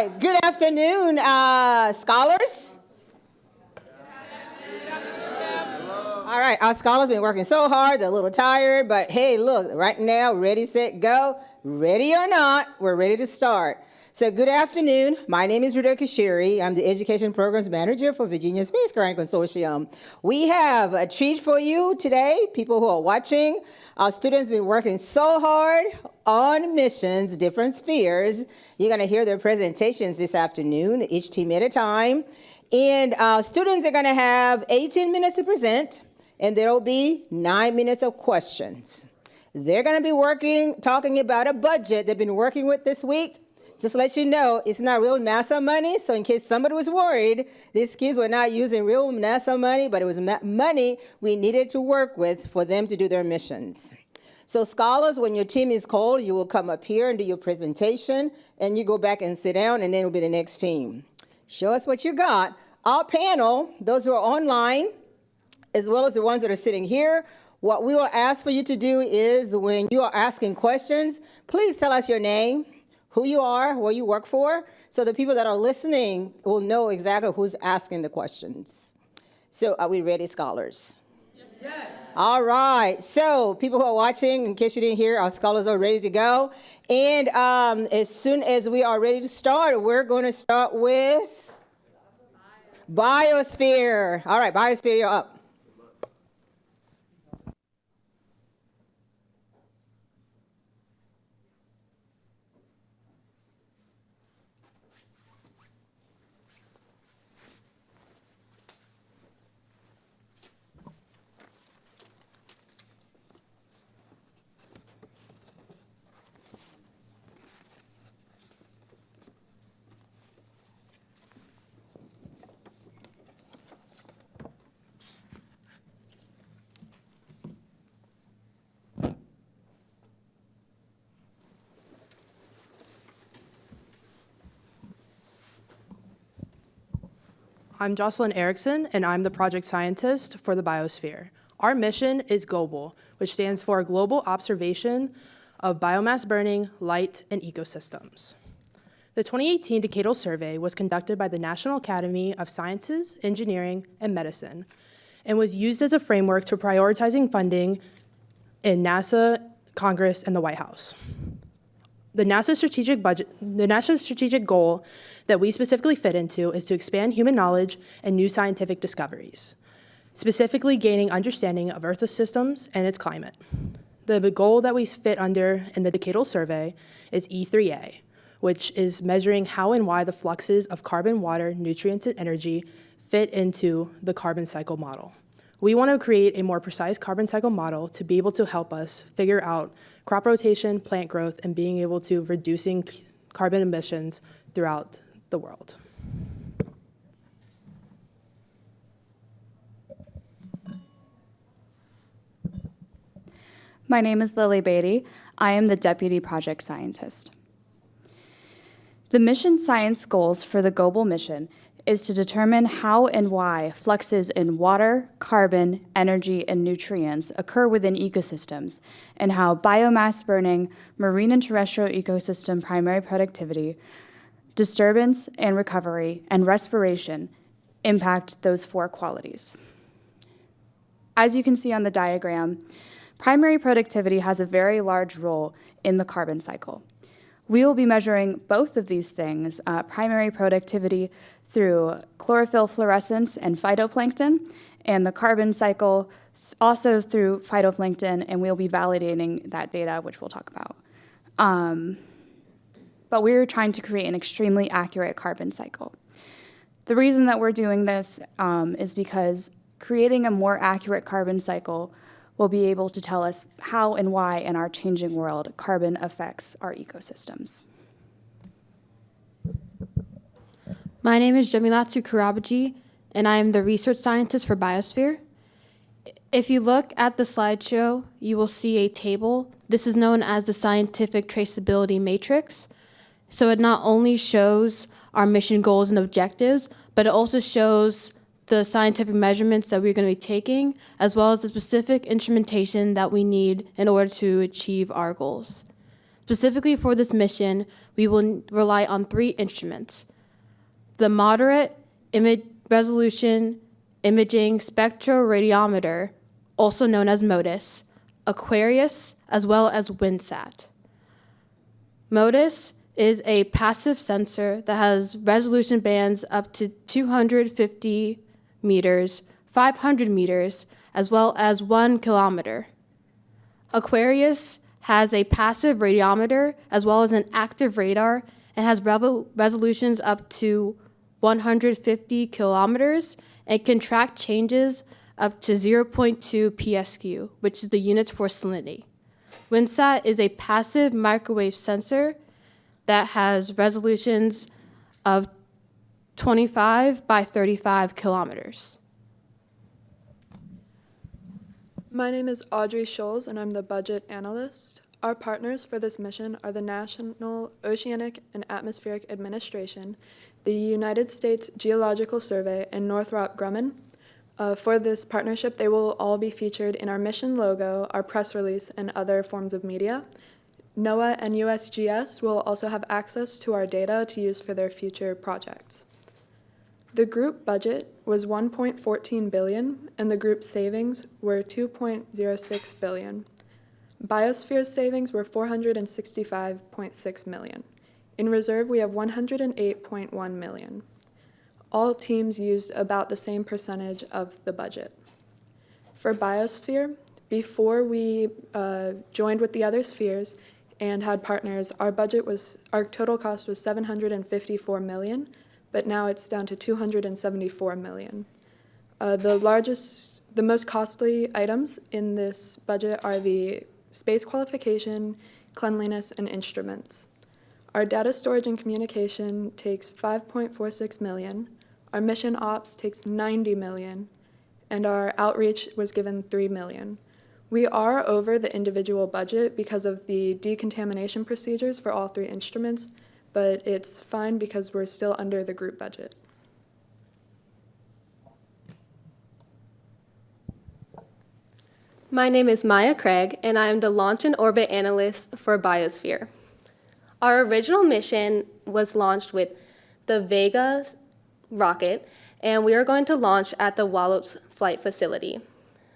right, good afternoon, scholars. All right, our scholars been working so hard, they're a little tired, but hey, look, right now, ready, set, go. Ready or not, we're ready to start. So good afternoon. My name is Ruda Kashiri. I'm the Education Programs Manager for Virginia Space Grant Consortium. We have a treat for you today, people who are watching. Our students have been working so hard on missions, different spheres. You're going to hear their presentations this afternoon, each team at a time. And students are going to have 18 minutes to present, and there will be 9 minutes of questions. They're going to be talking about a budget they've been working with this week. Just to let you know, it's not real NASA money, so in case somebody was worried, these kids were not using real NASA money, but it was money we needed to work with for them to do their missions. So scholars, when your team is called, you will come up here and do your presentation, and you go back and sit down, and then it'll be the next team. Show us what you got. Our panel, those who are online, as well as the ones that are sitting here, what we will ask for you to do is when you are asking questions, please tell us your name, who you are, where you work for, so the people that are listening will know exactly who's asking the questions. So are we ready, scholars? Yes. All right. So people who are watching, in case you didn't hear, our scholars are ready to go. And as soon as we are ready to start, we're going to start with Biosphere. All right, Biosphere, you're up. I'm Jocelyn Erickson, and I'm the project scientist for the Biosphere. Our mission is GOBAL, which stands for Global Observation of Biomass Burning, Light, and Ecosystems. The 2018 Decadal Survey was conducted by the National Academy of Sciences, Engineering, and Medicine, and was used as a framework to prioritizing funding in NASA, Congress, and the White House. The NASA strategic goal that we specifically fit into is to expand human knowledge and new scientific discoveries, specifically gaining understanding of Earth's systems and its climate. The goal that we fit under in the Decadal Survey is E3A, which is measuring how and why the fluxes of carbon, water, nutrients, and energy fit into the carbon cycle model. We want to create a more precise carbon cycle model to be able to help us figure out crop rotation, plant growth, and being able to reducing carbon emissions throughout the world. My name is Lily Beatty. I am the Deputy Project Scientist. The mission science goals for the GOBAL mission is to determine how and why fluxes in water, carbon, energy, and nutrients occur within ecosystems, and how biomass burning, marine and terrestrial ecosystem primary productivity, disturbance and recovery, and respiration impact those four qualities. As you can see on the diagram, primary productivity has a very large role in the carbon cycle. We will be measuring both of these things, primary productivity through chlorophyll fluorescence and phytoplankton, and the carbon cycle also through phytoplankton, and we'll be validating that data, which we'll talk about. But we're trying to create an extremely accurate carbon cycle. The reason that we're doing this is because creating a more accurate carbon cycle will be able to tell us how and why in our changing world carbon affects our ecosystems. My name is Jamilatu Kurabaji, and I am the research scientist for Biosphere. If you look at the slideshow, you will see a table. This is known as the scientific traceability matrix. So it not only shows our mission goals and objectives, but it also shows the scientific measurements that we're going to be taking, as well as the specific instrumentation that we need in order to achieve our goals. Specifically for this mission, we will rely on 3 instruments: the Moderate Resolution Imaging Spectroradiometer, also known as MODIS, Aquarius, as well as WinSat. MODIS is a passive sensor that has resolution bands up to 250 meters, 500 meters, as well as 1 kilometer. Aquarius has a passive radiometer as well as an active radar and has resolutions up to 150 kilometers and can track changes up to 0.2 PSQ, which is the units for salinity. WinSat is a passive microwave sensor that has resolutions of 25 by 35 kilometers. My name is Audrey Scholes, and I'm the budget analyst. Our partners for this mission are the National Oceanic and Atmospheric Administration, the United States Geological Survey, and Northrop Grumman. For this partnership, they will all be featured in our mission logo, our press release, and other forms of media. NOAA and USGS will also have access to our data to use for their future projects. The group budget was $1.14 billion, and the group savings were $2.06 billion. Biosphere's savings were $465.6 million. In reserve, we have $108.1 million. All teams used about the same percentage of the budget. For Biosphere, before we joined with the other spheres and had partners, our total cost was $754 million, but now it's down to $274 million. The most costly items in this budget are the space qualification, cleanliness, and instruments. Our data storage and communication takes $5.46 million. Our mission ops takes $90 million, and our outreach was given $3 million. We are over the individual budget because of the decontamination procedures for all 3 instruments, but it's fine because we're still under the group budget. My name is Maya Craig, and I am the Launch and Orbit Analyst for Biosphere. Our original mission was launched with the Vega rocket, and we are going to launch at the Wallops Flight Facility.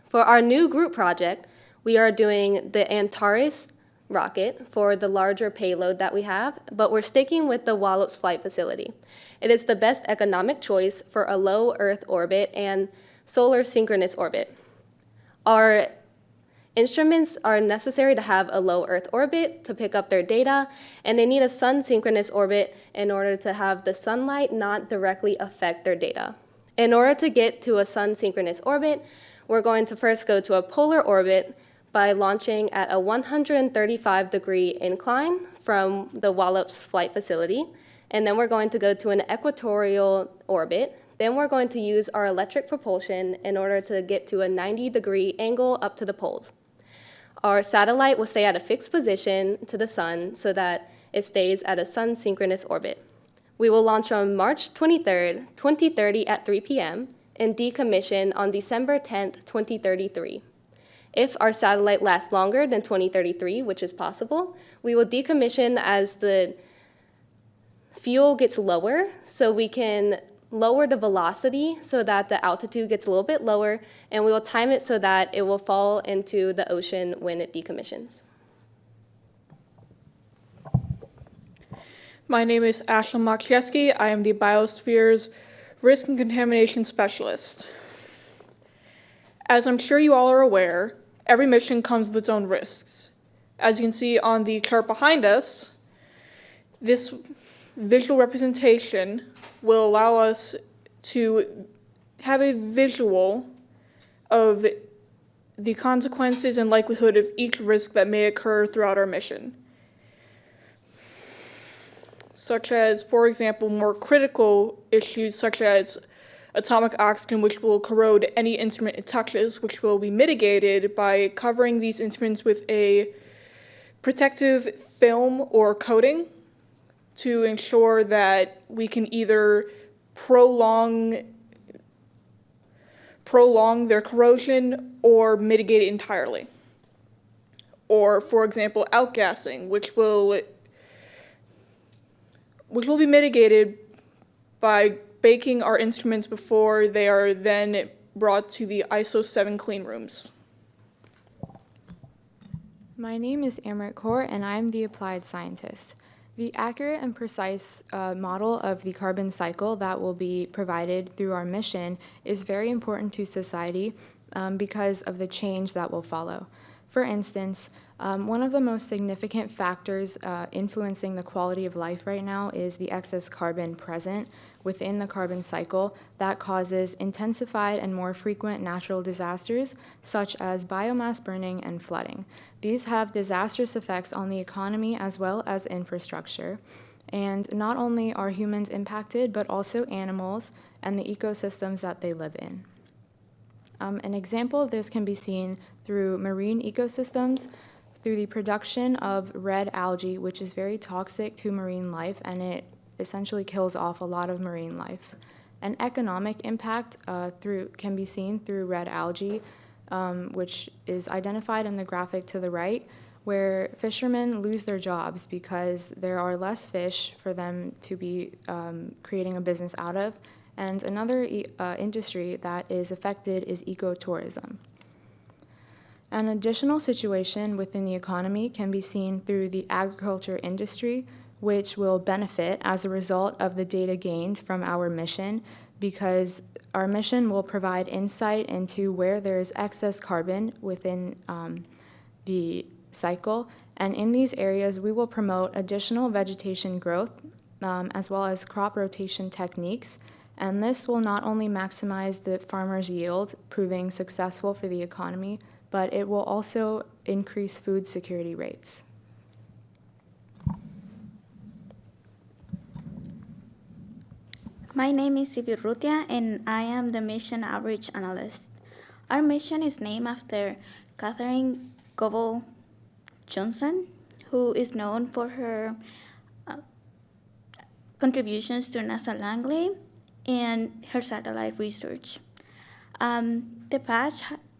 For our new group project, we are doing the Antares rocket for the larger payload that we have, but we're sticking with the Wallops Flight Facility. It is the best economic choice for a low Earth orbit and solar synchronous orbit. Our instruments are necessary to have a low Earth orbit to pick up their data, and they need a sun synchronous orbit in order to have the sunlight not directly affect their data. In order to get to a sun synchronous orbit, we're going to first go to a polar orbit by launching at a 135-degree incline from the Wallops Flight Facility, and then we're going to go to an equatorial orbit. Then we're going to use our electric propulsion in order to get to a 90-degree angle up to the poles. Our satellite will stay at a fixed position to the sun so that it stays at a sun synchronous orbit. We will launch on March 23rd, 2030 at 3 p.m. and decommission on December 10th, 2033. If our satellite lasts longer than 2033, which is possible, we will decommission as the fuel gets lower so we can lower the velocity so that the altitude gets a little bit lower, and we will time it so that it will fall into the ocean when it decommissions. My name is Ashley Maciejewski. I am the Biosphere's Risk and Contamination Specialist. As I'm sure you all are aware, every mission comes with its own risks. As you can see on the chart behind us, this visual representation will allow us to have a visual of the consequences and likelihood of each risk that may occur throughout our mission. Such as, for example, more critical issues such as atomic oxygen, which will corrode any instrument it touches, which will be mitigated by covering these instruments with a protective film or coating to ensure that we can either prolong their corrosion or mitigate it entirely. or, for example, outgassing, which will be mitigated by baking our instruments before they are then brought to the ISO 7 clean rooms. My name is Amrit Kaur, and I am the applied scientist. The accurate and precise model of the carbon cycle that will be provided through our mission is very important to society because of the change that will follow. For instance, one of the most significant factors influencing the quality of life right now is the excess carbon present within the carbon cycle that causes intensified and more frequent natural disasters such as biomass burning and flooding. These have disastrous effects on the economy as well as infrastructure. And not only are humans impacted, but also animals and the ecosystems that they live in. An example of this can be seen through marine ecosystems, through the production of red algae, which is very toxic to marine life, and it essentially kills off a lot of marine life. An economic impact can be seen through red algae, which is identified in the graphic to the right, where fishermen lose their jobs because there are less fish for them to be creating a business out of. And another industry that is affected is ecotourism. An additional situation within the economy can be seen through the agriculture industry, which will benefit as a result of the data gained from our mission, because our mission will provide insight into where there is excess carbon within the cycle. And in these areas, we will promote additional vegetation growth as well as crop rotation techniques. And this will not only maximize the farmer's yield, proving successful for the economy, but it will also increase food security rates. My name is Sibi Rutia, and I am the Mission Outreach Analyst. Our mission is named after Catherine Goebel Johnson, who is known for her contributions to NASA Langley and her satellite research.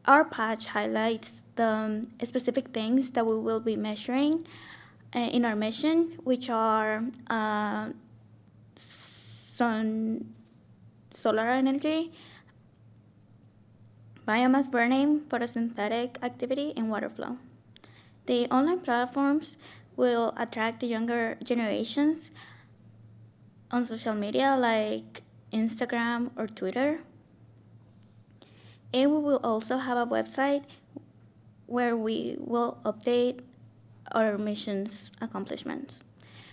Our patch highlights the specific things that we will be measuring in our mission, which are solar energy, biomass burning, photosynthetic activity, and water flow. The online platforms will attract the younger generations on social media like Instagram or Twitter. And we will also have a website where we will update our mission's accomplishments.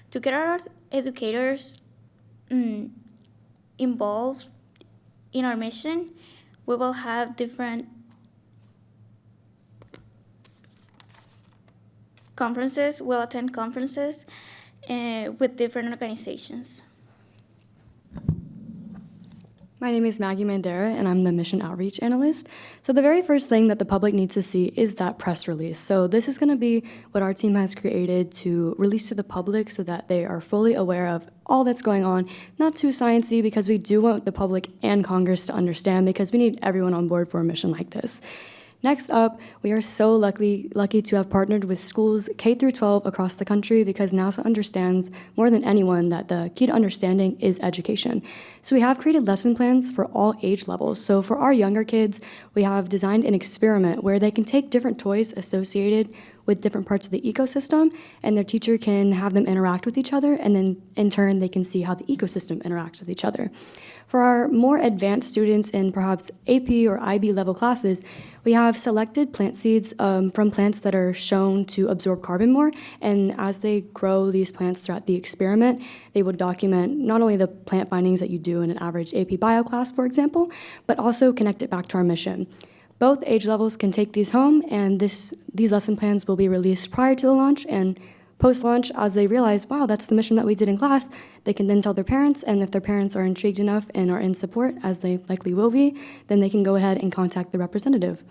To get our educators involved in our mission, we will have different conferences. We'll attend conferences with different organizations. My name is Maggie Mandera, and I'm the Mission Outreach Analyst. So the very first thing that the public needs to see is that press release. So this is going to be what our team has created to release to the public so that they are fully aware of all that's going on. Not too sciencey, because we do want the public and Congress to understand, because we need everyone on board for a mission like this. Next up, we are so lucky to have partnered with schools K through 12 across the country, because NASA understands more than anyone that the key to understanding is education. So we have created lesson plans for all age levels. So for our younger kids, we have designed an experiment where they can take different toys associated with different parts of the ecosystem, and their teacher can have them interact with each other, and then in turn they can see how the ecosystem interacts with each other. For our more advanced students in perhaps AP or IB level classes, we have selected plant seeds from plants that are shown to absorb carbon more, and as they grow these plants throughout the experiment, they would document not only the plant findings that you do in an average AP bio class, for example, but also connect it back to our mission. Both age levels can take these home, and these lesson plans will be released prior to the launch, and post-launch, as they realize, wow, that's the mission that we did in class, they can then tell their parents, and if their parents are intrigued enough and are in support, as they likely will be, then they can go ahead and contact the representative.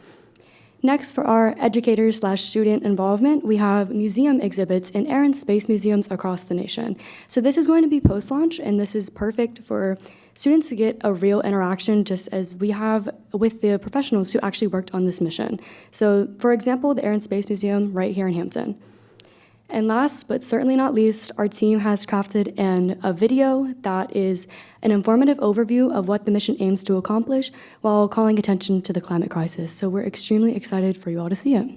Next, for our educator/student involvement, we have museum exhibits in air and space museums across the nation. So this is going to be post-launch, and this is perfect for students to get a real interaction, just as we have with the professionals who actually worked on this mission. So, for example, the Air and Space Museum right here in Hampton. And last, but certainly not least, our team has crafted a video that is an informative overview of what the mission aims to accomplish while calling attention to the climate crisis. So we're extremely excited for you all to see it.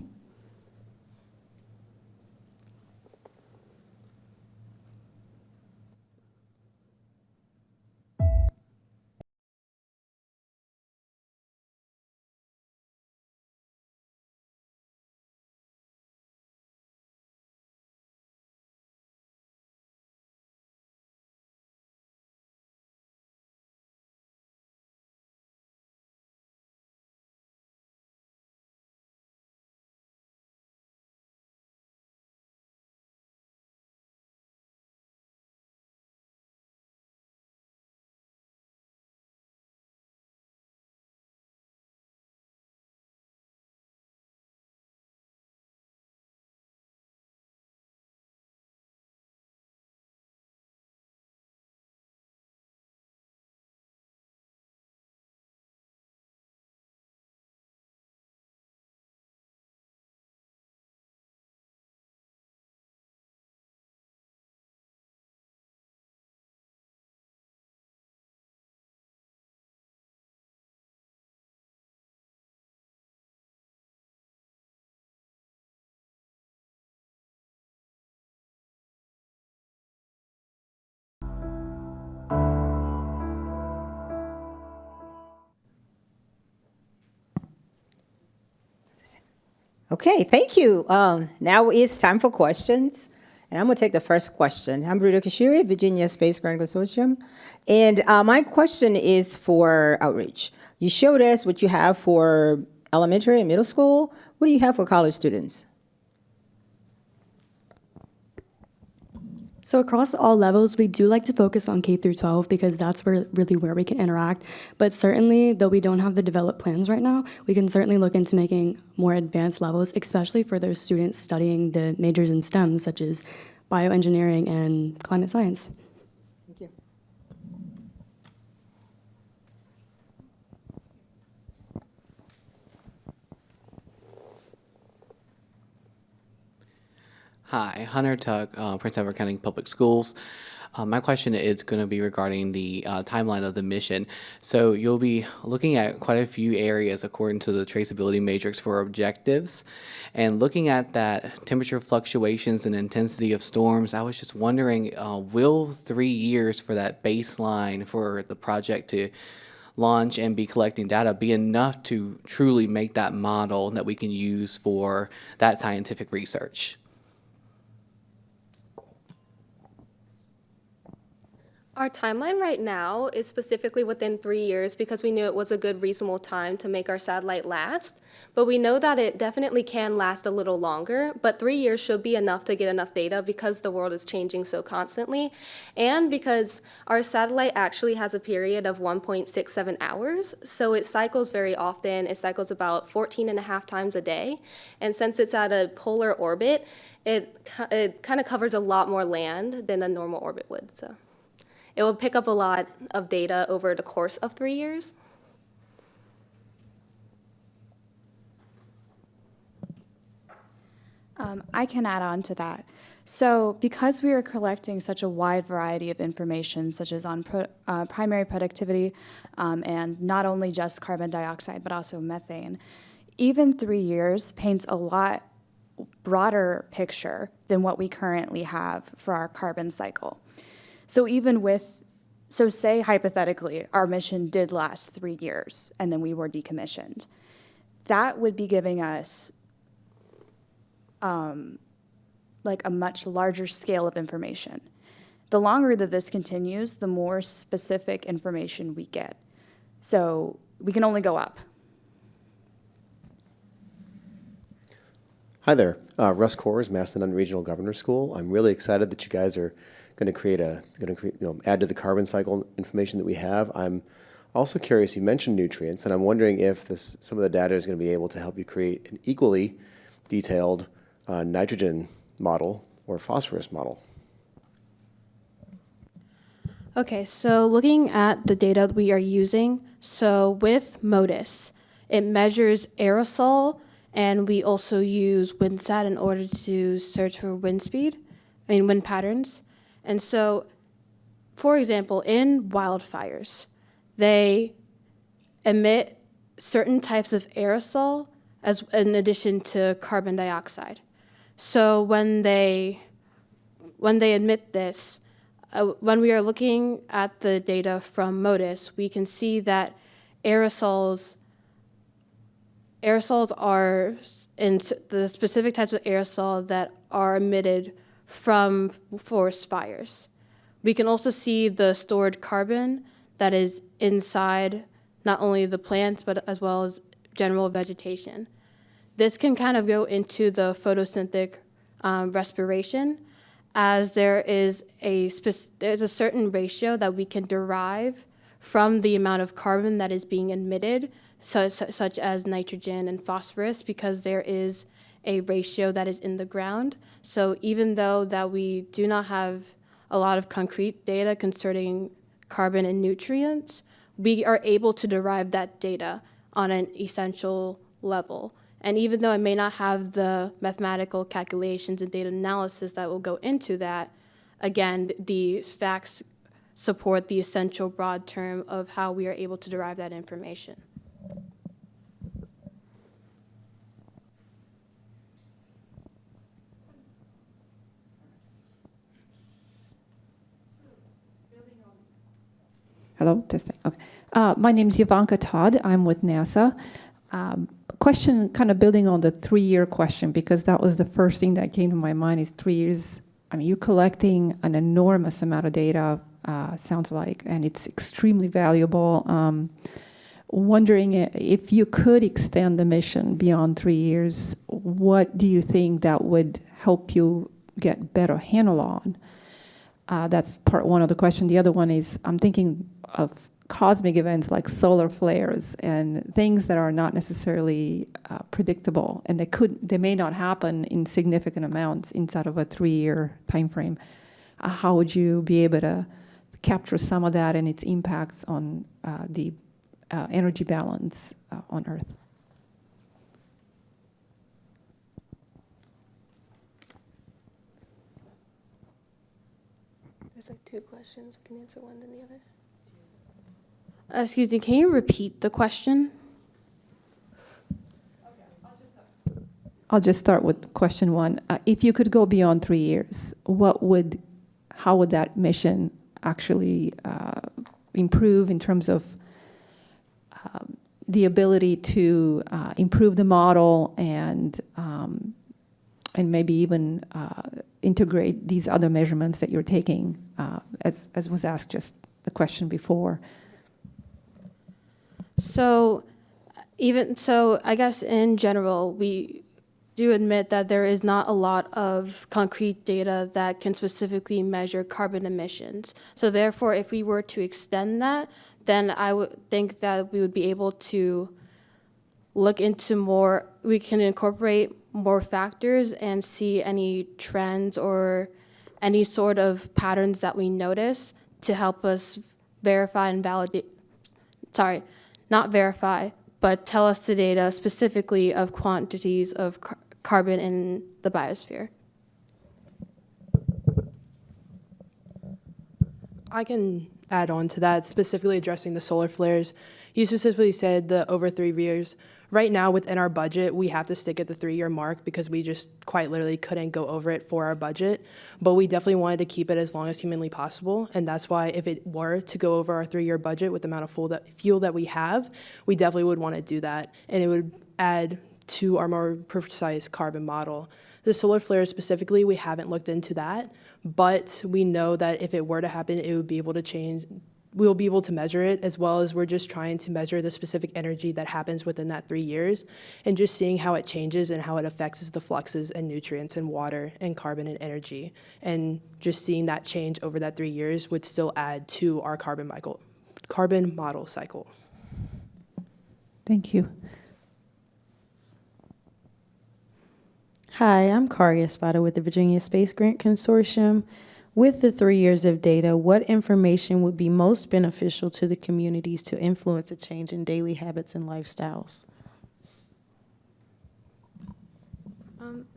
Okay, thank you. Now it's time for questions. And I'm going to take the first question. I'm Bruto Kashiri, Virginia Space Grant Consortium. And my question is for outreach. You showed us what you have for elementary and middle school. What do you have for college students? So across all levels, we do like to focus on K through 12 because that's really where we can interact. But certainly, though we don't have the developed plans right now, we can certainly look into making more advanced levels, especially for those students studying the majors in STEM, such as bioengineering and climate science. Thank you. Hi, Hunter Tuck, Prince Edward County Public Schools. My question is going to be regarding the timeline of the mission. So you'll be looking at quite a few areas according to the traceability matrix for objectives. And looking at that temperature fluctuations and intensity of storms, I was just wondering, will 3 years for that baseline for the project to launch and be collecting data be enough to truly make that model that we can use for that scientific research? Our timeline right now is specifically within 3 years because we knew it was a good reasonable time to make our satellite last, but we know that it definitely can last a little longer, but 3 years should be enough to get enough data because the world is changing so constantly, and because our satellite actually has a period of 1.67 hours, so it cycles very often. It cycles about 14 and a half times a day, and since it's at a polar orbit, it kind of covers a lot more land than a normal orbit would, so it will pick up a lot of data over the course of 3 years. I can add on to that. So because we are collecting such a wide variety of information, such as on primary productivity, and not only just carbon dioxide, but also methane, even 3 years paints a lot broader picture than what we currently have for our carbon cycle. So so say hypothetically, our mission did last 3 years and then we were decommissioned. That would be giving us like a much larger scale of information. The longer that this continues, the more specific information we get. So we can only go up. Hi there, Russ Kors, Mastodon Regional Governor School. I'm really excited that you guys are going to add to the carbon cycle information that we have. I'm Also curious, you mentioned nutrients, and I'm wondering if some of the data is going to be able to help you create an equally detailed nitrogen model or phosphorus model. Okay, so looking at the data we are using, so with MODIS, it measures aerosol, and we also use WindSat in order to search for wind patterns. And so, for example, in wildfires, they emit certain types of aerosol in addition to carbon dioxide. So when they emit this, when we are looking at the data from MODIS, we can see that aerosols are in the specific types of aerosol that are emitted from forest fires. We can also see the stored carbon that is inside not only the plants, but as well as general vegetation. This can kind of go into the photosynthetic respiration, as there's a certain ratio that we can derive from the amount of carbon that is being emitted, such as nitrogen and phosphorus, because there is a ratio that is in the ground. So even though that we do not have a lot of concrete data concerning carbon and nutrients, we are able to derive that data on an essential level. And even though I may not have the mathematical calculations and data analysis that will go into that, again, these facts support the essential broad term of how we are able to derive that information. Hello, testing. Okay. My name is Ivanka Todd. I'm with NASA. Question kind of building on the 3-year question, because that was the first thing that came to my mind is 3 years. I mean, you're collecting an enormous amount of data, sounds like, and it's extremely valuable. Wondering if you could extend the mission beyond 3 years, what do you think that would help you get better handle on? That's part one of the question. The other one is, I'm thinking of cosmic events like solar flares and things that are not necessarily predictable, and they may not happen in significant amounts inside of a 3-year time frame. How would you be able to capture some of that and its impacts on the energy balance on Earth? There's like 2 questions. We can answer one then the other. Excuse me, can you repeat the question? I'll just start with question 1. If you could go beyond 3 years, how would that mission actually improve in terms of the ability to improve the model and maybe even integrate these other measurements that you're taking, as was asked just the question before? So I guess in general, we do admit that there is not a lot of concrete data that can specifically measure carbon emissions. So therefore, if we were to extend that, then I would think that we would be able to look into more, we can incorporate more factors and see any trends or any sort of patterns that we notice to help us verify and validate, not verify, but tell us the data specifically of quantities of carbon in the biosphere. I can add on to that, specifically addressing the solar flares. You specifically said the over 3 years. Right now, within our budget, we have to stick at the 3-year mark because we just quite literally couldn't go over it for our budget. But we definitely wanted to keep it as long as humanly possible. And that's why if it were to go over our 3-year budget with the amount of fuel that we have, we definitely would want to do that. And it would add to our more precise carbon model. The solar flares specifically, we haven't looked into that. But we know that if it were to happen, it would be able to change. We'll be able to measure it, as well as we're just trying to measure the specific energy that happens within that 3 years and just seeing how it changes and how it affects the fluxes and nutrients and water and carbon and energy. And just seeing that change over that 3 years would still add to our carbon carbon model cycle. Thank you. Hi, I'm Kari Espada with the Virginia Space Grant Consortium. With the 3 years of data, what information would be most beneficial to the communities to influence a change in daily habits and lifestyles?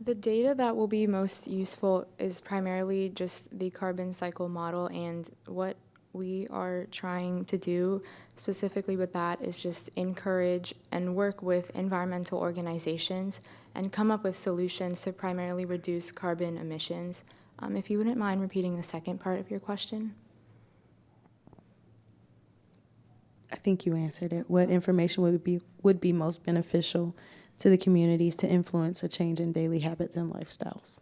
The data that will be most useful is primarily just the carbon cycle model, and what we are trying to do specifically with that is just encourage and work with environmental organizations and come up with solutions to primarily reduce carbon emissions. If you wouldn't mind repeating the second part of your question. I think you answered it. What information would be most beneficial to the communities to influence a change in daily habits and lifestyles?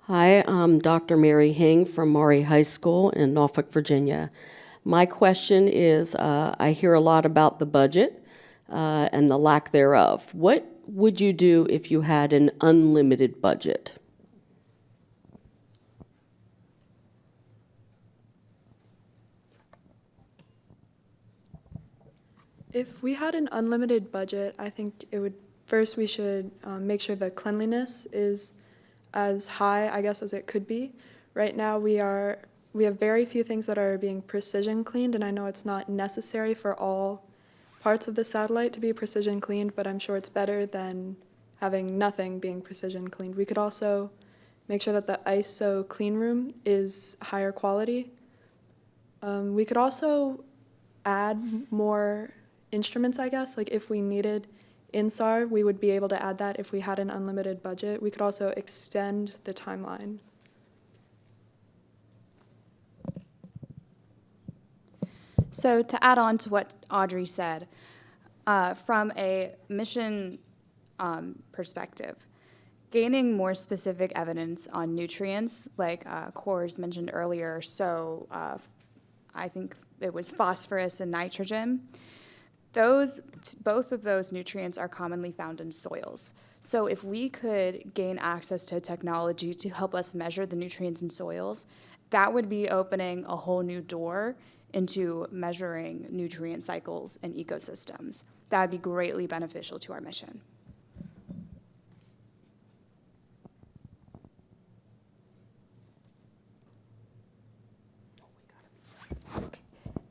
Hi, I'm Dr. Mary Hing from Maury High School in Norfolk, Virginia. My question is, I hear a lot about the budget and the lack thereof. What would you do if you had an unlimited budget? If we had an unlimited budget, I think first we should make sure the cleanliness is as high, I guess, as it could be. Right now we have very few things that are being precision cleaned, and I know it's not necessary for all parts of the satellite to be precision cleaned, but I'm sure it's better than having nothing being precision cleaned. We could also make sure that the ISO clean room is higher quality. We could also add more instruments, I guess. Like if we needed INSAR, we would be able to add that if we had an unlimited budget. We could also extend the timeline. So to add on to what Audrey said, from a mission perspective, gaining more specific evidence on nutrients, like Coors mentioned earlier, so I think it was phosphorus and nitrogen, both of those nutrients are commonly found in soils. So if we could gain access to technology to help us measure the nutrients in soils, that would be opening a whole new door into measuring nutrient cycles and ecosystems. That would be greatly beneficial to our mission.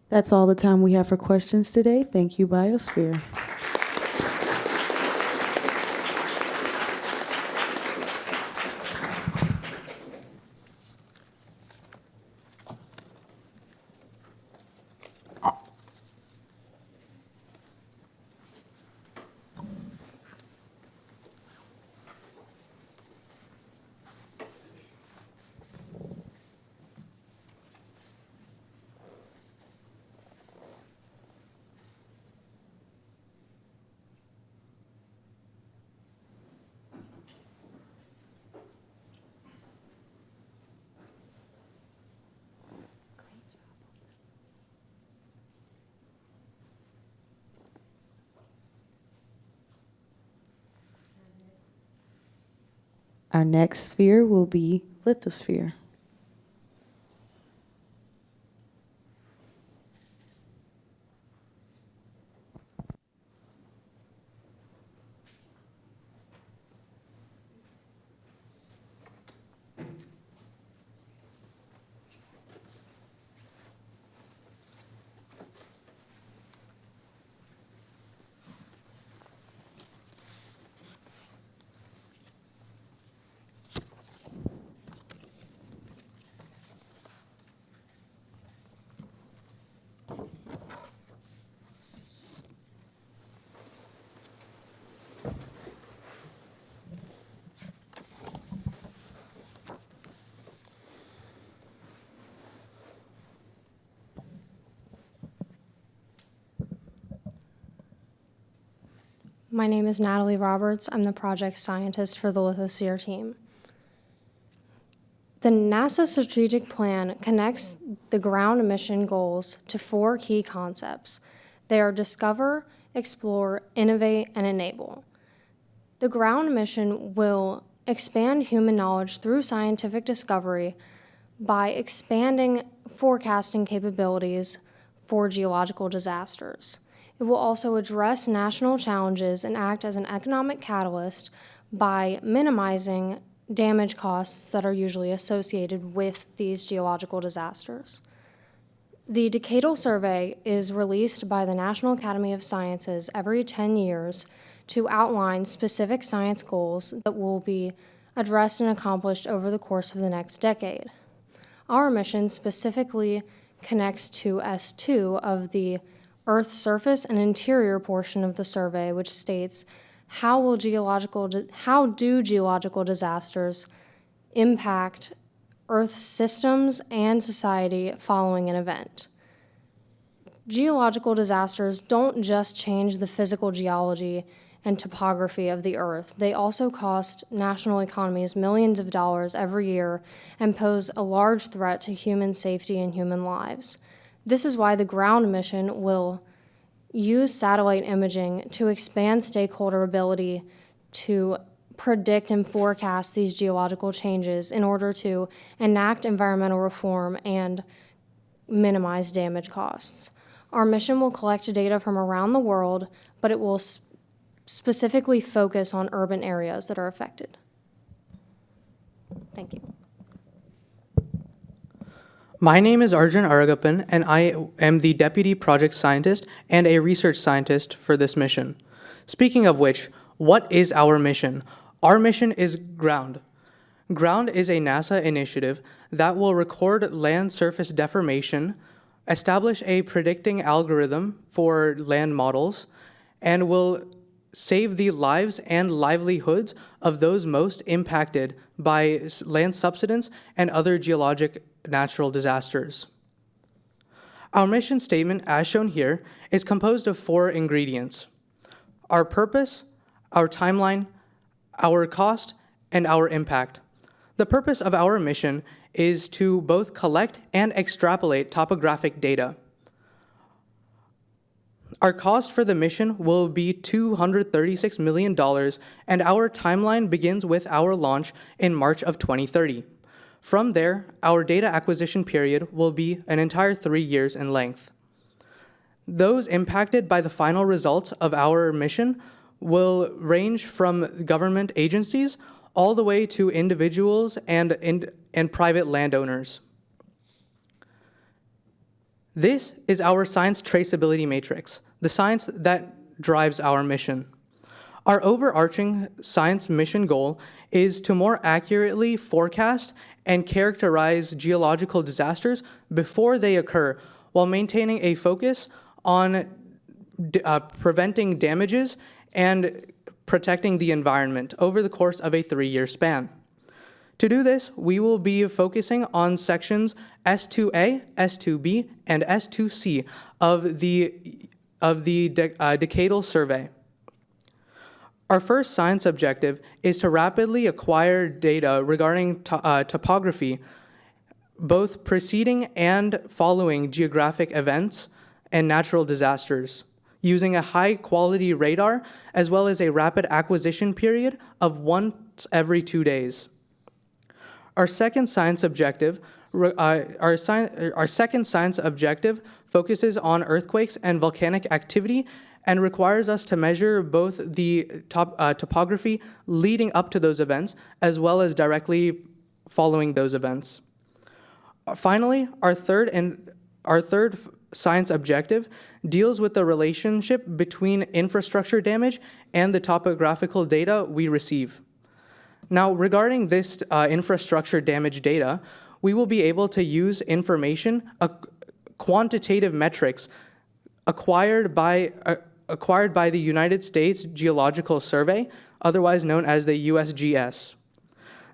That's all the time we have for questions today. Thank you, Biosphere. Our next sphere will be lithosphere. My name is Natalie Roberts. I'm the project scientist for the lithosphere team. The NASA strategic plan connects the ground mission goals to 4 key concepts. They are discover, explore, innovate, and enable. The ground mission will expand human knowledge through scientific discovery by expanding forecasting capabilities for geological disasters. It will also address national challenges and act as an economic catalyst by minimizing damage costs that are usually associated with these geological disasters. The Decadal Survey is released by the National Academy of Sciences every 10 years to outline specific science goals that will be addressed and accomplished over the course of the next decade. Our mission specifically connects to S2 of the Earth's surface and interior portion of the survey, which states, how do geological disasters impact Earth's systems and society following an event? Geological disasters don't just change the physical geology and topography of the Earth. They also cost national economies millions of dollars every year and pose a large threat to human safety and human lives. This is why the ground mission will use satellite imaging to expand stakeholder ability to predict and forecast these geological changes in order to enact environmental reform and minimize damage costs. Our mission will collect data from around the world, but it will specifically focus on urban areas that are affected. Thank you. My name is Arjun Aragapan, and I am the Deputy Project Scientist and a Research Scientist for this mission. Speaking of which, what is our mission? Our mission is GROUND. GROUND is a NASA initiative that will record land surface deformation, establish a predicting algorithm for land models, and will save the lives and livelihoods of those most impacted by land subsidence and other geologic natural disasters. Our mission statement, as shown here, is composed of 4 ingredients: our purpose, our timeline, our cost, and our impact. The purpose of our mission is to both collect and extrapolate topographic data. Our cost for the mission will be $236 million, and our timeline begins with our launch in March of 2030. From there, our data acquisition period will be an entire 3 years in length. Those impacted by the final results of our mission will range from government agencies all the way to individuals and private landowners. This is our science traceability matrix, the science that drives our mission. Our overarching science mission goal is to more accurately forecast and characterize geological disasters before they occur, while maintaining a focus on preventing damages and protecting the environment over the course of a 3-year span. To do this, we will be focusing on sections S2A, S2B, and S2C of the Decadal Survey. Our first science objective is to rapidly acquire data regarding topography, both preceding and following geographic events and natural disasters, using a high-quality radar as well as a rapid acquisition period of once every 2 days. Our second science objective focuses on earthquakes and volcanic activity and requires us to measure both the topography leading up to those events as well as directly following those events. Finally, our third science objective deals with the relationship between infrastructure damage and the topographical data we receive. Now, regarding this infrastructure damage data, we will be able to use information, quantitative metrics acquired by the United States Geological Survey, otherwise known as the USGS.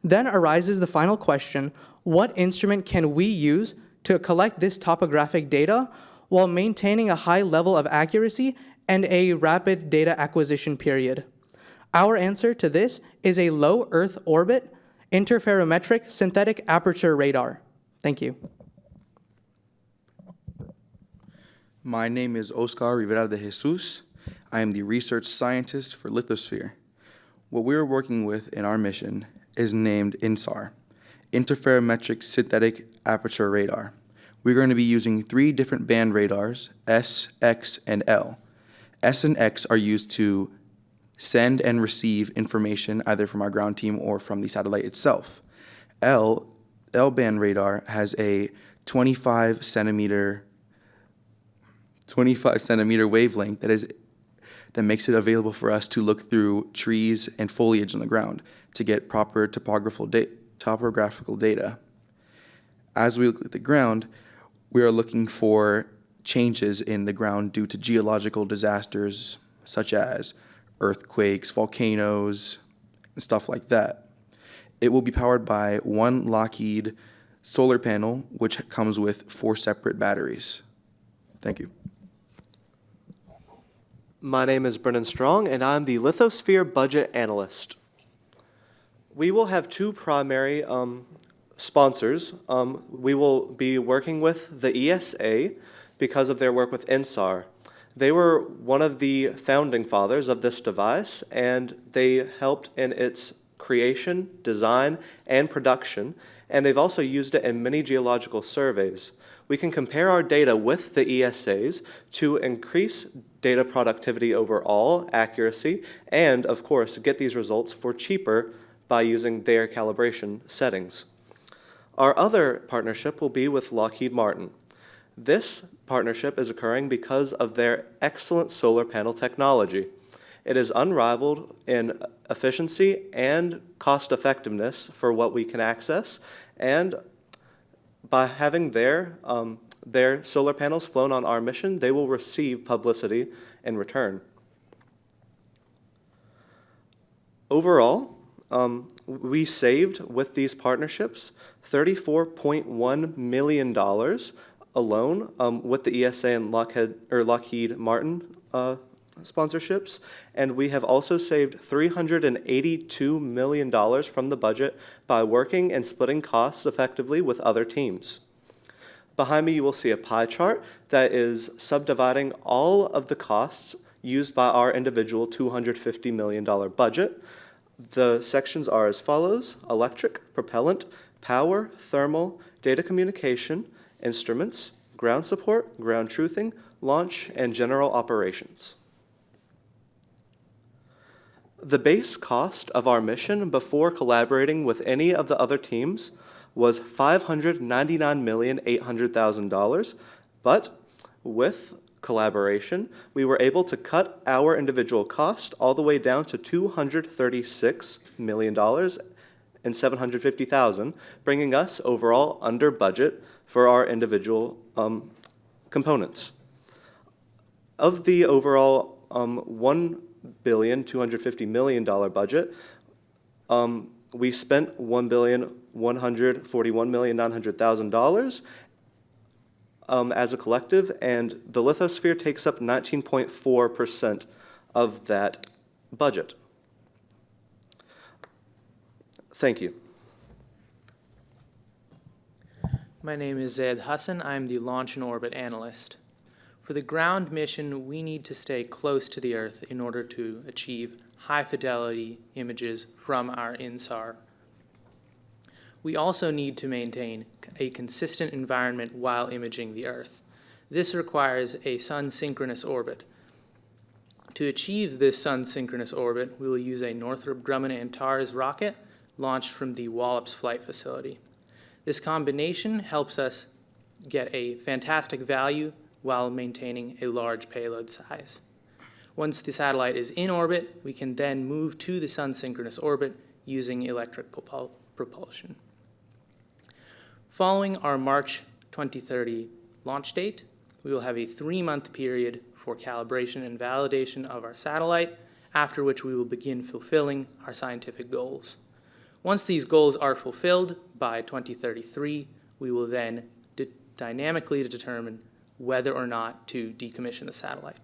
Then arises the final question: what instrument can we use to collect this topographic data while maintaining a high level of accuracy and a rapid data acquisition period? Our answer to this is a low Earth orbit interferometric synthetic aperture radar. Thank you. My name is Oscar Rivera de Jesus. I am the research scientist for Lithosphere. What we're working with in our mission is named INSAR, Interferometric Synthetic Aperture Radar. We're going to be using 3 different band radars, S, X, and L. S and X are used to send and receive information either from our ground team or from the satellite itself. L-band radar has a 25 centimeter wavelength that makes it available for us to look through trees and foliage on the ground to get proper topographical data. As we look at the ground, we are looking for changes in the ground due to geological disasters such as earthquakes, volcanoes, and stuff like that. It will be powered by one Lockheed solar panel, which comes with 4 separate batteries. Thank you. My name is Brennan Strong, and I'm the Lithosphere Budget Analyst. We will have 2 primary sponsors. We will be working with the ESA because of their work with INSAR. They were one of the founding fathers of this device, and they helped in its creation, design, and production, and they've also used it in many geological surveys. We can compare our data with the ESAs to increase data productivity overall, accuracy, and, of course, get these results for cheaper by using their calibration settings. Our other partnership will be with Lockheed Martin. This partnership is occurring because of their excellent solar panel technology. It is unrivaled in efficiency and cost effectiveness for what we can access, and by having their solar panels flown on our mission, they will receive publicity in return. Overall, we saved with these partnerships $34.1 million alone with the ESA and Lockheed Martin sponsorships, and we have also saved $382 million from the budget by working and splitting costs effectively with other teams. Behind me, you will see a pie chart that is subdividing all of the costs used by our individual $250 million budget. The sections are as follows: electric, propellant, power, thermal, data communication, instruments, ground support, ground truthing, launch, and general operations. The base cost of our mission before collaborating with any of the other teams was $599,800,000, but with collaboration, we were able to cut our individual cost all the way down to $236,750,000, bringing us overall under budget for our individual components. Of the overall $1,250,000,000 budget, we spent $1,141,900,000 as a collective, and the lithosphere takes up 19.4% of that budget. Thank you. My name is Zaid Hassan. I'm the Launch and Orbit Analyst. For the ground mission, we need to stay close to the Earth in order to achieve high-fidelity images from our INSAR. We also need to maintain a consistent environment while imaging the Earth. This requires a sun-synchronous orbit. To achieve this sun-synchronous orbit, we will use a Northrop Grumman Antares rocket launched from the Wallops Flight Facility. This combination helps us get a fantastic value while maintaining a large payload size. Once the satellite is in orbit, we can then move to the sun-synchronous orbit using electric propulsion. Following our March 2030 launch date, we will have a 3-month period for calibration and validation of our satellite, after which we will begin fulfilling our scientific goals. Once these goals are fulfilled by 2033, we will then dynamically determine whether or not to decommission the satellite.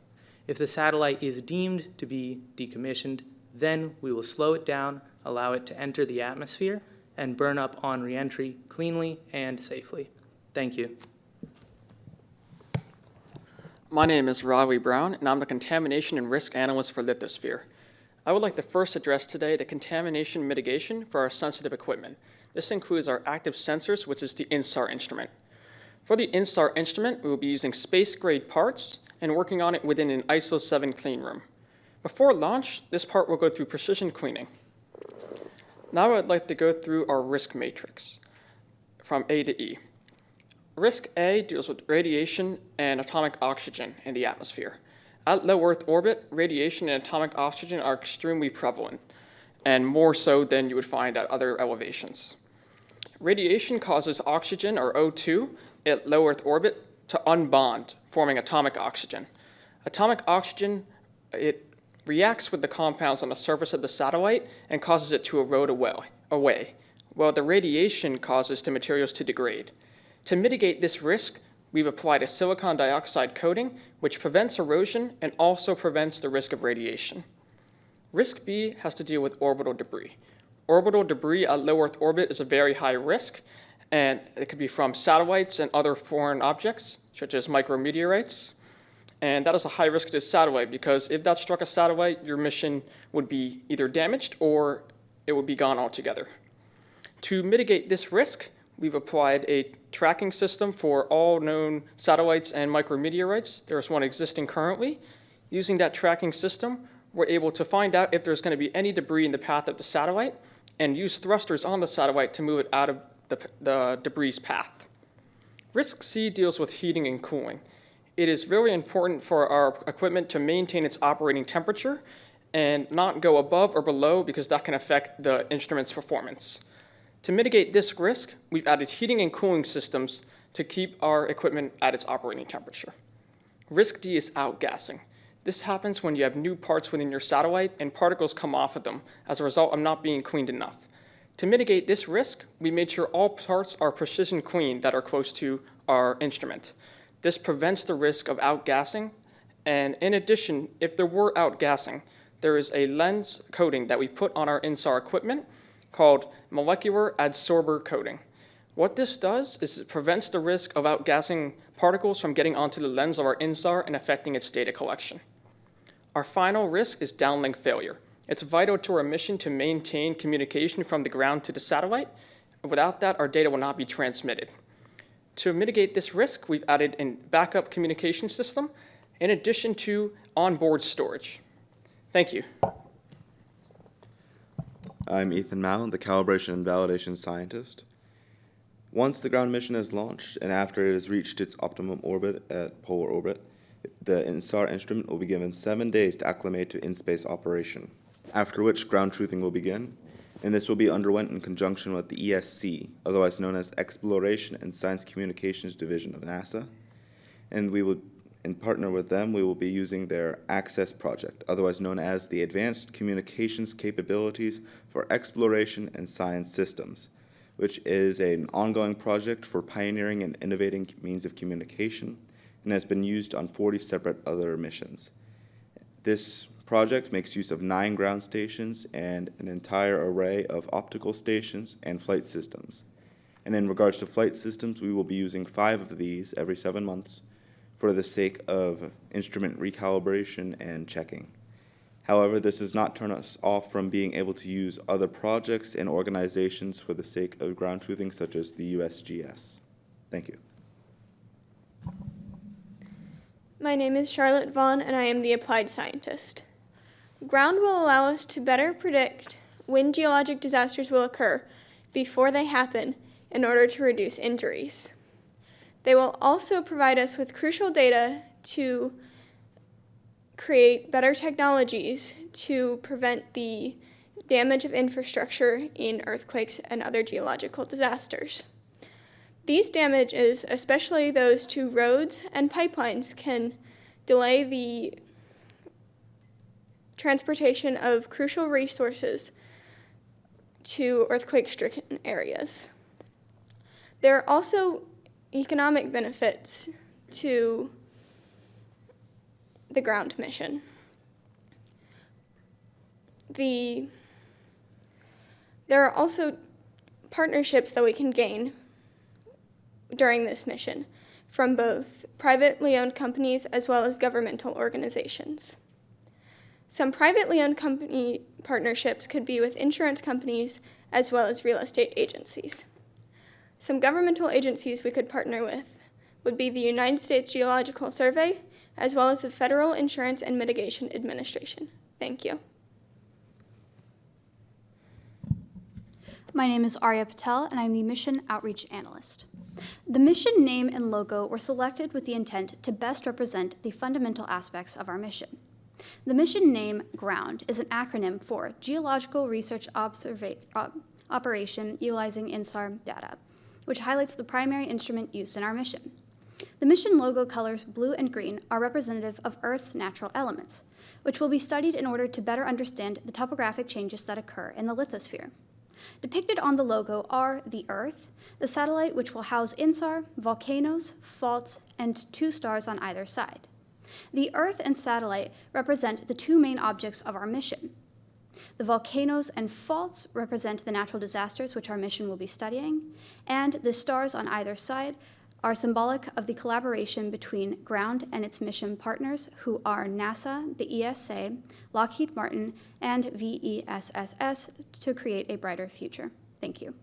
If the satellite is deemed to be decommissioned, then we will slow it down, allow it to enter the atmosphere, and burn up on re-entry cleanly and safely. Thank you. My name is Ravi Brown, and I'm the Contamination and Risk Analyst for Lithosphere. I would like to first address today the contamination mitigation for our sensitive equipment. This includes our active sensors, which is the INSAR instrument. For the INSAR instrument, we will be using space-grade parts and working on it within an ISO 7 clean room. Before launch, this part will go through precision cleaning. Now I'd like to go through our risk matrix from A to E. Risk A deals with radiation and atomic oxygen in the atmosphere. At low Earth orbit, radiation and atomic oxygen are extremely prevalent, and more so than you would find at other elevations. Radiation causes oxygen, or O2, at low Earth orbit to unbond, forming atomic oxygen. Atomic oxygen, it reacts with the compounds on the surface of the satellite and causes it to erode away, while the radiation causes the materials to degrade. To mitigate this risk, we've applied a silicon dioxide coating, which prevents erosion and also prevents the risk of radiation. Risk B has to deal with orbital debris. Orbital debris at low Earth orbit is a very high risk, and it could be from satellites and other foreign objects, such as micrometeorites. And that is a high risk to the satellite, because if that struck a satellite, your mission would be either damaged or it would be gone altogether. To mitigate this risk, we've applied a tracking system for all known satellites and micrometeorites. There's one existing currently. Using that tracking system, we're able to find out if there's going to be any debris in the path of the satellite and use thrusters on the satellite to move it out of the debris' path. Risk C deals with heating and cooling. It is really important for our equipment to maintain its operating temperature and not go above or below, because that can affect the instrument's performance. To mitigate this risk, we've added heating and cooling systems to keep our equipment at its operating temperature. Risk D is outgassing. This happens when you have new parts within your satellite and particles come off of them as a result of not being cleaned enough. To mitigate this risk, we made sure all parts are precision cleaned that are close to our instrument. This prevents the risk of outgassing, and in addition, if there were outgassing, there is a lens coating that we put on our INSAR equipment called molecular adsorber coating. What this does is it prevents the risk of outgassing particles from getting onto the lens of our INSAR and affecting its data collection. Our final risk is downlink failure. It's vital to our mission to maintain communication from the ground to the satellite. Without that, our data will not be transmitted. To mitigate this risk, we've added a backup communication system in addition to onboard storage. Thank you. I'm Ethan Mao, the calibration and validation scientist. Once the ground mission is launched and after it has reached its optimum orbit at polar orbit, the INSAR instrument will be given 7 days to acclimate to in-space operation, after which ground truthing will begin, and this will be underwent in conjunction with the ESC, otherwise known as the Exploration and Science Communications Division of NASA, and in partner with them, we will be using their ACCESS project, otherwise known as the Advanced Communications Capabilities for Exploration and Science Systems, which is an ongoing project for pioneering and innovating means of communication and has been used on 40 separate other missions. This project makes use of 9 ground stations and an entire array of optical stations and flight systems. And in regards to flight systems, we will be using 5 of these every 7 months for the sake of instrument recalibration and checking. However, this does not turn us off from being able to use other projects and organizations for the sake of ground truthing, such as the USGS. Thank you. My name is Charlotte Vaughn, and I am the applied scientist. Ground will allow us to better predict when geologic disasters will occur before they happen in order to reduce injuries. They will also provide us with crucial data to create better technologies to prevent the damage of infrastructure in earthquakes and other geological disasters. These damages, especially those to roads and pipelines, can delay the transportation of crucial resources to earthquake-stricken areas. There are also economic benefits to the ground mission. There are also partnerships that we can gain during this mission from both privately owned companies as well as governmental organizations. Some privately owned company partnerships could be with insurance companies as well as real estate agencies. Some governmental agencies we could partner with would be the United States Geological Survey as well as the Federal Insurance and Mitigation Administration. Thank you. My name is Arya Patel, and I'm the Mission Outreach Analyst. The mission name and logo were selected with the intent to best represent the fundamental aspects of our mission. The mission name, GROUND, is an acronym for Geological Research Operation Utilizing INSAR Data, which highlights the primary instrument used in our mission. The mission logo colors blue and green are representative of Earth's natural elements, which will be studied in order to better understand the topographic changes that occur in the lithosphere. Depicted on the logo are the Earth, the satellite which will house INSAR, volcanoes, faults, and 2 stars on either side. The Earth and satellite represent the 2 main objects of our mission. The volcanoes and faults represent the natural disasters which our mission will be studying, and the stars on either side are symbolic of the collaboration between GROUND and its mission partners, who are NASA, the ESA, Lockheed Martin, and VESSS, to create a brighter future. Thank you.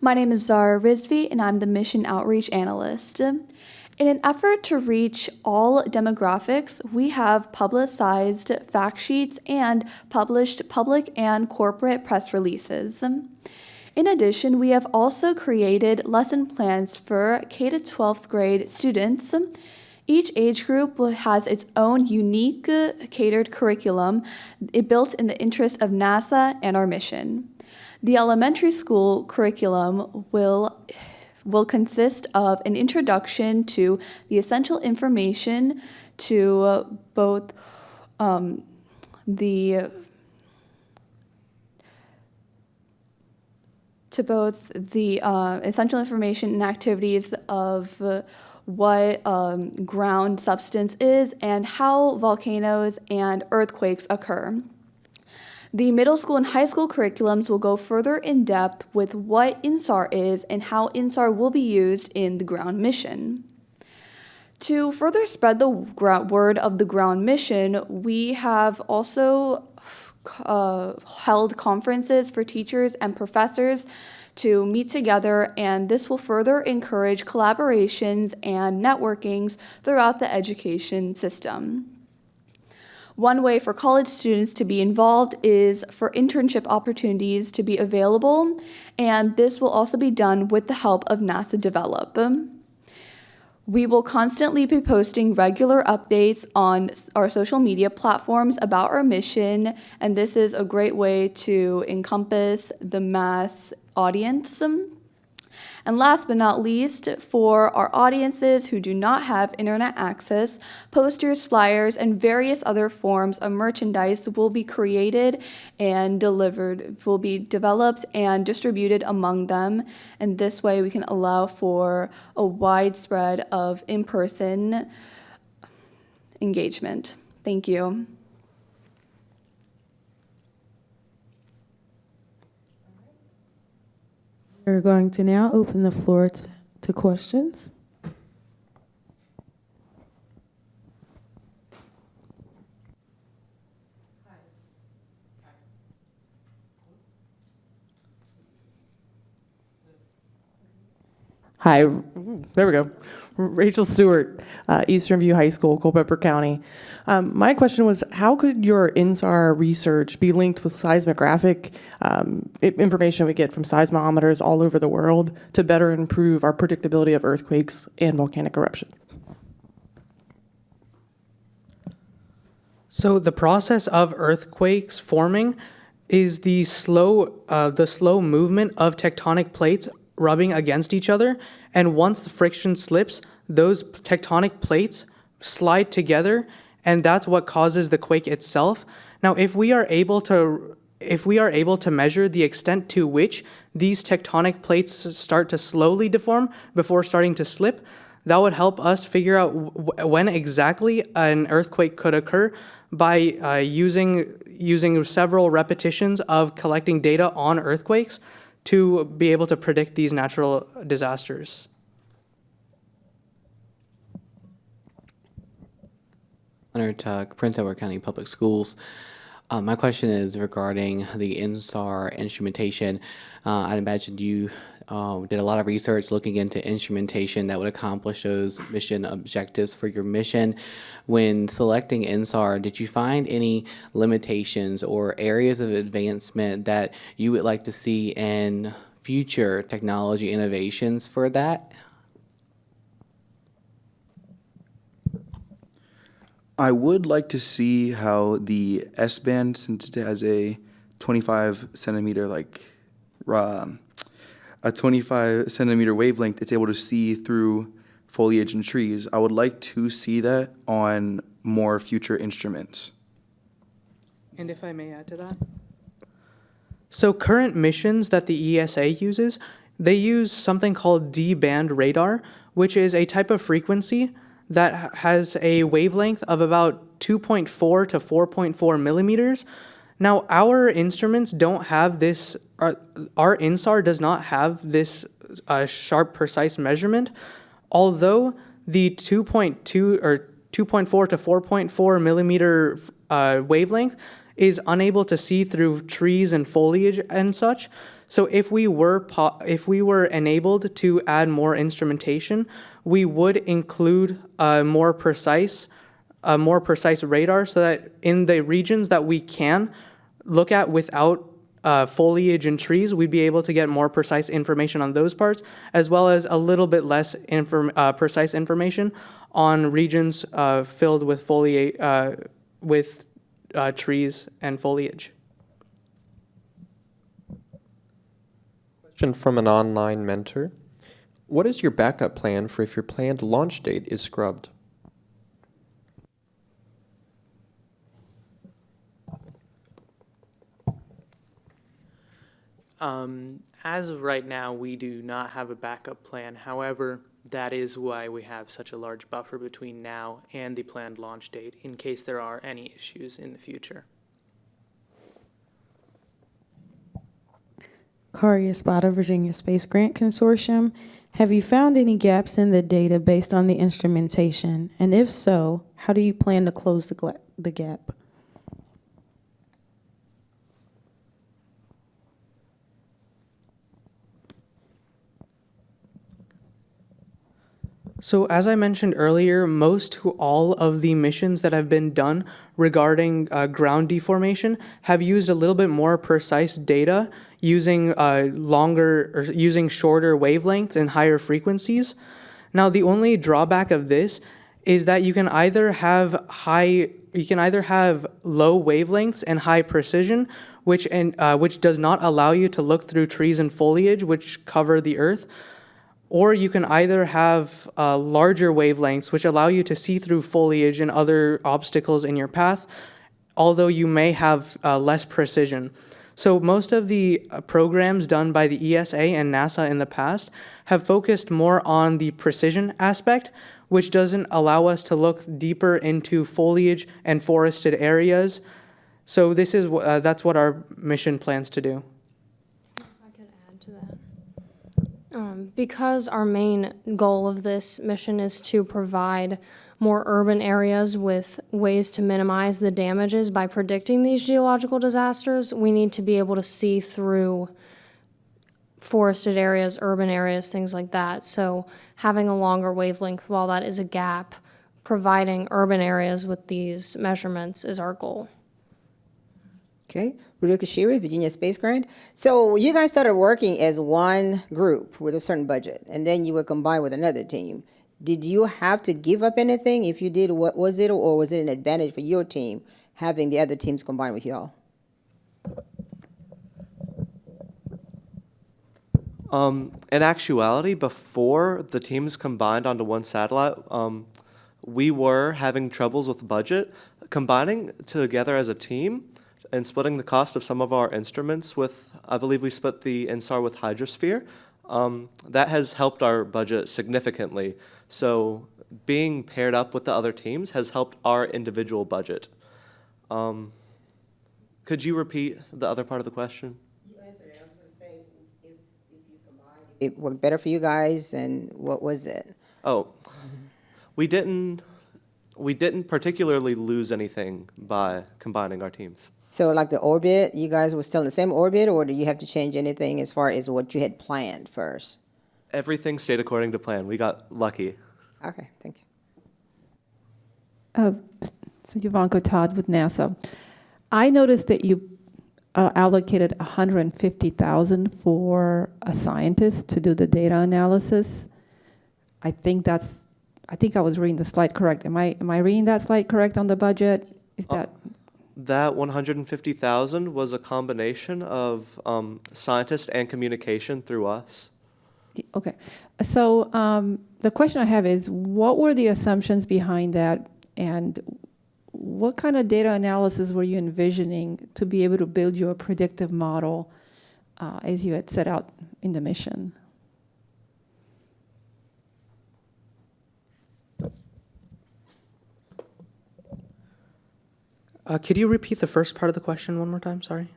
My name is Zara Rizvi, and I'm the Mission Outreach Analyst. In an effort to reach all demographics, we have publicized fact sheets and published public and corporate press releases. In addition, we have also created lesson plans for K to 12th grade students. Each age group has its own unique catered curriculum built in the interest of NASA and our mission. The elementary school curriculum will consist of an introduction to the essential essential information and activities of what ground substance is and how volcanoes and earthquakes occur. The middle school and high school curriculums will go further in depth with what INSAR is and how INSAR will be used in the ground mission. To further spread the word of the ground mission, we have also held conferences for teachers and professors to meet together, and this will further encourage collaborations and networkings throughout the education system. One way for college students to be involved is for internship opportunities to be available, and this will also be done with the help of NASA Develop. We will constantly be posting regular updates on our social media platforms about our mission, and this is a great way to encompass the mass audience. And last but not least, for our audiences who do not have internet access, posters, flyers, and various other forms of merchandise will be created and will be developed and distributed among them. And this way we can allow for a widespread of in-person engagement. Thank you. We're going to now open the floor to questions. Hi, there we go. Rachel Stewart, Eastern View High School, Culpeper County. My question was, how could your INSAR research be linked with seismographic information we get from seismometers all over the world to better improve our predictability of earthquakes and volcanic eruptions? So the process of earthquakes forming is the slow movement of tectonic plates rubbing against each other, and once the friction slips, those tectonic plates slide together, and that's what causes the quake itself. Now, if we are able to measure the extent to which these tectonic plates start to slowly deform before starting to slip, that would help us figure out when exactly an earthquake could occur by using several repetitions of collecting data on earthquakes to be able to predict these natural disasters. Hunter Tuck, Prince Edward County Public Schools. My question is regarding the INSAR instrumentation. I imagine you did a lot of research looking into instrumentation that would accomplish those mission objectives for your mission. When selecting INSAR, did you find any limitations or areas of advancement that you would like to see in future technology innovations for that? I would like to see how the S band, since it has a 25 centimeter a 25 centimeter wavelength, it's able to see through foliage and trees. I would like to see that on more future instruments. And if I may add to that? So current missions that the ESA uses, they use something called D-band radar, which is a type of frequency that has a wavelength of about 2.4 to 4.4 millimeters. Now, our instruments don't have this, our INSAR does not have this sharp, precise measurement, although the 2.2 or 2.4 to 4.4 millimeter wavelength is unable to see through trees and foliage and such. So if we were enabled to add more instrumentation, we would include a more precise radar so that in the regions that we can look at without foliage and trees, we'd be able to get more precise information on those parts, as well as a little bit less precise information on regions filled with trees and foliage. Question from an online mentor. What is your backup plan for if your planned launch date is scrubbed? As of right now, we do not have a backup plan. However, that is why we have such a large buffer between now and the planned launch date in case there are any issues in the future. Kari Espada, Virginia Space Grant Consortium. Have you found any gaps in the data based on the instrumentation? And if so, how do you plan to close the gap? So as I mentioned earlier, most to all of the missions that have been done regarding ground deformation have used a little bit more precise data using using shorter wavelengths and higher frequencies. Now, the only drawback of this is that you can either have low wavelengths and high precision, which does not allow you to look through trees and foliage which cover the Earth, or you can either have larger wavelengths, which allow you to see through foliage and other obstacles in your path, although you may have less precision. So most of the programs done by the ESA and NASA in the past have focused more on the precision aspect, which doesn't allow us to look deeper into foliage and forested areas. So this is that's what our mission plans to do. Because our main goal of this mission is to provide more urban areas with ways to minimize the damages by predicting these geological disasters, we need to be able to see through forested areas, urban areas, things like that. So having a longer wavelength, while that is a gap, providing urban areas with these measurements is our goal. Okay, Ruduka Shiri, Virginia Space Grant. So you guys started working as one group with a certain budget, and then you were combined with another team. Did you have to give up anything? If you did, what was it, or was it an advantage for your team having the other teams combined with y'all? In actuality, before the teams combined onto one satellite, we were having troubles with budget. Combining together as a team and splitting the cost of some of our instruments with, I believe we split the INSAR with Hydrosphere, that has helped our budget significantly. So being paired up with the other teams has helped our individual budget. Could you repeat the other part of the question? You answered it. I was going to say, if you combined, it worked better for you guys, and what was it? Oh, we didn't We didn't particularly lose anything by combining our teams. So like the orbit, you guys were still in the same orbit, or do you have to change anything as far as what you had planned first? Everything stayed according to plan. We got lucky. Okay, thanks. So Ivanka Todd with NASA. I noticed that you allocated $150,000 for a scientist to do the data analysis. I think I was reading the slide correct. Am I reading that slide correct on the budget? Is that? That 150,000 was a combination of scientists and communication through us. Okay. So the question I have is, what were the assumptions behind that, and what kind of data analysis were you envisioning to be able to build you a predictive model as you had set out in the mission? Could you repeat the first part of the question one more time? Sorry.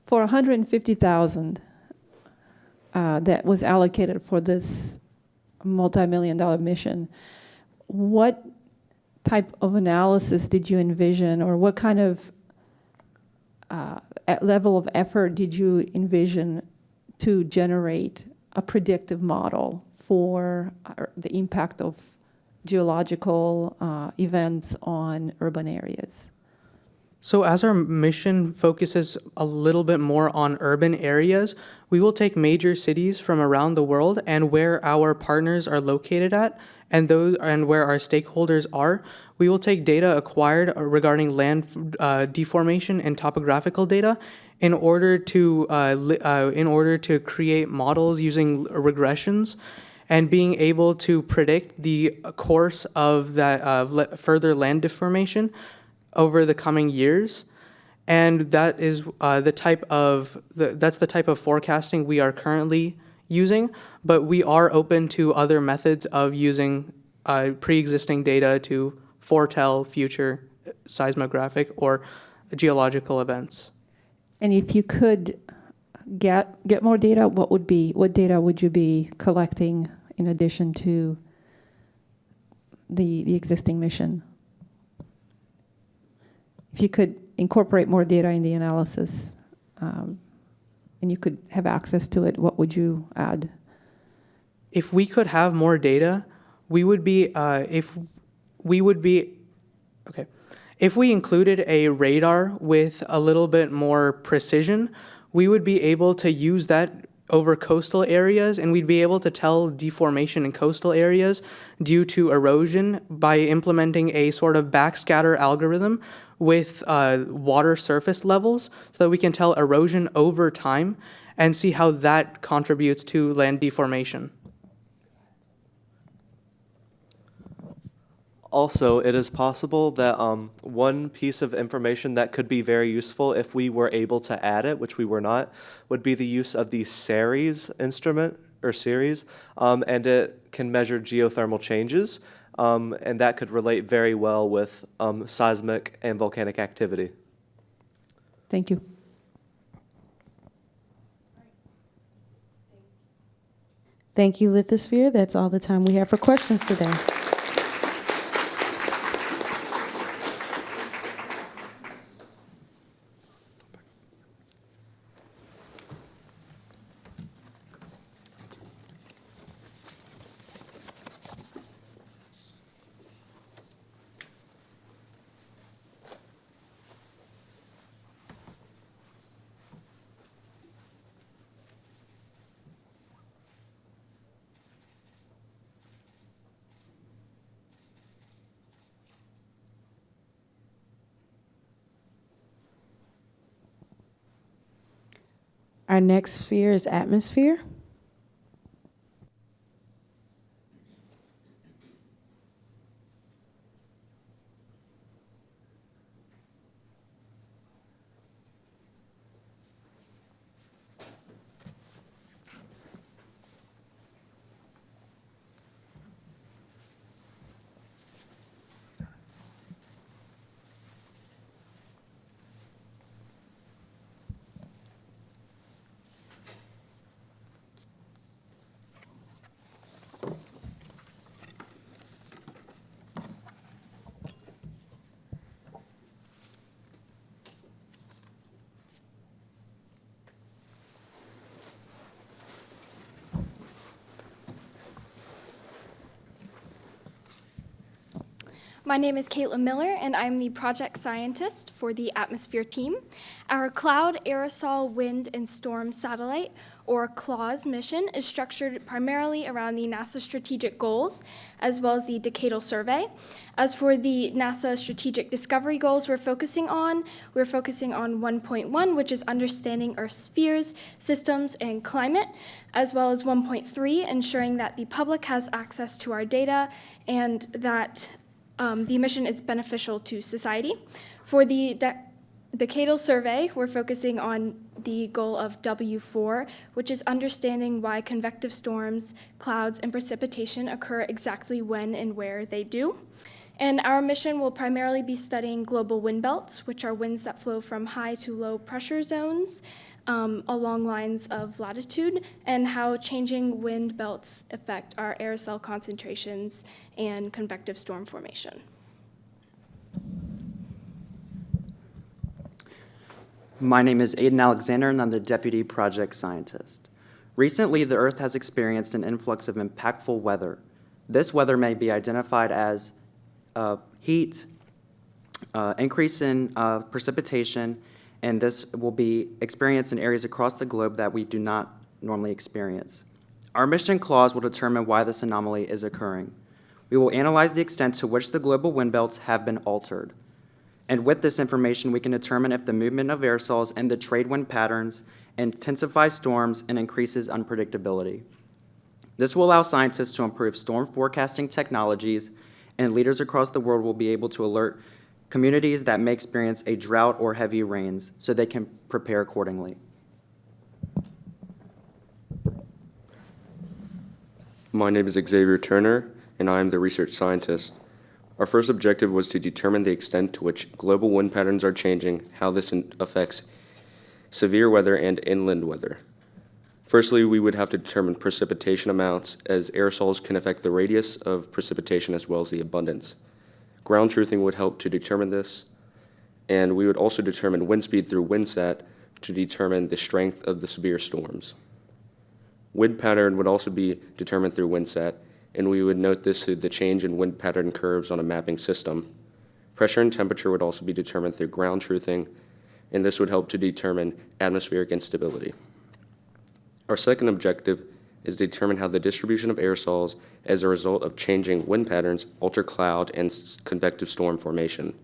For 150,000 that was allocated for this multi-million-dollar mission, what type of analysis did you envision, or what kind of level of effort did you envision to generate a predictive model for the impact of geological events on urban areas? So as our mission focuses a little bit more on urban areas, we will take major cities from around the world and where our partners are located at, and where our stakeholders are. We will take data acquired regarding land deformation and topographical data in order to create models using regressions and being able to predict the course of that further land deformation over the coming years. And that is the type of forecasting we are currently using, but we are open to other methods of using pre-existing data to foretell future seismographic or geological events. And if you could get more data, what data would you be collecting in addition to the existing mission? If you could incorporate more data in the analysis, and you could have access to it, what would you add? If we could have more data, if we included a radar with a little bit more precision, we would be able to use that over coastal areas, and we'd be able to tell deformation in coastal areas due to erosion by implementing a sort of backscatter algorithm with water surface levels, so that we can tell erosion over time and see how that contributes to land deformation. Also, it is possible that one piece of information that could be very useful if we were able to add it, which we were not, would be the use of the Ceres instrument, or series, and it can measure geothermal changes, and that could relate very well with seismic and volcanic activity. Thank you. Thank you, Lithosphere. That's all the time we have for questions today. Our next sphere is atmosphere. My name is Caitlin Miller, and I'm the project scientist for the Atmosphere team. Our Cloud, Aerosol, Wind, and Storm Satellite, or CLAWS mission, is structured primarily around the NASA strategic goals, as well as the decadal survey. As for the NASA strategic discovery goals we're focusing on 1.1, which is understanding Earth's spheres, systems, and climate, as well as 1.3, ensuring that the public has access to our data and that the mission is beneficial to society. For the decadal survey, we're focusing on the goal of W4, which is understanding why convective storms, clouds, and precipitation occur exactly when and where they do. And our mission will primarily be studying global wind belts, which are winds that flow from high to low pressure zones along lines of latitude, and how changing wind belts affect our aerosol concentrations and convective storm formation. My name is Aiden Alexander, and I'm the Deputy Project Scientist. Recently, the Earth has experienced an influx of impactful weather. This weather may be identified as heat, increase in precipitation, and this will be experienced in areas across the globe that we do not normally experience. Our mission clause will determine why this anomaly is occurring. We will analyze the extent to which the global wind belts have been altered. And with this information, we can determine if the movement of aerosols and the trade wind patterns intensifies storms and increases unpredictability. This will allow scientists to improve storm forecasting technologies, and leaders across the world will be able to alert communities that may experience a drought or heavy rains so they can prepare accordingly. My name is Xavier Turner, and I am the research scientist. Our first objective was to determine the extent to which global wind patterns are changing, how this affects severe weather and inland weather. Firstly, we would have to determine precipitation amounts, as aerosols can affect the radius of precipitation as well as the abundance. Ground truthing would help to determine this, and we would also determine wind speed through windsat to determine the strength of the severe storms. Wind pattern would also be determined through windsat, and we would note this through the change in wind pattern curves on a mapping system. Pressure and temperature would also be determined through ground truthing, and this would help to determine atmospheric instability. Our second objective is to determine how the distribution of aerosols as a result of changing wind patterns alter cloud and convective storm formation.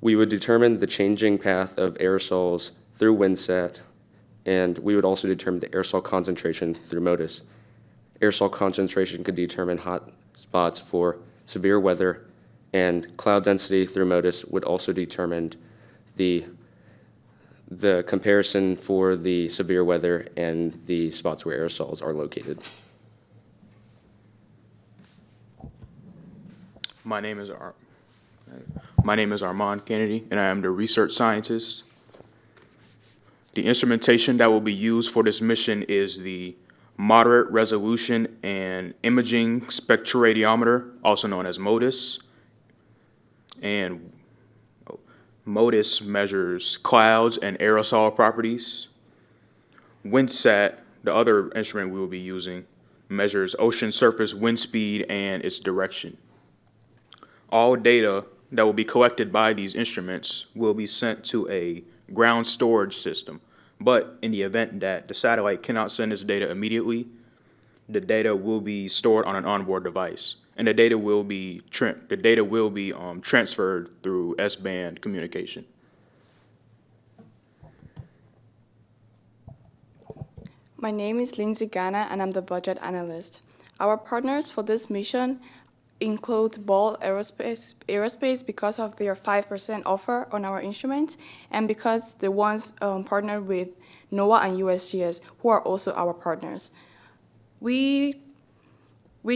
We would determine the changing path of aerosols through windsat, and we would also determine the aerosol concentration through MODIS. Aerosol concentration could determine hot spots for severe weather, and cloud density through MODIS would also determine the comparison for the severe weather and the spots where aerosols are located. My name is Armand Kennedy, and I am the research scientist. The instrumentation that will be used for this mission is the Moderate Resolution and Imaging Spectroradiometer, also known as MODIS. And MODIS measures clouds and aerosol properties. WindSat, the other instrument we will be using, measures ocean surface wind speed and its direction. All data that will be collected by these instruments will be sent to a ground storage system. But in the event that the satellite cannot send this data immediately, the data will be stored on an onboard device, and the data will be transferred through S-band communication. My name is Lindsay Gana, and I'm the budget analyst. Our partners for this mission includes Ball Aerospace because of their 5% offer on our instruments, and because the ones partnered with NOAA and USGS, who are also our partners. We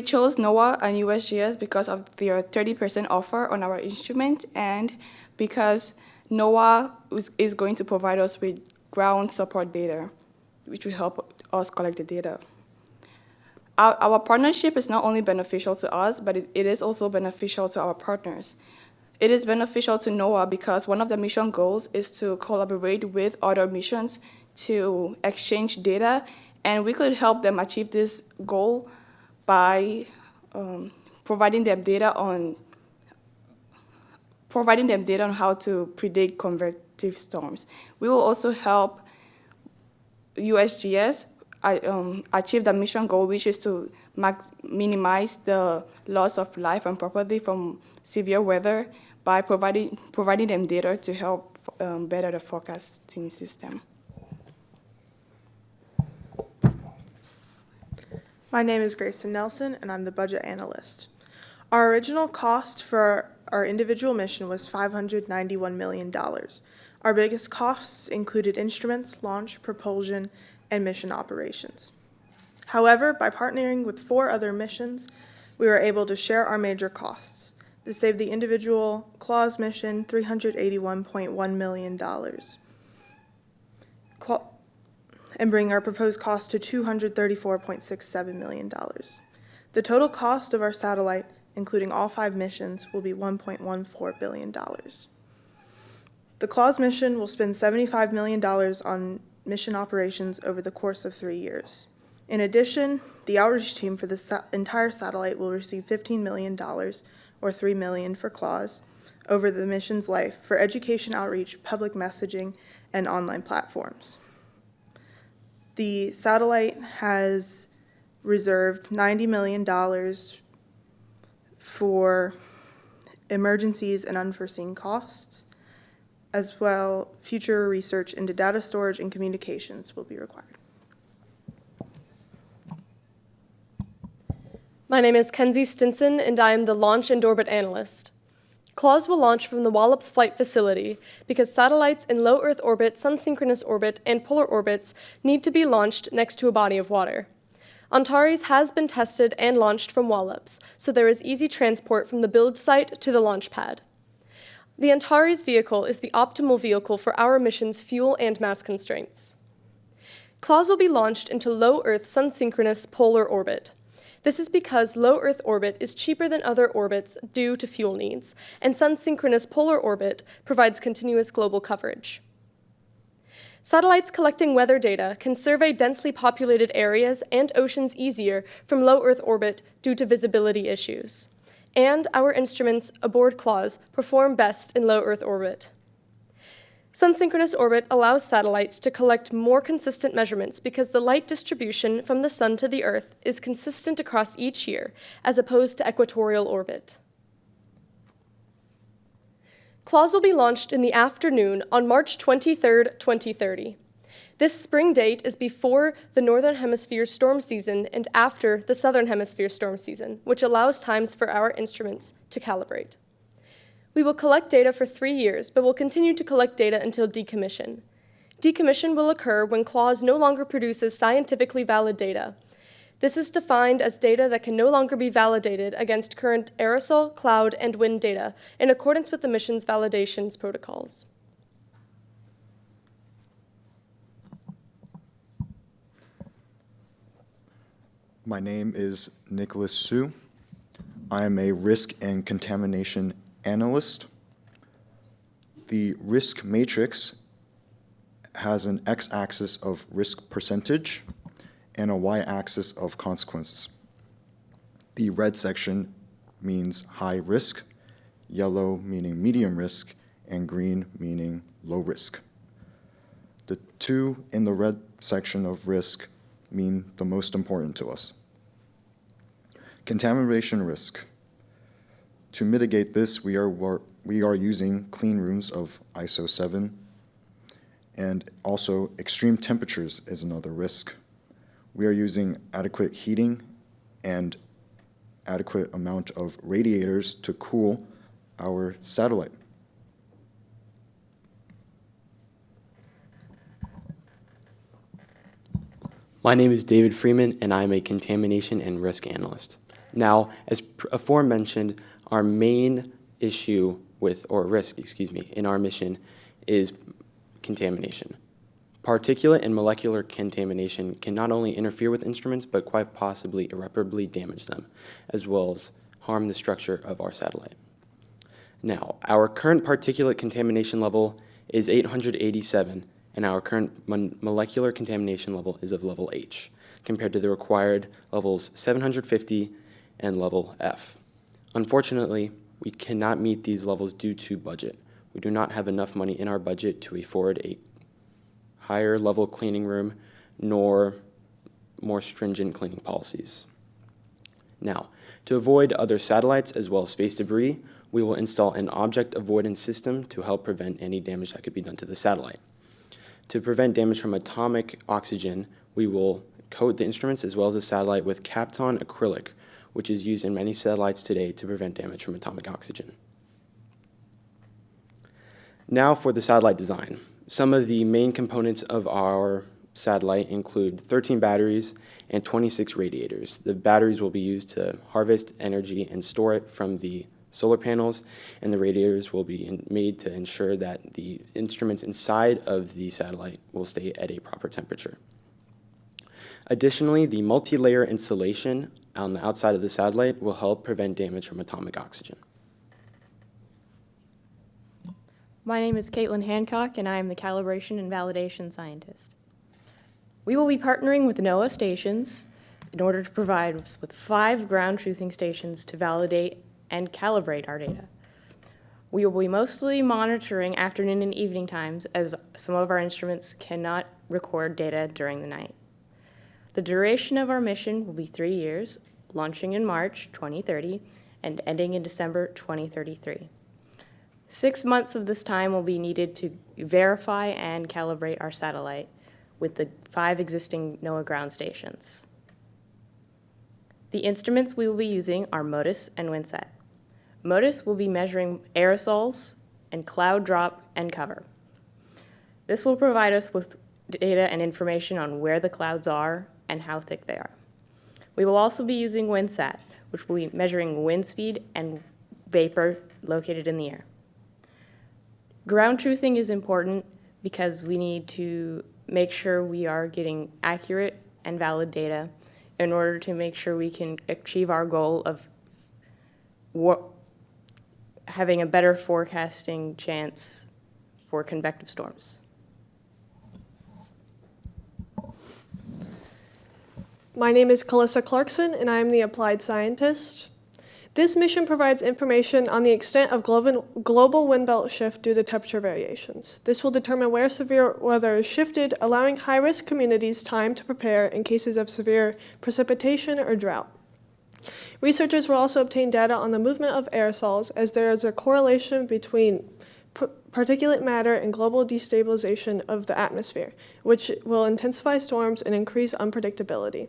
chose NOAA and USGS because of their 30% offer on our instrument, and because NOAA is going to provide us with ground support data, which will help us collect the data. Our partnership is not only beneficial to us, but it is also beneficial to our partners. It is beneficial to NOAA because one of the mission goals is to collaborate with other missions to exchange data, and we could help them achieve this goal by providing them data on providing them data on how to predict convective storms. We will also help USGS achieve the mission goal, which is to minimize the loss of life and property from severe weather by providing them data to help better the forecasting system. My name is Grayson Nelson, and I'm the budget analyst. Our original cost for our individual mission was $591 million. Our biggest costs included instruments, launch, propulsion, and mission operations. However, by partnering with 4 other missions, we were able to share our major costs. This saved the individual CLAWS mission $381.1 million and bring our proposed cost to $234.67 million. The total cost of our satellite, including all 5 missions, will be $1.14 billion. The CLAWS mission will spend $75 million on mission operations over the course of 3 years. In addition, the outreach team for the entire satellite will receive $15 million, or $3 million for CLAWS, over the mission's life for education outreach, public messaging, and online platforms. The satellite has reserved $90 million for emergencies and unforeseen costs. As well, future research into data storage and communications will be required. My name is Kenzie Stinson, and I am the Launch and Orbit Analyst. CLAWS will launch from the Wallops Flight Facility because satellites in low Earth orbit, sun-synchronous orbit, and polar orbits need to be launched next to a body of water. Antares has been tested and launched from Wallops, so there is easy transport from the build site to the launch pad. The Antares vehicle is the optimal vehicle for our mission's fuel and mass constraints. CLAWS will be launched into low Earth sun-synchronous polar orbit. This is because low Earth orbit is cheaper than other orbits due to fuel needs, and sun-synchronous polar orbit provides continuous global coverage. Satellites collecting weather data can survey densely populated areas and oceans easier from low Earth orbit due to visibility issues. And our instruments aboard CLAWS perform best in low Earth orbit. Sun-synchronous orbit allows satellites to collect more consistent measurements because the light distribution from the sun to the Earth is consistent across each year, as opposed to equatorial orbit. CLAWS will be launched in the afternoon on March 23, 2030. This spring date is before the Northern Hemisphere storm season and after the Southern Hemisphere storm season, which allows times for our instruments to calibrate. We will collect data for 3 years, but will continue to collect data until decommission. Decommission will occur when CLAWS no longer produces scientifically valid data. This is defined as data that can no longer be validated against current aerosol, cloud, and wind data in accordance with the mission's validations protocols. My name is Nicholas Su. I am a risk and contamination analyst. The risk matrix has an x-axis of risk percentage and a y-axis of consequences. The red section means high risk, yellow meaning medium risk, and green meaning low risk. The 2 in the red section of risk mean the most important to us. Contamination risk. To mitigate this, we are using clean rooms of ISO 7, and also extreme temperatures is another risk. We are using adequate heating and adequate amount of radiators to cool our satellite. My name is David Freeman, and I am a contamination and risk analyst. Now, as aforementioned, our main issue with, or risk, in our mission is contamination. Particulate and molecular contamination can not only interfere with instruments, but quite possibly irreparably damage them, as well as harm the structure of our satellite. Now, our current particulate contamination level is 887, and our current molecular contamination level is of level H, compared to the required levels 750 and level F. Unfortunately, We cannot meet these levels due to budget. We do not have enough money in our budget to afford a higher level cleaning room nor more stringent cleaning policies. Now, to avoid other satellites as well as space debris, we will install an object avoidance system to help prevent any damage that could be done to the satellite. To prevent damage from atomic oxygen, we will coat the instruments as well as the satellite with Kapton acrylic, which is used in many satellites today to prevent damage from atomic oxygen. Now for the satellite design. Some of the main components of our satellite include 13 batteries and 26 radiators. The batteries will be used to harvest energy and store it from the solar panels, and the radiators will be made to ensure that the instruments inside of the satellite will stay at a proper temperature. Additionally, the multi-layer insulation on the outside of the satellite will help prevent damage from atomic oxygen. My name is Caitlin Hancock, and I am the calibration and validation scientist. We will be partnering with NOAA stations in order to provide us with 5 ground truthing stations to validate and calibrate our data. We will be mostly monitoring afternoon and evening times, as some of our instruments cannot record data during the night. The duration of our mission will be 3 years, launching in March 2030 and ending in December 2033. 6 months of this time will be needed to verify and calibrate our satellite with the 5 existing NOAA ground stations. The instruments we will be using are MODIS and WINSAT. MODIS will be measuring aerosols and cloud drop and cover. This will provide us with data and information on where the clouds are and how thick they are. We will also be using WINSAT, which will be measuring wind speed and vapor located in the air. Ground truthing is important because we need to make sure we are getting accurate and valid data in order to make sure we can achieve our goal of having a better forecasting chance for convective storms. My name is Calissa Clarkson, and I am the applied scientist. This mission provides information on the extent of global wind belt shift due to temperature variations. This will determine where severe weather is shifted, allowing high-risk communities time to prepare in cases of severe precipitation or drought. Researchers will also obtain data on the movement of aerosols, as there is a correlation between particulate matter and global destabilization of the atmosphere, which will intensify storms and increase unpredictability.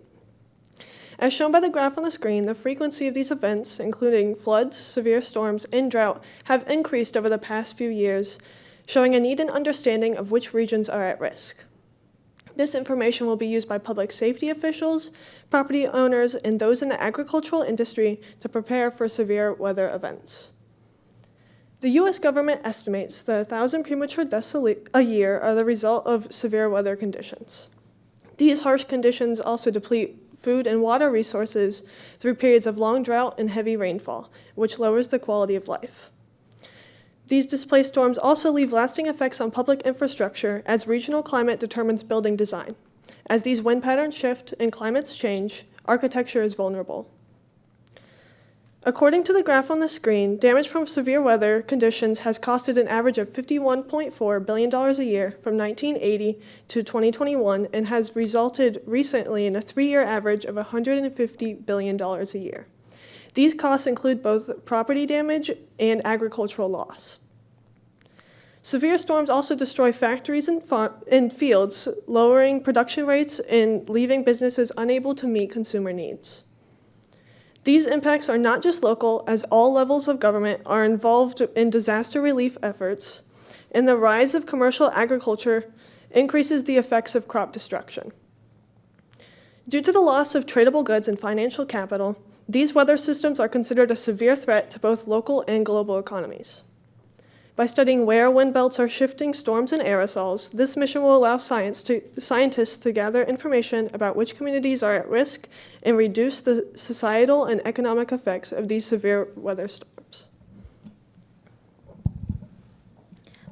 As shown by the graph on the screen, the frequency of these events, including floods, severe storms, and drought, have increased over the past few years, showing a need and understanding of which regions are at risk. This information will be used by public safety officials, property owners, and those in the agricultural industry to prepare for severe weather events. The U.S. government estimates that 1,000 premature deaths a year are the result of severe weather conditions. These harsh conditions also deplete food and water resources through periods of long drought and heavy rainfall, which lowers the quality of life. These displaced storms also leave lasting effects on public infrastructure, as regional climate determines building design. As these wind patterns shift and climates change, architecture is vulnerable. According to the graph on the screen, damage from severe weather conditions has costed an average of $51.4 billion a year from 1980 to 2021 and has resulted recently in a 3-year average of $150 billion a year. These costs include both property damage and agricultural loss. Severe storms also destroy factories and fields, lowering production rates and leaving businesses unable to meet consumer needs. These impacts are not just local, as all levels of government are involved in disaster relief efforts, and the rise of commercial agriculture increases the effects of crop destruction. Due to the loss of tradable goods and financial capital, these weather systems are considered a severe threat to both local and global economies. By studying where wind belts are shifting storms and aerosols, this mission will allow scientists to gather information about which communities are at risk and reduce the societal and economic effects of these severe weather storms.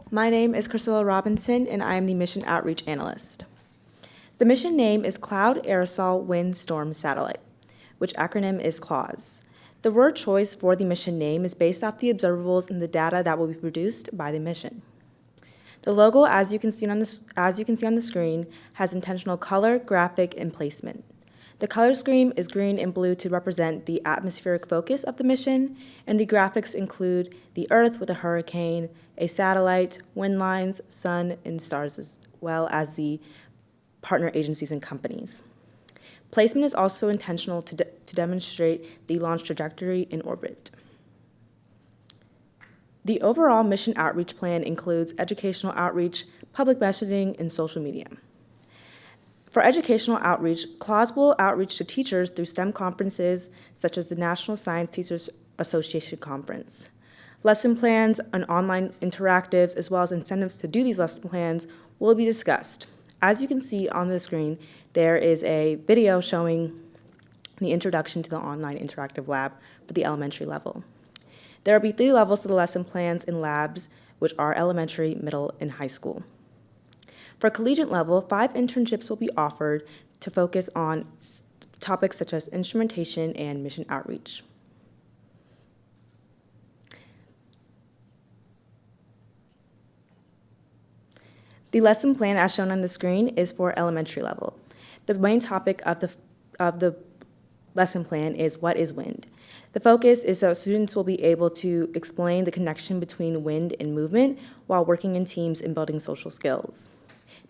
My name is Priscilla Robinson, and I am the Mission Outreach Analyst. The mission name is Cloud Aerosol Wind Storm Satellite, which acronym is CLAWS. The word choice for the mission name is based off the observables and the data that will be produced by the mission. The logo, as you can see on the screen, has intentional color, graphic, and placement. The color scheme is green and blue to represent the atmospheric focus of the mission, and the graphics include the Earth with a hurricane, a satellite, wind lines, sun, and stars, as well as the partner agencies and companies. Placement is also intentional to demonstrate the launch trajectory in orbit. The overall mission outreach plan includes educational outreach, public messaging, and social media. For educational outreach, CLAWS will outreach to teachers through STEM conferences, such as the National Science Teachers Association Conference. Lesson plans and online interactives, as well as incentives to do these lesson plans, will be discussed. As you can see on the screen, there is a video showing the introduction to the online interactive lab for the elementary level. There will be 3 levels to the lesson plans and labs, which are elementary, middle, and high school. For collegiate level, 5 internships will be offered to focus on topics such as instrumentation and mission outreach. The lesson plan, as shown on the screen, is for elementary level. The main topic of the lesson plan is what is wind. The focus is so students will be able to explain the connection between wind and movement while working in teams and building social skills.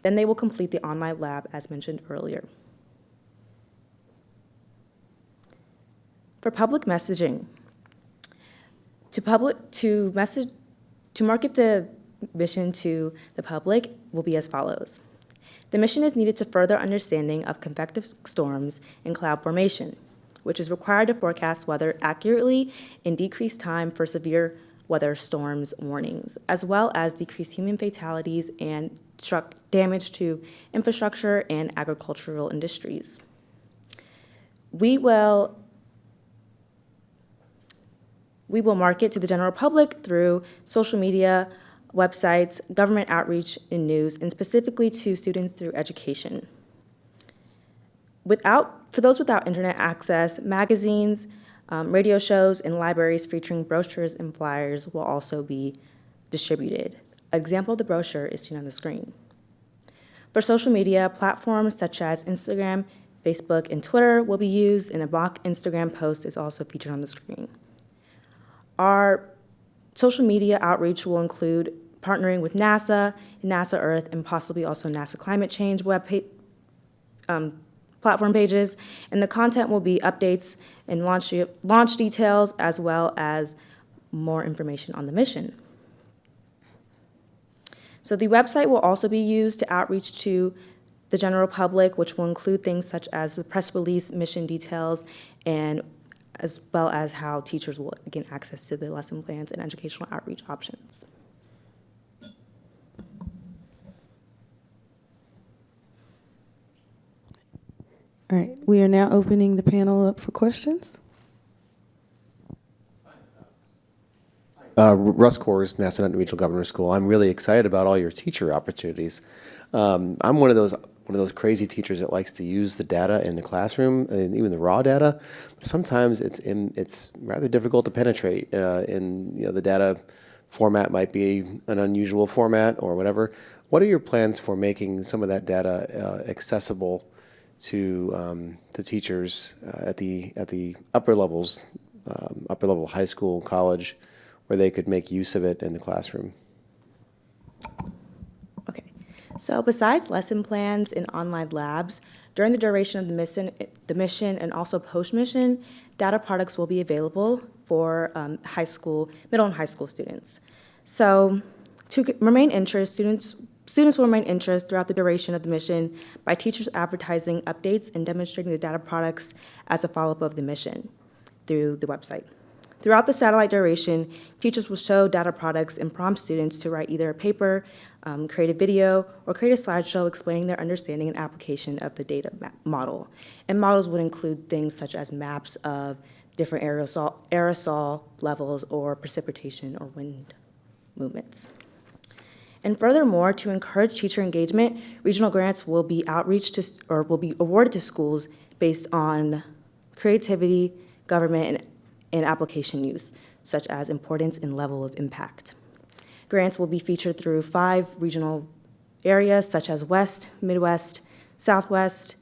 Then they will complete the online lab, as mentioned earlier. For public messaging, to market the mission to the public will be as follows. The mission is needed to further understanding of convective storms and cloud formation, which is required to forecast weather accurately and decrease time for severe weather storms warnings, as well as decrease human fatalities and damage to infrastructure and agricultural industries. We will market to the general public through social media, websites, government outreach, and news, and specifically to students through education. For those without internet access, magazines, radio shows, and libraries featuring brochures and flyers will also be distributed. An example of the brochure is seen on the screen. For social media, platforms such as Instagram, Facebook, and Twitter will be used, and a mock Instagram post is also featured on the screen. Our social media outreach will include partnering with NASA, NASA Earth, and possibly also NASA Climate Change platform pages, and the content will be updates and launch details, as well as more information on the mission. So the website will also be used to outreach to the general public, which will include things such as the press release, mission details, and as well as how teachers will gain access to the lesson plans and educational outreach options. All right, we are now opening the panel up for questions. Russ Kors, Massanutten Regional Governor School. I'm really excited about all your teacher opportunities. I'm one of those crazy teachers that likes to use the data in the classroom and even the raw data. Sometimes it's rather difficult to penetrate. And the data format might be an unusual format or whatever. What are your plans for making some of that data accessible to the teachers at the upper levels, upper level high school, college, where they could make use of it in the classroom? Okay, so besides lesson plans and online labs, during the duration of the mission and also post-mission, data products will be available for middle and high school students. So to remain interested, students will remain interested throughout the duration of the mission by teachers advertising updates and demonstrating the data products as a follow-up of the mission through the website. Throughout the satellite duration, teachers will show data products and prompt students to write either a paper, create a video, or create a slideshow explaining their understanding and application of the data model. And models would include things such as maps of different aerosol levels or precipitation or wind movements. And furthermore, to encourage teacher engagement, regional grants will be will be awarded to schools based on creativity, government, and application use, such as importance and level of impact. Grants will be featured through 5 regional areas, such as West, Midwest, Southwest,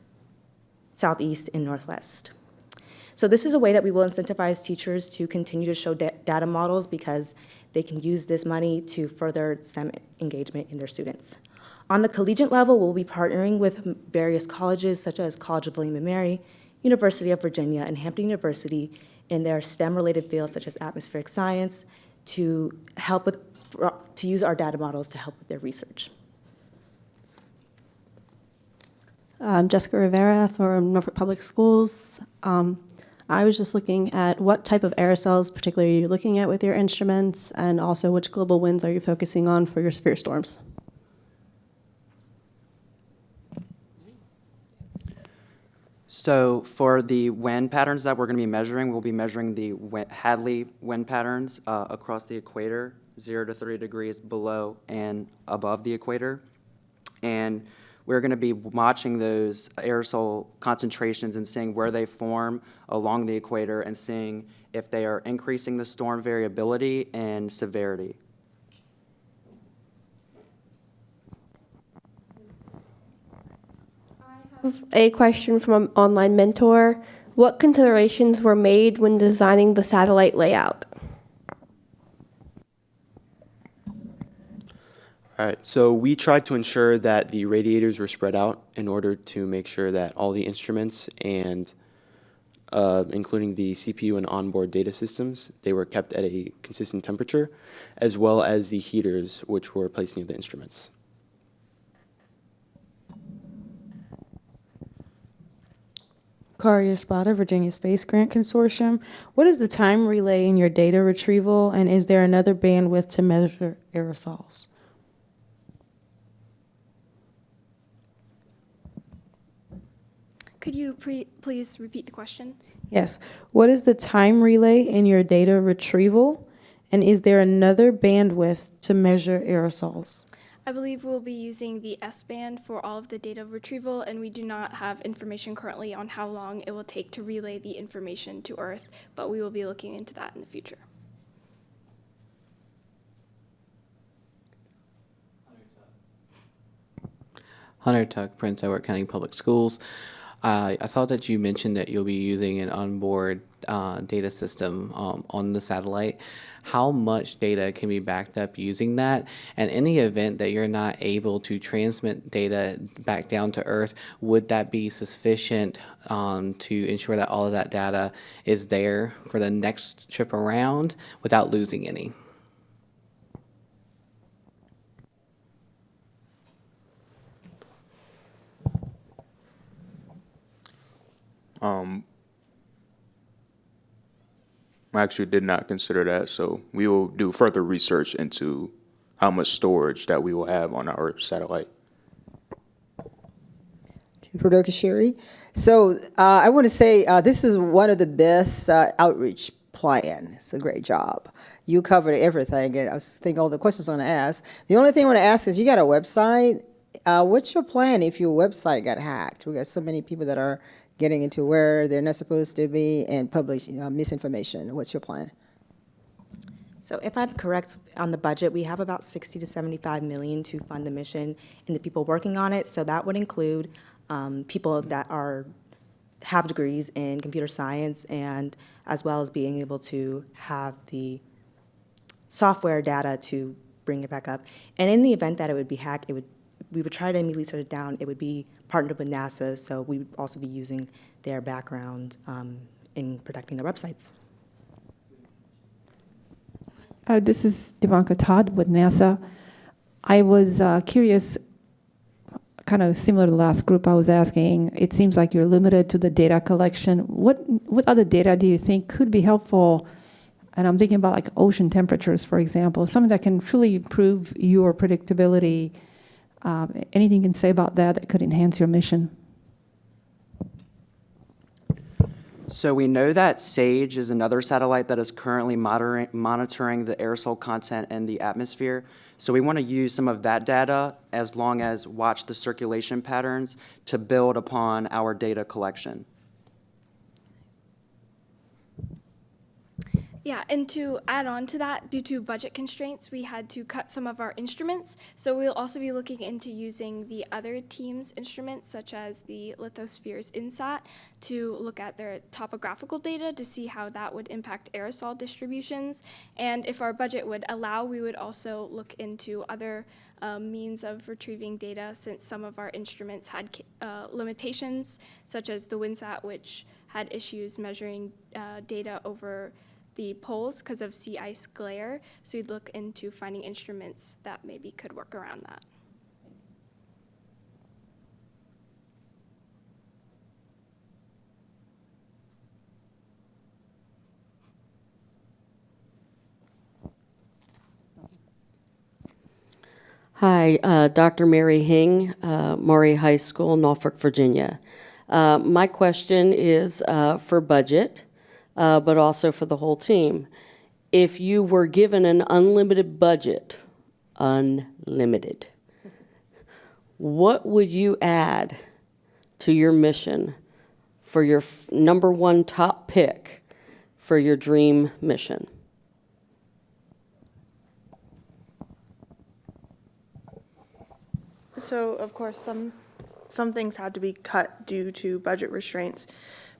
Southeast, and Northwest. So this is a way that we will incentivize teachers to continue to show data models because they can use this money to further STEM engagement in their students. On the collegiate level, we'll be partnering with various colleges such as College of William & Mary, University of Virginia, and Hampton University in their STEM-related fields such as atmospheric science to use our data models to help with their research. Jessica Rivera from Norfolk Public Schools. I was just looking at what type of aerosols particularly are you looking at with your instruments, and also which global winds are you focusing on for your severe storms? So for the wind patterns that we're going to be measuring, we'll be measuring the Hadley wind patterns across the equator, 0 to 30 degrees below and above the equator. And we're going to be watching those aerosol concentrations and seeing where they form along the equator and seeing if they are increasing the storm variability and severity. A question from an online mentor. What considerations were made when designing the satellite layout? All right, so we tried to ensure that the radiators were spread out in order to make sure that all the instruments and including the CPU and onboard data systems, they were kept at a consistent temperature, as well as the heaters, which were placed near the instruments. Karia Spada, Virginia Space Grant Consortium. What is the time relay in your data retrieval, and is there another bandwidth to measure aerosols? Could you please repeat the question? Yes. What is the time relay in your data retrieval, and is there another bandwidth to measure aerosols? I believe we'll be using the S-band for all of the data retrieval, and we do not have information currently on how long it will take to relay the information to Earth, but we will be looking into that in the future. Hunter Tuck, Prince Edward County Public Schools. I saw that you mentioned that you'll be using an onboard data system on the satellite. How much data can be backed up using that? And in the event that you're not able to transmit data back down to Earth, would that be sufficient to ensure that all of that data is there for the next trip around without losing any? I actually did not consider that, so we will do further research into how much storage that we will have on our satellite. Producer Sherry. So I want to say this is one of the best outreach plan. It's a great job. You covered everything, and I was thinking all the questions I want to ask. The only thing I want to ask is, you got a website. What's your plan if your website got hacked? We got so many people that are getting into where they're not supposed to be and publish misinformation. What's your plan? So if I'm correct on the budget, we have about 60 to 75 million to fund the mission and the people working on it. So that would include people that have degrees in computer science, and as well as being able to have the software data to bring it back up. And in the event that it would be hacked, we would try to immediately shut it down. It would be partnered with NASA, so we would also be using their background in protecting their websites. This is Ivanka Todd with NASA. I was curious, kind of similar to the last group I was asking, it seems like you're limited to the data collection. What other data do you think could be helpful? And I'm thinking about like ocean temperatures, for example, something that can truly improve your predictability. Anything you can say about that could enhance your mission? So we know that SAGE is another satellite that is currently monitoring the aerosol content in the atmosphere. So we want to use some of that data as long as watch the circulation patterns to build upon our data collection. Yeah, and to add on to that, due to budget constraints, we had to cut some of our instruments. So we'll also be looking into using the other team's instruments, such as the lithosphere's INSAT, to look at their topographical data to see how that would impact aerosol distributions. And if our budget would allow, we would also look into other means of retrieving data, since some of our instruments had limitations, such as the WinSat, which had issues measuring data over the poles because of sea ice glare. So we'd look into finding instruments that maybe could work around that. Hi, Dr. Mary Hing, Maury High School, Norfolk, Virginia. My question is for budget, but also for the whole team. If you were given an unlimited budget, unlimited, what would you add to your mission for your number one top pick for your dream mission? So, of course, some things had to be cut due to budget restraints,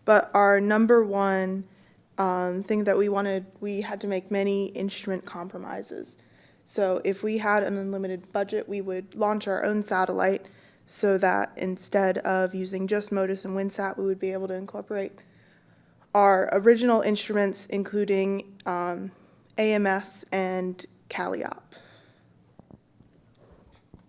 but our number one thing that we had to make many instrument compromises. So if we had an unlimited budget, we would launch our own satellite so that instead of using just MODIS and WinSat, we would be able to incorporate our original instruments, including AMS and CALIOP.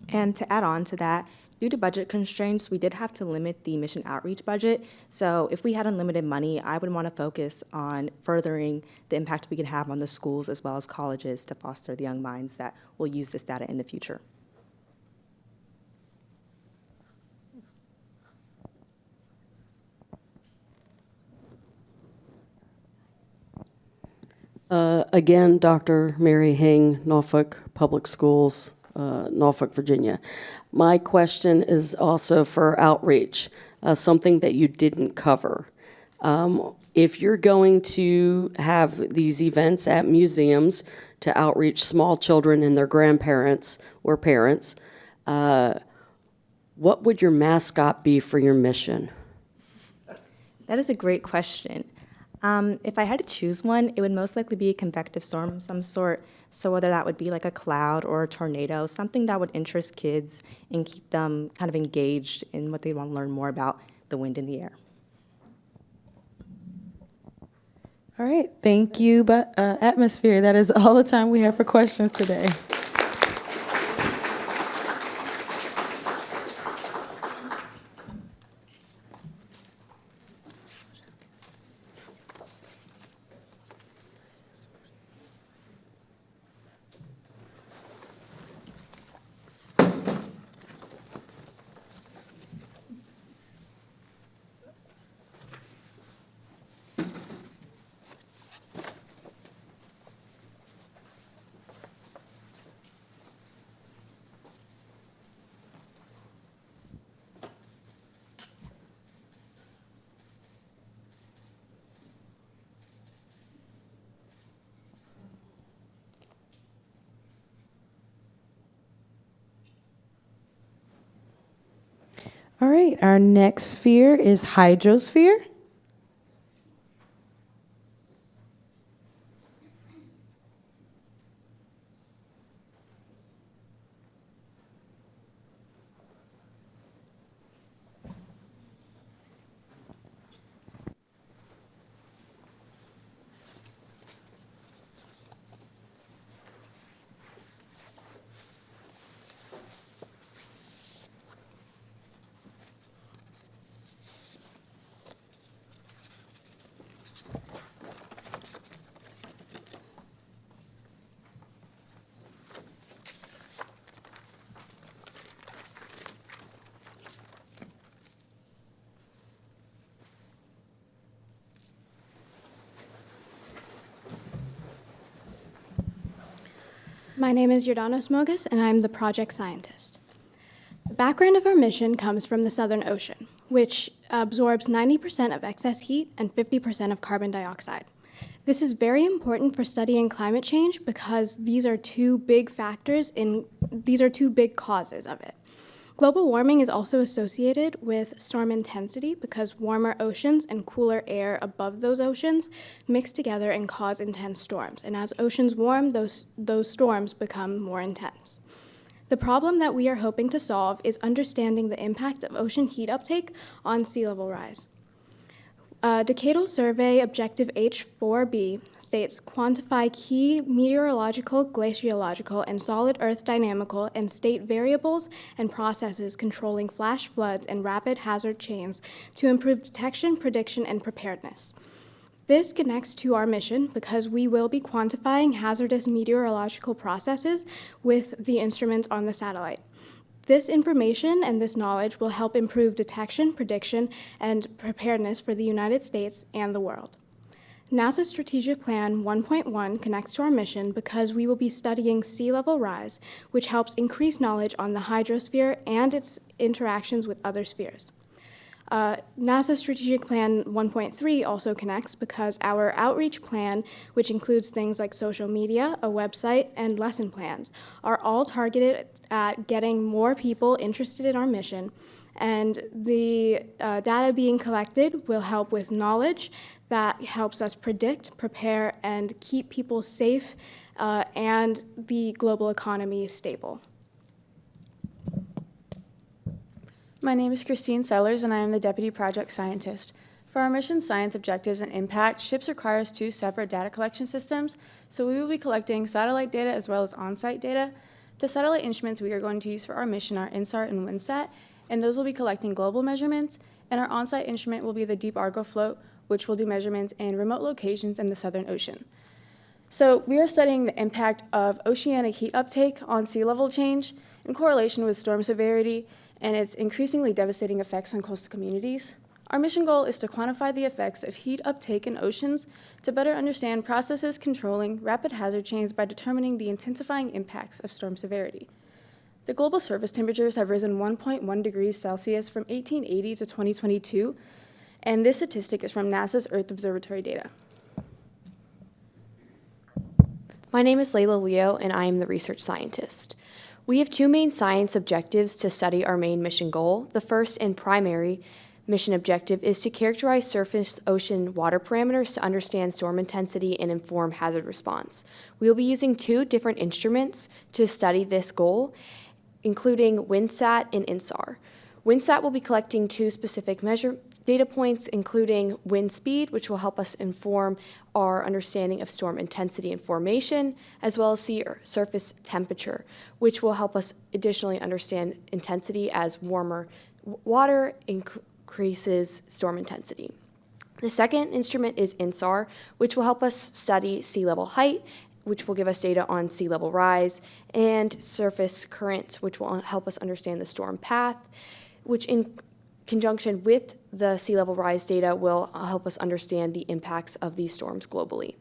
And to add on to that, due to budget constraints, we did have to limit the mission outreach budget. So if we had unlimited money, I would want to focus on furthering the impact we could have on the schools as well as colleges to foster the young minds that will use this data in the future. Again, Dr. Mary Hing, Norfolk Public Schools, Norfolk, Virginia. My question is also for outreach, something that you didn't cover. If you're going to have these events at museums to outreach small children and their grandparents or parents, what would your mascot be for your mission? That is a great question. If I had to choose one, it would most likely be a convective storm of some sort. So whether that would be like a cloud or a tornado, something that would interest kids and keep them kind of engaged in what they want to learn more about the wind in the air. All right, thank you, Atmosphere. That is all the time we have for questions today. All right, our next sphere is hydrosphere. My name is Jordanos Mogas, and I'm the project scientist. The background of our mission comes from the Southern Ocean, which absorbs 90% of excess heat and 50% of carbon dioxide. This is very important for studying climate change because these are two big causes of it. Global warming is also associated with storm intensity because warmer oceans and cooler air above those oceans mix together and cause intense storms. And as oceans warm, those storms become more intense. The problem that we are hoping to solve is understanding the impact of ocean heat uptake on sea level rise. Decadal Survey Objective H4B states quantify key meteorological, glaciological, and solid earth dynamical and state variables and processes controlling flash floods and rapid hazard chains to improve detection, prediction, and preparedness. This connects to our mission because we will be quantifying hazardous meteorological processes with the instruments on the satellite. This information and this knowledge will help improve detection, prediction, and preparedness for the United States and the world. NASA's Strategic Plan 1.1 connects to our mission because we will be studying sea level rise, which helps increase knowledge on the hydrosphere and its interactions with other spheres. NASA's Strategic Plan 1.3 also connects because our outreach plan, which includes things like social media, a website, and lesson plans, are all targeted at getting more people interested in our mission. And the data being collected will help with knowledge that helps us predict, prepare, and keep people safe and the global economy stable. My name is Christine Sellers, and I am the Deputy Project Scientist. For our mission science objectives and impact, SHIPS requires two separate data collection systems, so we will be collecting satellite data as well as on-site data. The satellite instruments we are going to use for our mission are INSAR and WINSAT, and those will be collecting global measurements, and our on-site instrument will be the Deep Argo Float, which will do measurements in remote locations in the Southern Ocean. So we are studying the impact of oceanic heat uptake on sea level change in correlation with storm severity and its increasingly devastating effects on coastal communities. Our mission goal is to quantify the effects of heat uptake in oceans to better understand processes controlling rapid hazard chains by determining the intensifying impacts of storm severity. The global surface temperatures have risen 1.1 degrees Celsius from 1880 to 2022, and this statistic is from NASA's Earth Observatory data. My name is Layla Leo, and I am the research scientist. We have two main science objectives to study our main mission goal. The first and primary mission objective is to characterize surface ocean water parameters to understand storm intensity and inform hazard response. We will be using two different instruments to study this goal, including WINSAT and INSAR. WINSAT will be collecting two specific data points, including wind speed, which will help us inform our understanding of storm intensity and formation, as well as sea surface temperature, which will help us additionally understand intensity as warmer water increases storm intensity. The second instrument is INSAR, which will help us study sea level height, which will give us data on sea level rise, and surface currents, which will help us understand the storm path, which in conjunction with the sea level rise data will help us understand the impacts of these storms globally.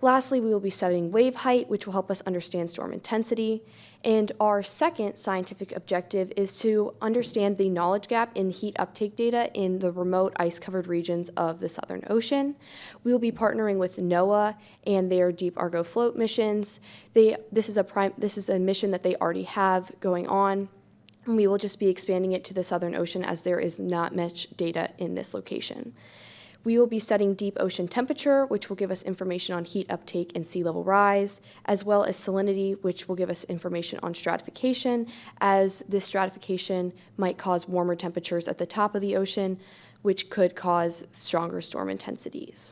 Lastly, we will be studying wave height, which will help us understand storm intensity. And our second scientific objective is to understand the knowledge gap in heat uptake data in the remote ice-covered regions of the Southern Ocean. We will be partnering with NOAA and their Deep Argo Float missions. This is a mission that they already have going on. And we will just be expanding it to the Southern Ocean as there is not much data in this location. We will be studying deep ocean temperature, which will give us information on heat uptake and sea level rise, as well as salinity, which will give us information on stratification, as this stratification might cause warmer temperatures at the top of the ocean, which could cause stronger storm intensities.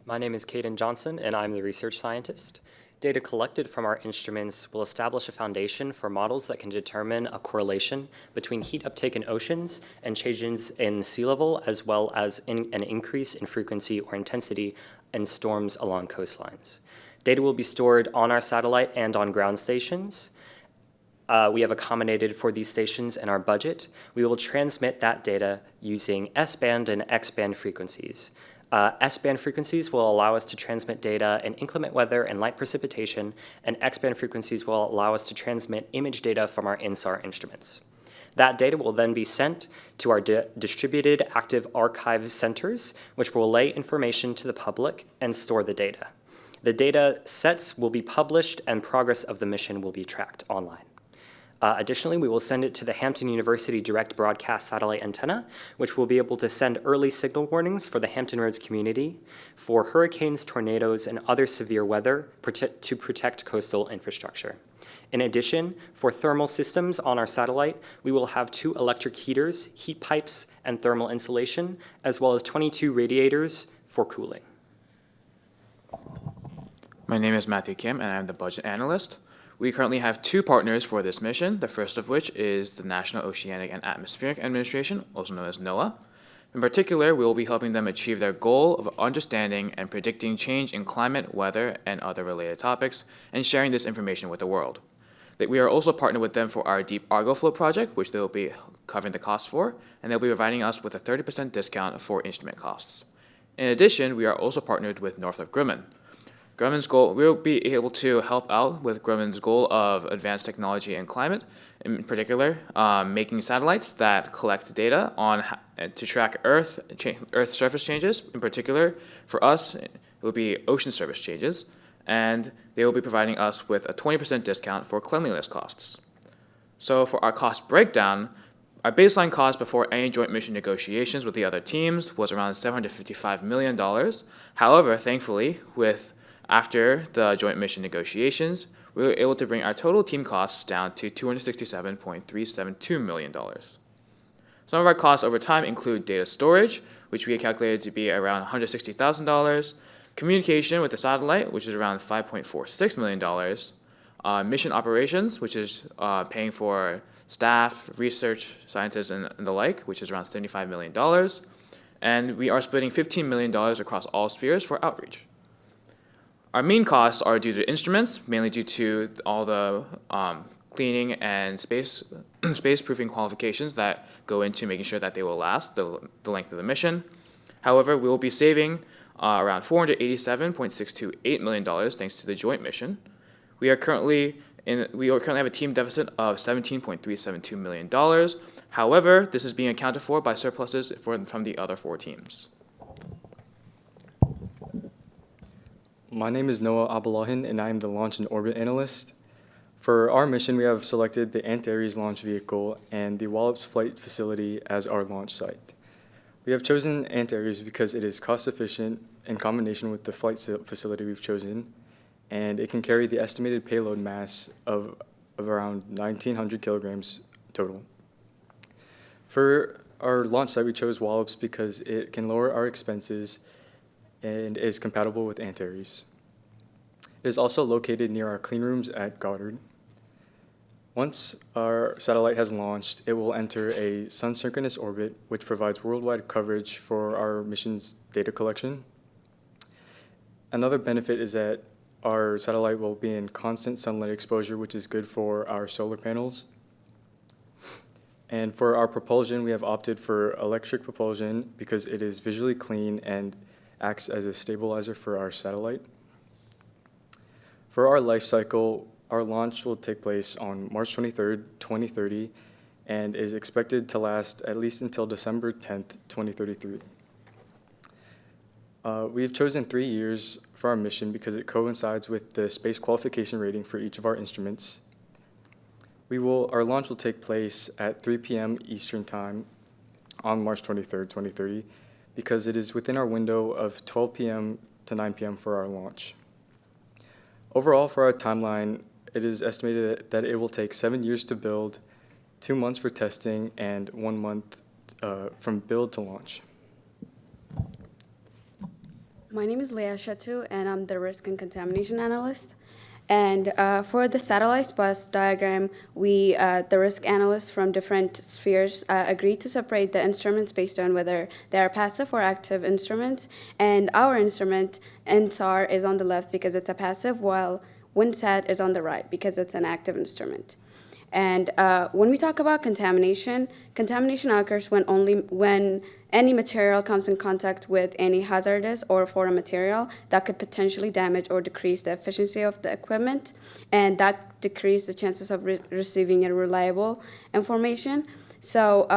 My name is Caden Johnson, and I'm the research scientist. Data collected from our instruments will establish a foundation for models that can determine a correlation between heat uptake in oceans and changes in sea level, as well as an increase in frequency or intensity in storms along coastlines. Data will be stored on our satellite and on ground stations. We have accommodated for these stations in our budget. We will transmit that data using S-band and X-band frequencies. S-band frequencies will allow us to transmit data in inclement weather and light precipitation, and X-band frequencies will allow us to transmit image data from our INSAR instruments. That data will then be sent to our distributed active archive centers, which will relay information to the public and store the data. The data sets will be published and progress of the mission will be tracked online. Additionally, we will send it to the Hampton University Direct Broadcast Satellite Antenna, which will be able to send early signal warnings for the Hampton Roads community for hurricanes, tornadoes, and other severe weather to protect coastal infrastructure. In addition, for thermal systems on our satellite, we will have 2 electric heaters, heat pipes, and thermal insulation, as well as 22 radiators for cooling. My name is Matthew Kim, and I'm the budget analyst. We currently have 2 partners for this mission, the first of which is the National Oceanic and Atmospheric Administration, also known as NOAA. In particular, we will be helping them achieve their goal of understanding and predicting change in climate, weather, and other related topics, and sharing this information with the world. We are also partnered with them for our Deep Argo Flow project, which they will be covering the cost for, and they'll be providing us with a 30% discount for instrument costs. In addition, we are also partnered with Northrop Grumman. Grumman's goal, we'll be able to help out with Grumman's goal of advanced technology and climate, in particular, making satellites that collect data on to track Earth surface changes. In particular, for us, it will be ocean surface changes, and they will be providing us with a 20% discount for cleanliness costs. So for our cost breakdown, our baseline cost before any joint mission negotiations with the other teams was around $755 million. However, thankfully, after the joint mission negotiations, we were able to bring our total team costs down to $267.372 million. Some of our costs over time include data storage, which we calculated to be around $160,000, communication with the satellite, which is around $5.46 million, mission operations, which is paying for staff, research, scientists, and the like, which is around $75 million, and we are splitting $15 million across all spheres for outreach. Our main costs are due to instruments, mainly due to all the cleaning and space-proofing qualifications that go into making sure that they will last the length of the mission. However, we will be saving around $487.628 million thanks to the joint mission. We currently have a team deficit of $17.372 million. However, this is being accounted for by surpluses from the other 4 teams. My name is Noah Abalahin, and I am the Launch and Orbit Analyst. For our mission, we have selected the Antares launch vehicle and the Wallops Flight Facility as our launch site. We have chosen Antares because it is cost-efficient in combination with the flight facility we've chosen, and it can carry the estimated payload mass of around 1,900 kilograms total. For our launch site, we chose Wallops because it can lower our expenses and is compatible with Antares. It is also located near our clean rooms at Goddard. Once our satellite has launched, it will enter a sun-synchronous orbit, which provides worldwide coverage for our mission's data collection. Another benefit is that our satellite will be in constant sunlight exposure, which is good for our solar panels. And for our propulsion, we have opted for electric propulsion because it is visually clean and acts as a stabilizer for our satellite. For our life cycle, our launch will take place on March 23rd, 2030, and is expected to last at least until December 10th, 2033. We have chosen 3 years for our mission because it coincides with the space qualification rating for each of our instruments. Our launch will take place at 3 p.m. Eastern Time on March 23rd, 2030, because it is within our window of 12 p.m. to 9 p.m. for our launch. Overall, for our timeline, it is estimated that it will take 7 years to build, 2 months for testing, and 1 month from build to launch. My name is Leah Shatu, and I'm the Risk and Contamination Analyst. And for the satellite bus diagram, the risk analysts from different spheres agreed to separate the instruments based on whether they are passive or active instruments. And our instrument, NSAR, is on the left because it's a passive, while WinSat is on the right because it's an active instrument. And when we talk about contamination occurs when any material comes in contact with any hazardous or foreign material that could potentially damage or decrease the efficiency of the equipment, and that decreases the chances of receiving a reliable information. So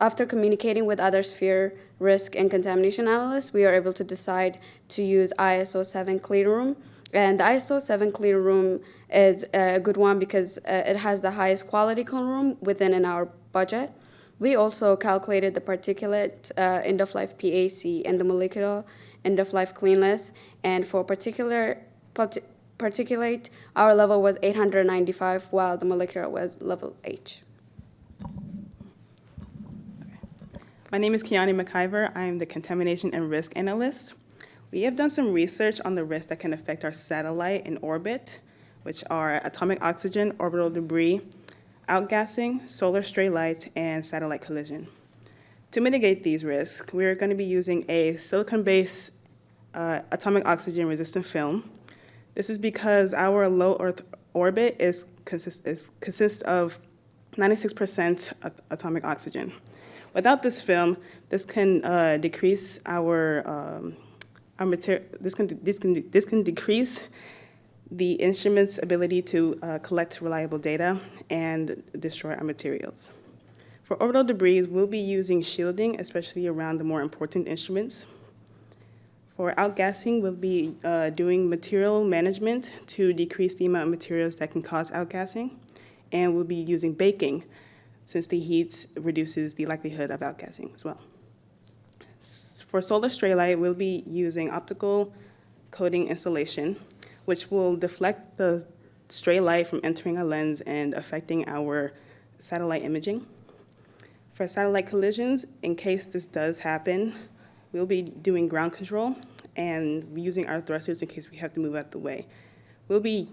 after communicating with other sphere risk and contamination analysts, we are able to decide to use ISO 7 clean room. And the ISO 7 clean room is a good one because it has the highest quality clean room within in our budget. We also calculated the particulate end-of-life PAC and the molecular end-of-life cleanliness. And for particulate, our level was 895, while the molecular was level H. My name is Kiani McIver. I am the Contamination and Risk Analyst. We have done some research on the risks that can affect our satellite in orbit, which are atomic oxygen, orbital debris, outgassing, solar stray light, and satellite collision. To mitigate these risks, we are going to be using a silicon-based atomic oxygen resistant film. This is because our low Earth orbit consists of 96% atomic oxygen. Without this film, this can decrease this can decrease the instrument's ability to collect reliable data and destroy our materials. For orbital debris, we'll be using shielding, especially around the more important instruments. For outgassing, we'll be doing material management to decrease the amount of materials that can cause outgassing, and we'll be using baking, since the heat reduces the likelihood of outgassing as well. For solar stray light, we'll be using optical coating installation, which will deflect the stray light from entering our lens and affecting our satellite imaging. For satellite collisions, in case this does happen, we'll be doing ground control and using our thrusters in case we have to move out the way. We'll be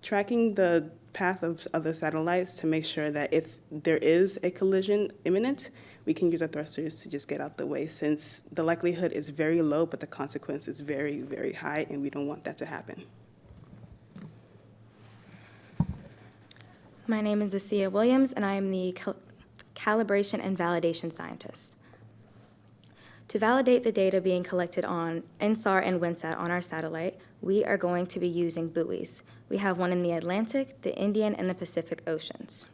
tracking the path of other satellites to make sure that if there is a collision imminent, we can use our thrusters to just get out the way, since the likelihood is very low, but the consequence is very, very high, and we don't want that to happen. My name is Asia Williams, and I am the calibration and validation scientist. To validate the data being collected on INSAR and WINSAT on our satellite, we are going to be using buoys. We have one in the Atlantic, the Indian, and the Pacific Oceans.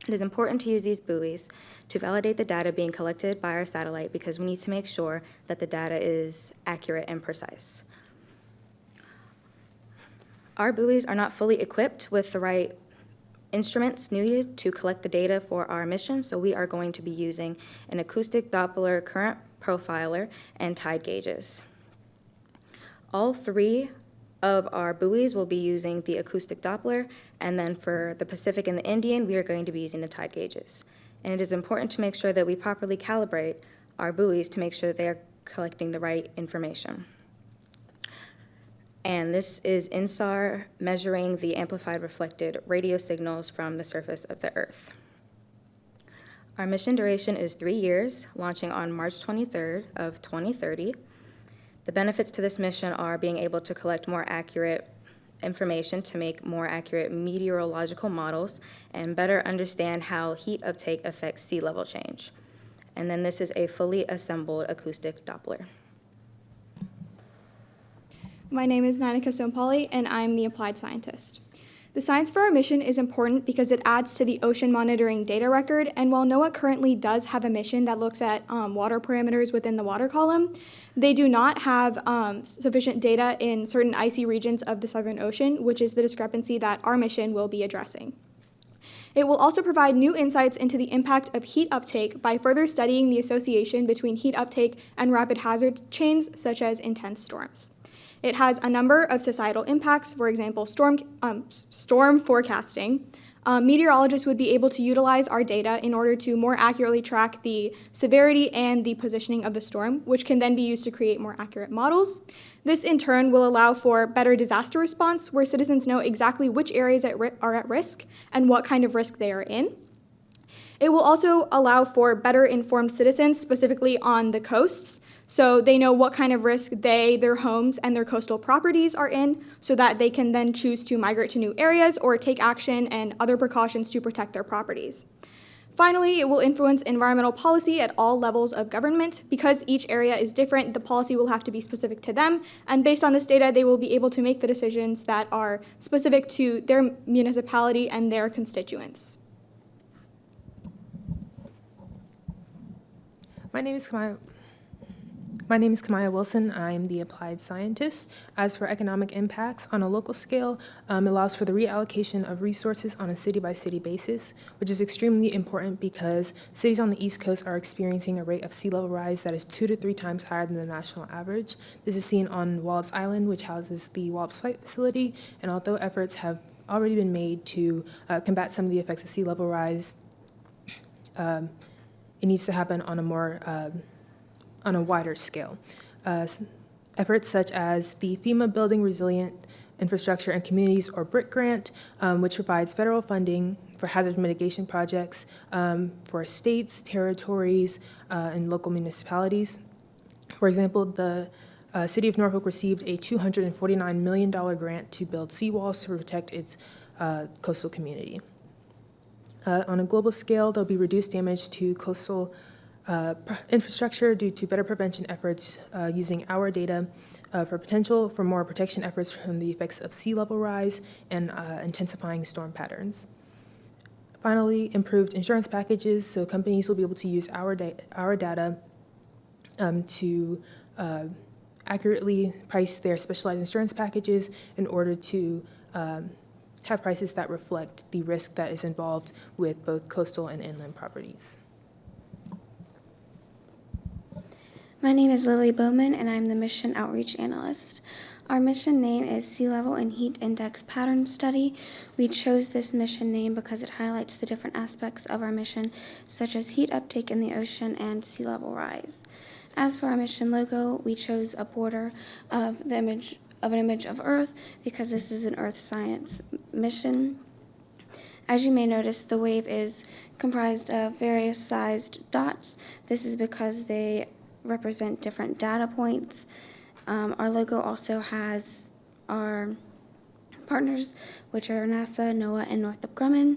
It is important to use these buoys to validate the data being collected by our satellite because we need to make sure that the data is accurate and precise. Our buoys are not fully equipped with the right instruments needed to collect the data for our mission, so we are going to be using an acoustic Doppler current profiler and tide gauges. All three of our buoys will be using the acoustic Doppler, and then for the Pacific and the Indian, we are going to be using the tide gauges. And it is important to make sure that we properly calibrate our buoys to make sure that they are collecting the right information. And this is INSAR measuring the amplified reflected radio signals from the surface of the Earth. Our mission duration is 3 years, launching on March 23rd of 2030. The benefits to this mission are being able to collect more accurate information to make more accurate meteorological models and better understand how heat uptake affects sea level change. And then this is a fully assembled acoustic Doppler. My name is Nanika Sompali, and I'm the applied scientist. The science for our mission is important because it adds to the ocean monitoring data record, and while NOAA currently does have a mission that looks at water parameters within the water column, they do not have sufficient data in certain icy regions of the Southern Ocean, which is the discrepancy that our mission will be addressing. It will also provide new insights into the impact of heat uptake by further studying the association between heat uptake and rapid hazard chains, such as intense storms. It has a number of societal impacts, for example, storm forecasting. Meteorologists would be able to utilize our data in order to more accurately track the severity and the positioning of the storm, which can then be used to create more accurate models. This, in turn, will allow for better disaster response, where citizens know exactly which areas are at risk and what kind of risk they are in. It will also allow for better informed citizens, specifically on the coasts, so they know what kind of risk their homes, and their coastal properties are in, so that they can then choose to migrate to new areas or take action and other precautions to protect their properties. Finally, it will influence environmental policy at all levels of government. Because each area is different, the policy will have to be specific to them, and based on this data, they will be able to make the decisions that are specific to their municipality and their constituents. My name is Kamaya. My name is Kamaya Wilson. I'm the applied scientist. As for economic impacts on a local scale, it allows for the reallocation of resources on a city-by-city basis, which is extremely important because cities on the East Coast are experiencing a rate of sea level rise that is 2 to 3 times higher than the national average. This is seen on Wallops Island, which houses the Wallops Flight Facility, and although efforts have already been made to combat some of the effects of sea level rise, it needs to happen on a more on a wider scale. Efforts such as the FEMA Building Resilient Infrastructure and Communities, or BRIC grant, which provides federal funding for hazard mitigation projects for states, territories, and local municipalities. For example, the City of Norfolk received a $249 million grant to build seawalls to protect its coastal community. On a global scale, there'll be reduced damage to coastal infrastructure due to better prevention efforts using our data for potential for more protection efforts from the effects of sea level rise and intensifying storm patterns. Finally, improved insurance packages, so companies will be able to use our data to accurately price their specialized insurance packages in order to have prices that reflect the risk that is involved with both coastal and inland properties. My name is Lily Bowman, and I'm the Mission Outreach Analyst. Our mission name is Sea Level and Heat Index Pattern Study. We chose this mission name because it highlights the different aspects of our mission, such as heat uptake in the ocean and sea level rise. As for our mission logo, we chose a border of an image of Earth because this is an Earth science mission. As you may notice, the wave is comprised of various sized dots. This is because they represent different data points. Our logo also has our partners, which are NASA, NOAA, and Northrop Grumman.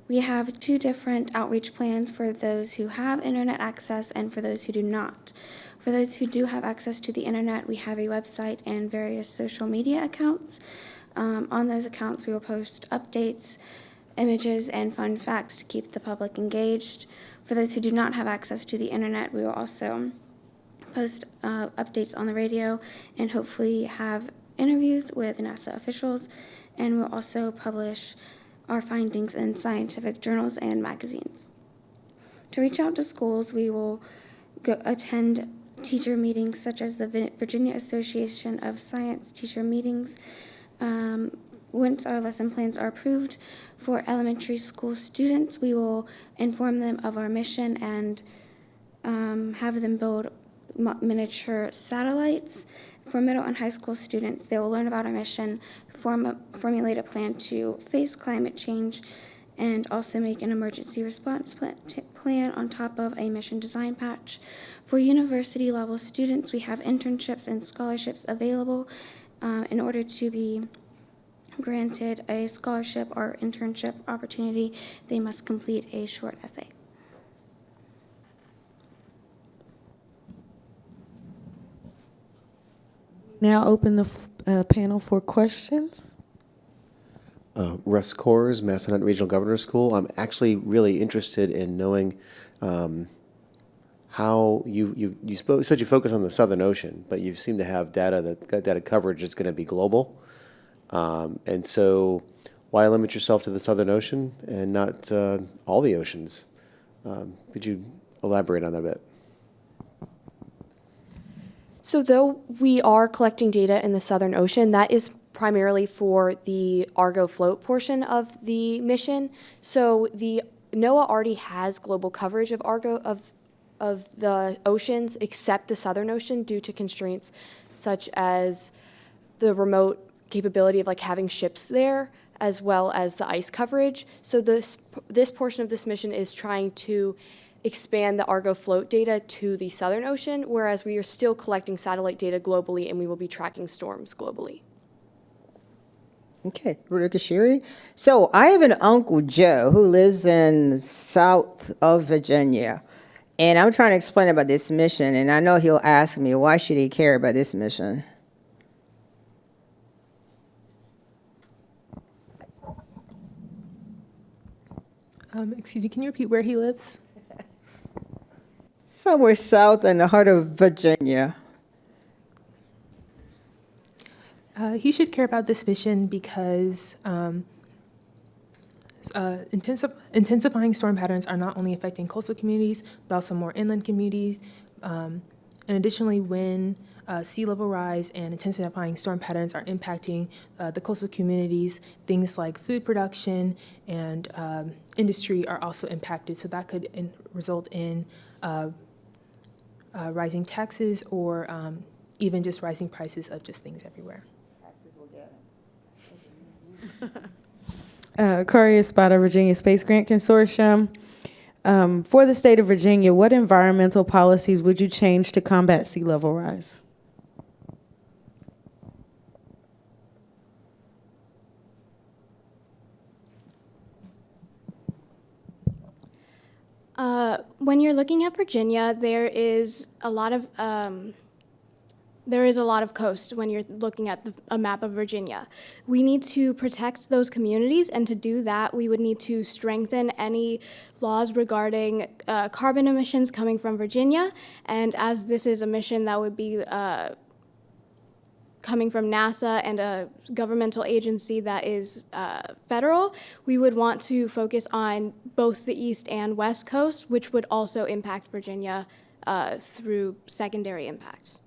We have 2 different outreach plans for those who have internet access and for those who do not. For those who do have access to the internet, we have a website and various social media accounts. On those accounts, we will post updates, images, and fun facts to keep the public engaged. For those who do not have access to the internet, we will also post updates on the radio and hopefully have interviews with NASA officials, and we'll also publish our findings in scientific journals and magazines. To reach out to schools, we will attend teacher meetings such as the Virginia Association of Science Teacher Meetings. Once our lesson plans are approved for elementary school students, we will inform them of our mission and have them build miniature satellites. For middle and high school students, they will learn about our mission, formulate a plan to face climate change, and also make an emergency response plan on top of a mission design patch. For university level students, we have internships and scholarships available. In order to be granted a scholarship or internship opportunity, they must complete a short essay. Now open the panel for questions. Russ Kors, Massanutten Regional Governor's School. I'm actually really interested in knowing how you said you focus on the Southern Ocean, but you seem to have data coverage that's going to be global. And so why limit yourself to the Southern Ocean and not all the oceans? Could you elaborate on that a bit? So though we are collecting data in the Southern Ocean, that is primarily for the Argo float portion of the mission. So the NOAA already has global coverage of Argo of the oceans except the Southern Ocean due to constraints such as the remote capability of like having ships there as well as the ice coverage. So this portion of this mission is trying to expand the Argo float data to the Southern Ocean, whereas we are still collecting satellite data globally and we will be tracking storms globally. Okay, Ruka Shiri. So I have an Uncle Joe who lives in south of Virginia, and I'm trying to explain about this mission, and I know he'll ask me, why should he care about this mission? Excuse me, can you repeat where he lives? So somewhere south in the heart of Virginia. He should care about this mission because intensifying storm patterns are not only affecting coastal communities, but also more inland communities. And additionally, when sea level rise and intensifying storm patterns are impacting the coastal communities, things like food production and industry are also impacted. So that could result in rising taxes or even just rising prices of just things everywhere. Corey Espada, Virginia Space Grant Consortium. For the state of Virginia, what environmental policies would you change to combat sea level rise? When you're looking at Virginia, there is a lot of coast when you're looking at a map of Virginia. We need to protect those communities, and to do that, we would need to strengthen any laws regarding carbon emissions coming from Virginia. And as this is a mission that would be coming from NASA and a governmental agency that is federal, we would want to focus on both the East and West Coast, which would also impact Virginia through secondary impacts.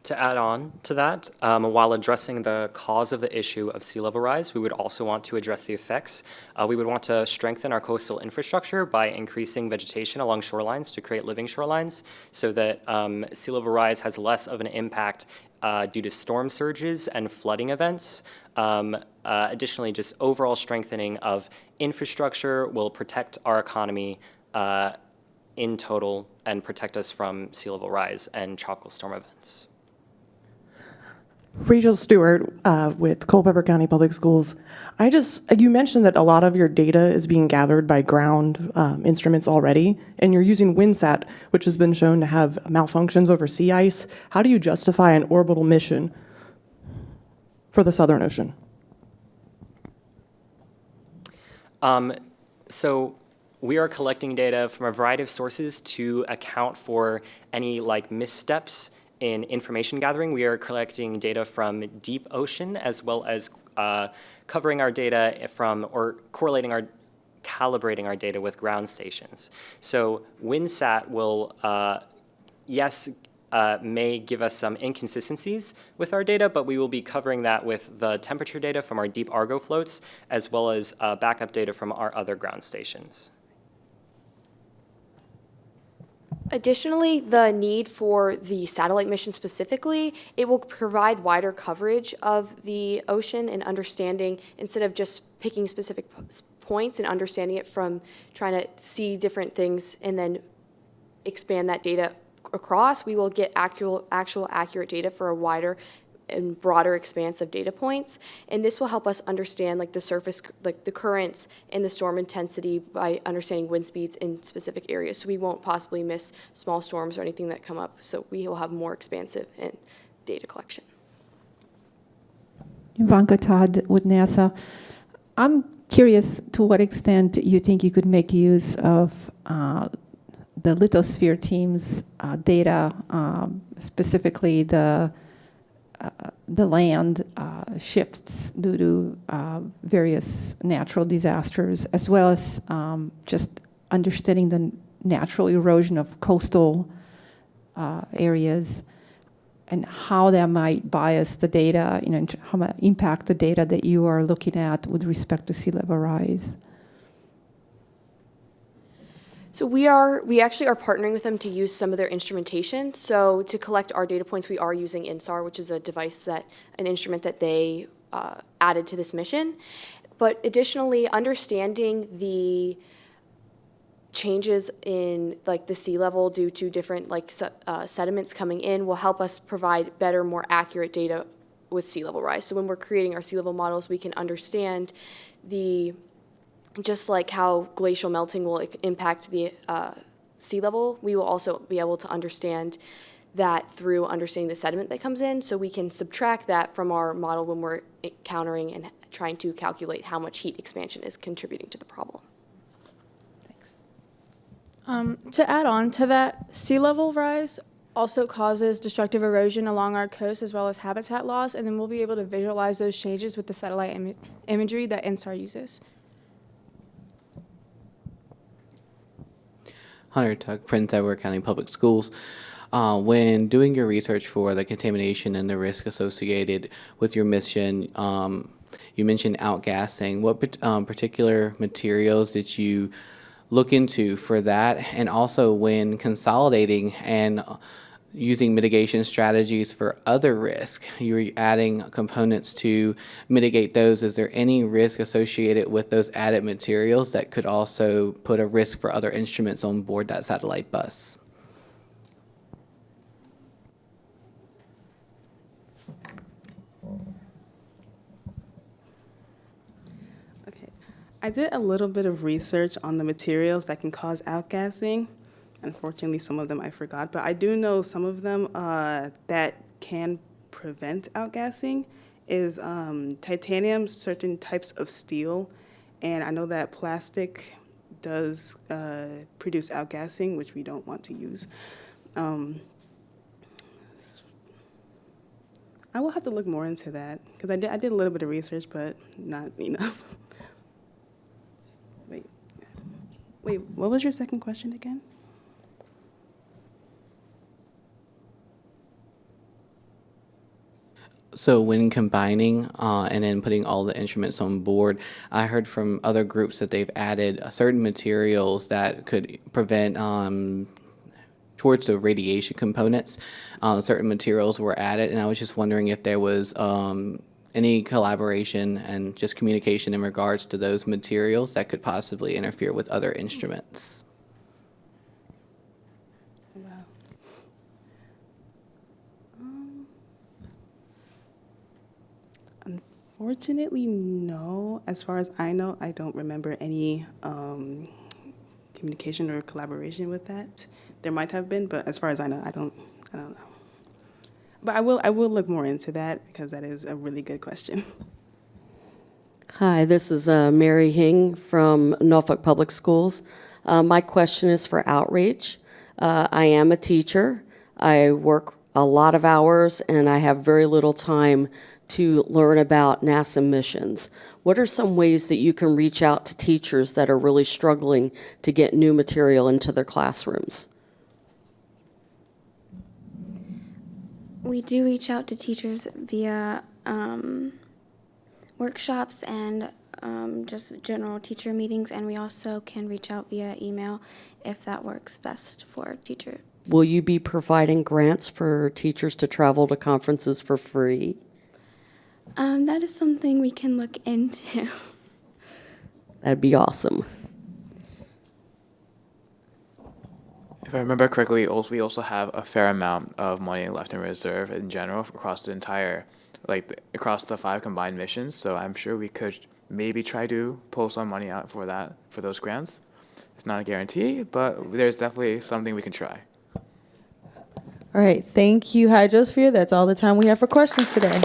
To add on to that, while addressing the cause of the issue of sea level rise, we would also want to address the effects. We would want to strengthen our coastal infrastructure by increasing vegetation along shorelines to create living shorelines so that sea level rise has less of an impact due to storm surges and flooding events. Additionally, just overall strengthening of infrastructure will protect our economy in total and protect us from sea level rise and tropical storm events. Rachel Stewart with Culpeper County Public Schools. You mentioned that a lot of your data is being gathered by ground instruments already, and you're using WinSat, which has been shown to have malfunctions over sea ice. How do you justify an orbital mission for the Southern Ocean? So we are collecting data from a variety of sources to account for any missteps in information gathering. We are collecting data from deep ocean as well as covering our data from or calibrating our data with ground stations. So WinSat will, may give us some inconsistencies with our data, but we will be covering that with the temperature data from our deep Argo floats as well as backup data from our other ground stations. Additionally, the need for the satellite mission specifically, it will provide wider coverage of the ocean and understanding, instead of just picking specific points and understanding it from trying to see different things and then expand that data across, we will get actual accurate data for a wider and broader expanse of data points. And this will help us understand the surface, the currents and the storm intensity by understanding wind speeds in specific areas. So we won't possibly miss small storms or anything that come up. So we will have more expansive in data collection. Ivanka Todd with NASA. I'm curious to what extent you think you could make use of the lithosphere team's data, specifically the land shifts due to various natural disasters, as well as just understanding the natural erosion of coastal areas and how that might bias the data, how might impact the data that you are looking at with respect to sea level rise. So we actually are partnering with them to use some of their instrumentation. So to collect our data points, we are using INSAR, which is an instrument that they added to this mission. But additionally, understanding the changes in the sea level due to different sediments coming in will help us provide better, more accurate data with sea level rise. So when we're creating our sea level models, we can understand just like how glacial melting will impact the sea level, we will also be able to understand that through understanding the sediment that comes in, so we can subtract that from our model when we're encountering and trying to calculate how much heat expansion is contributing to the problem. To add on to that, sea level rise also causes destructive erosion along our coast as well as habitat loss, and then we'll be able to visualize those changes with the satellite imagery that NSTAR uses. Hunter Tuck, Prince Edward County Public Schools. When doing your research for the contamination and the risk associated with your mission, you mentioned outgassing. What particular materials did you look into for that? And also when consolidating and using mitigation strategies for other risk, you're adding components to mitigate those. Is there any risk associated with those added materials that could also put a risk for other instruments on board that satellite bus? I did a little bit of research on the materials that can cause outgassing. Unfortunately, some of them I forgot, but I do know some of them that can prevent outgassing is titanium, certain types of steel, and I know that plastic does produce outgassing, which we don't want to use. I will have to look more into that because I did a little bit of research, but not enough. Wait, what was your second question again? So when combining and then putting all the instruments on board, I heard from other groups that they've added certain materials that could prevent towards the radiation components. Certain materials were added, and I was just wondering if there was any collaboration and just communication in regards to those materials that could possibly interfere with other instruments. Wow. Unfortunately, no. As far as I know, I don't remember any communication or collaboration with that. There might have been, but as far as I know, I don't know. But I will look more into that because that is a really good question. Hi, this is Mary Hing from Norfolk Public Schools. My question is for outreach. I am a teacher. I work a lot of hours and I have very little time to learn about NASA missions. What are some ways that you can reach out to teachers that are really struggling to get new material into their classrooms? We do reach out to teachers via workshops and just general teacher meetings, and we also can reach out via email if that works best for teachers. Will you be providing grants for teachers to travel to conferences for free? That is something we can look into. That'd be awesome. If I remember correctly, we also have a fair amount of money left in reserve in general across the entire, across the 5 combined missions. So I'm sure we could maybe try to pull some money out for those grants. It's not a guarantee, but there's definitely something we can try. All right, thank you, Hydrosphere. That's all the time we have for questions today.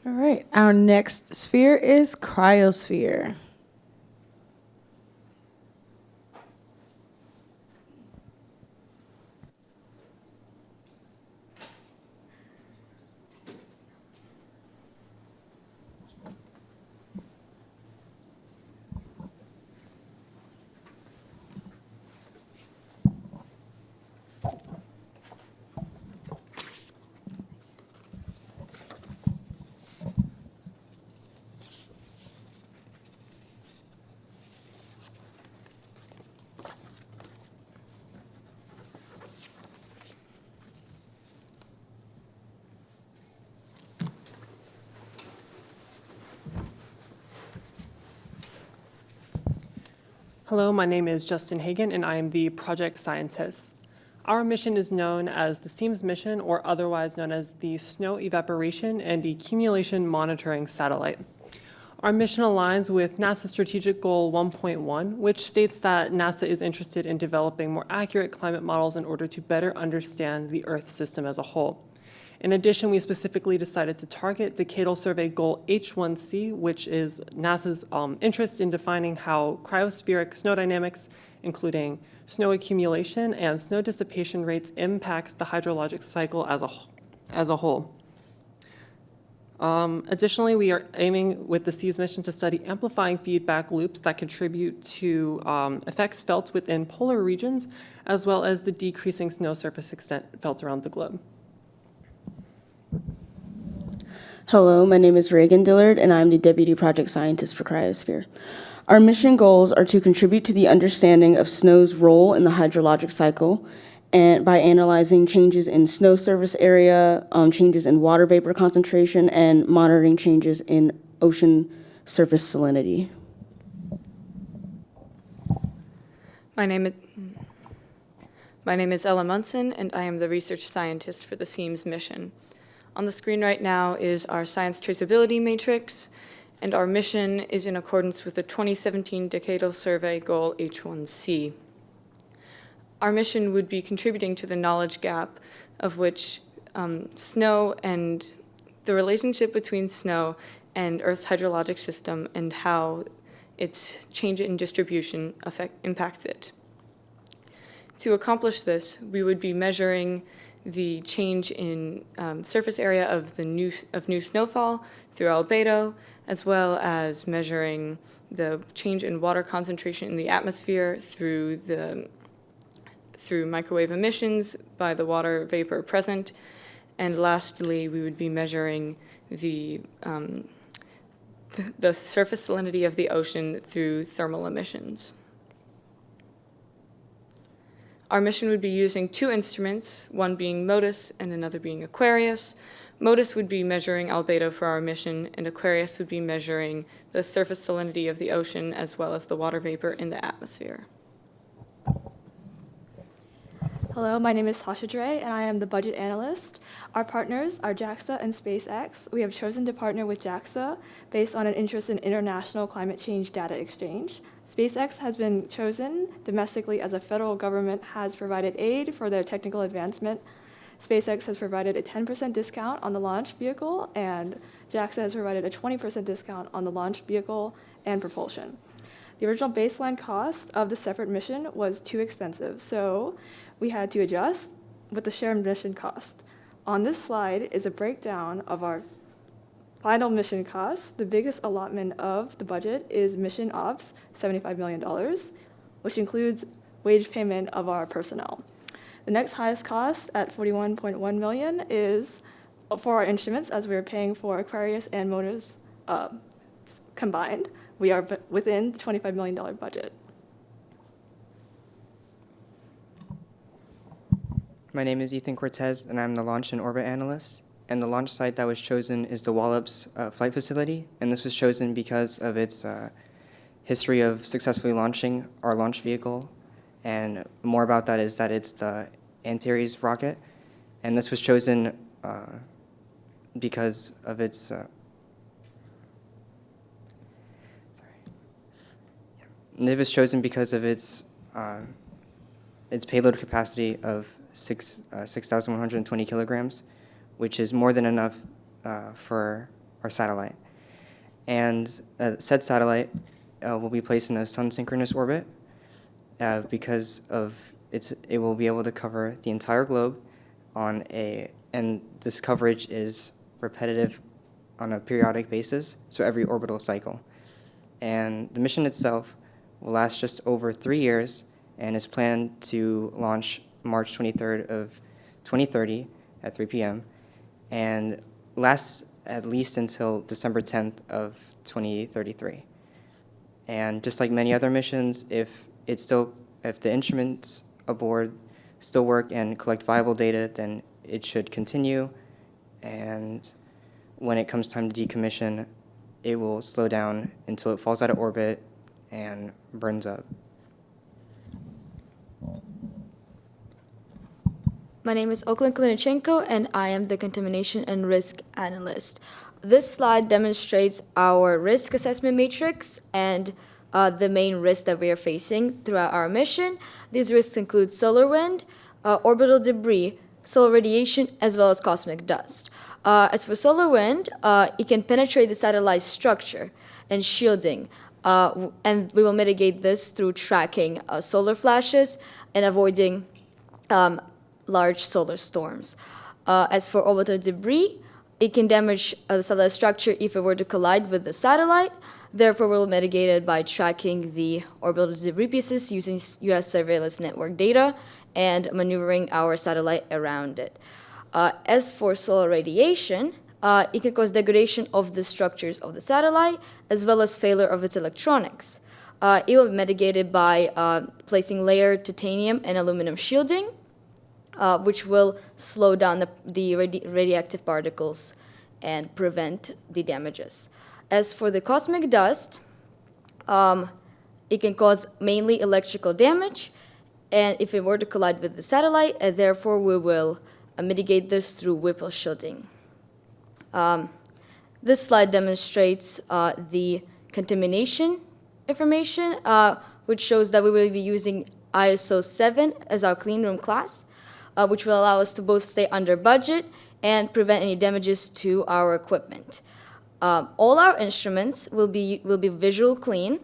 All right, our next sphere is cryosphere. Hello, my name is Justin Hagan, and I am the project scientist. Our mission is known as the SEAMS mission, or otherwise known as the Snow Evaporation and Accumulation Monitoring Satellite. Our mission aligns with NASA Strategic Goal 1.1, which states that NASA is interested in developing more accurate climate models in order to better understand the Earth system as a whole. In addition, we specifically decided to target Decadal Survey Goal H1C, which is NASA's interest in defining how cryospheric snow dynamics, including snow accumulation and snow dissipation rates, impacts the hydrologic cycle as a whole. Additionally, we are aiming with the SEAS mission to study amplifying feedback loops that contribute to effects felt within polar regions, as well as the decreasing snow surface extent felt around the globe. Hello, my name is Reagan Dillard, and I'm the Deputy Project Scientist for Cryosphere. Our mission goals are to contribute to the understanding of snow's role in the hydrologic cycle, and by analyzing changes in snow surface area, changes in water vapor concentration, and monitoring changes in ocean surface salinity. My name is Ella Munson, and I am the research scientist for the SEAMS mission. On the screen right now is our science traceability matrix, and our mission is in accordance with the 2017 Decadal Survey Goal H1C. Our mission would be contributing to the knowledge gap of which snow and the relationship between snow and Earth's hydrologic system and how its change in distribution impacts it. To accomplish this, we would be measuring the change in surface area of new snowfall through albedo, as well as measuring the change in water concentration in the atmosphere through microwave emissions by the water vapor present. And lastly, we would be measuring the surface salinity of the ocean through thermal emissions. Our mission would be using two instruments, one being MODIS and another being Aquarius. MODIS would be measuring albedo for our mission, and Aquarius would be measuring the surface salinity of the ocean as well as the water vapor in the atmosphere. Hello, my name is Tasha Dre, and I am the budget analyst. Our partners are JAXA and SpaceX. We have chosen to partner with JAXA based on an interest in international climate change data exchange. SpaceX has been chosen domestically as the federal government has provided aid for their technical advancement. SpaceX has provided a 10% discount on the launch vehicle, and JAXA has provided a 20% discount on the launch vehicle and propulsion. The original baseline cost of the separate mission was too expensive, so we had to adjust with the shared mission cost. On this slide is a breakdown of our final mission costs. The biggest allotment of the budget is mission ops, $75 million, which includes wage payment of our personnel. The next highest cost at $41.1 million is for our instruments, as we are paying for Aquarius and Motors combined. We are within the $25 million budget. My name is Ethan Cortez, and I'm the Launch and Orbit Analyst. And the launch site that was chosen is the Wallops Flight Facility, and this was chosen because of its history of successfully launching our launch vehicle. And more about that is that it's the Antares rocket, and this was chosen because of its it was chosen because of its payload capacity of 6,120 kilograms, which is more than enough for our satellite. And said satellite will be placed in a sun-synchronous orbit because of it will be able to cover the entire globe and this coverage is repetitive on a periodic basis, so every orbital cycle. And the mission itself will last just over 3 years and is planned to launch March 23rd of 2030 at 3 p.m. and lasts at least until December 10th of 2033. And just like many other missions, if the instruments aboard still work and collect viable data, then it should continue. And when it comes time to decommission, it will slow down until it falls out of orbit and burns up. My name is Oakland Klinichenko, and I am the Contamination and Risk Analyst. This slide demonstrates our risk assessment matrix and the main risks that we are facing throughout our mission. These risks include solar wind, orbital debris, solar radiation, as well as cosmic dust. As for solar wind, it can penetrate the satellite's structure and shielding, and we will mitigate this through tracking solar flashes and avoiding large solar storms. As for orbital debris, it can damage the satellite structure if it were to collide with the satellite. Therefore, we'll mitigate it by tracking the orbital debris pieces using U.S. surveillance network data and maneuvering our satellite around it. As for solar radiation, it can cause degradation of the structures of the satellite as well as failure of its electronics. It will be mitigated by placing layered titanium and aluminum shielding, which will slow down the radioactive particles and prevent the damages. As for the cosmic dust, it can cause mainly electrical damage, and if it were to collide with the satellite, therefore we will mitigate this through Whipple shielding. This slide demonstrates the contamination information, which shows that we will be using ISO 7 as our clean room class, which will allow us to both stay under budget and prevent any damages to our equipment. All our instruments will be visual clean,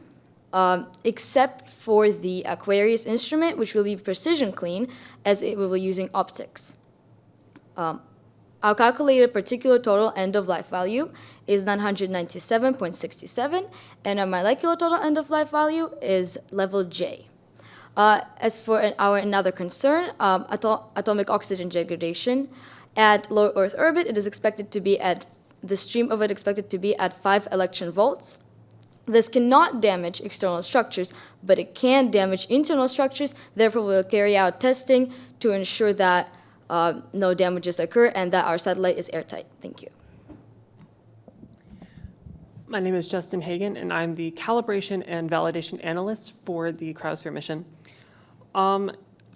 except for the Aquarius instrument, which will be precision clean, as it will be using optics. Our calculated particular total end-of-life value is 997.67, and our molecular total end-of-life value is level J. As for our another concern, atomic oxygen degradation, at low Earth orbit, it is expected to be the stream of it expected to be at 5 electron volts. This cannot damage external structures, but it can damage internal structures. Therefore, we'll carry out testing to ensure that no damages occur and that our satellite is airtight. Thank you. My name is Justin Hagan, and I'm the Calibration and Validation Analyst for the Cryosphere mission.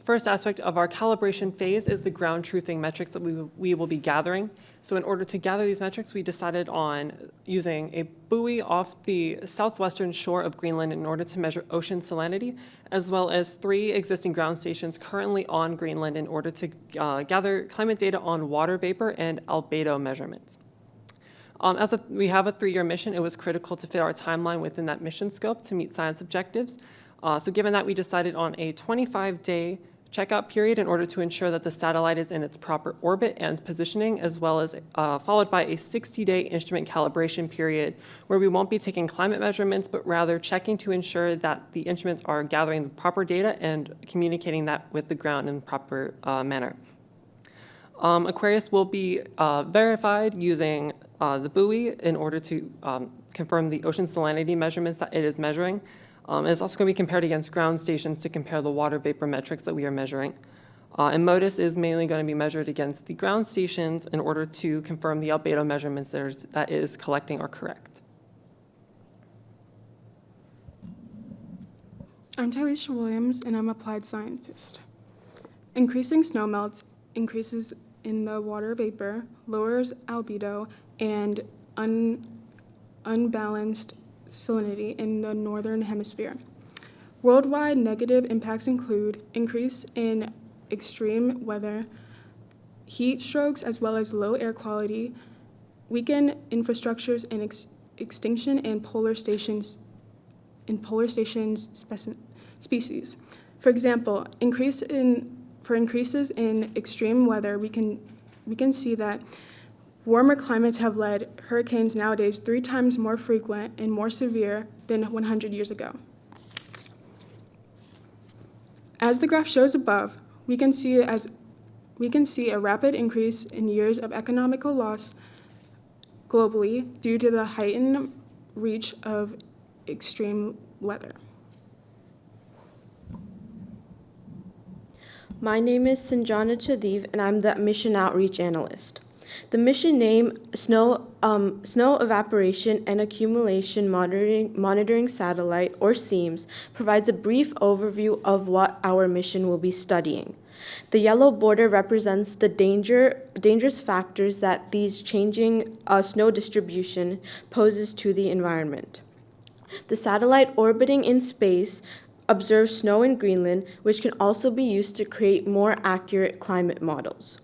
First aspect of our calibration phase is the ground truthing metrics that we will be gathering. So in order to gather these metrics, we decided on using a buoy off the southwestern shore of Greenland in order to measure ocean salinity, as well as 3 existing ground stations currently on Greenland in order to gather climate data on water vapor and albedo measurements. As we have a 3-year mission, it was critical to fit our timeline within that mission scope to meet science objectives. So given that, we decided on a 25-day checkout period in order to ensure that the satellite is in its proper orbit and positioning, as well as followed by a 60-day instrument calibration period where we won't be taking climate measurements, but rather checking to ensure that the instruments are gathering the proper data and communicating that with the ground in the proper manner. Aquarius will be verified using the buoy in order to confirm the ocean salinity measurements that it is measuring. It's also going to be compared against ground stations to compare the water vapor metrics that we are measuring. And MODIS is mainly going to be measured against the ground stations in order to confirm the albedo measurements that it is collecting are correct. I'm Tylisha Williams, and I'm an applied scientist. Increasing snowmelts increases in the water vapor, lowers albedo, and unbalanced salinity in the northern hemisphere. Worldwide negative impacts include increase in extreme weather, heat strokes, as well as low air quality, weakened infrastructures, and extinction in polar stations species. For example, for increases in extreme weather, we can see that warmer climates have led hurricanes nowadays 3 times more frequent and more severe than 100 years ago. As the graph shows above, we can see a rapid increase in years of economical loss globally due to the heightened reach of extreme weather. My name is Sanjana Chadev, and I'm the Mission Outreach Analyst. The mission name, Snow Evaporation and Accumulation Monitoring Satellite, or SEAMS, provides a brief overview of what our mission will be studying. The yellow border represents the dangerous factors that these changing snow distribution poses to the environment. The satellite orbiting in space observes snow in Greenland, which can also be used to create more accurate climate models.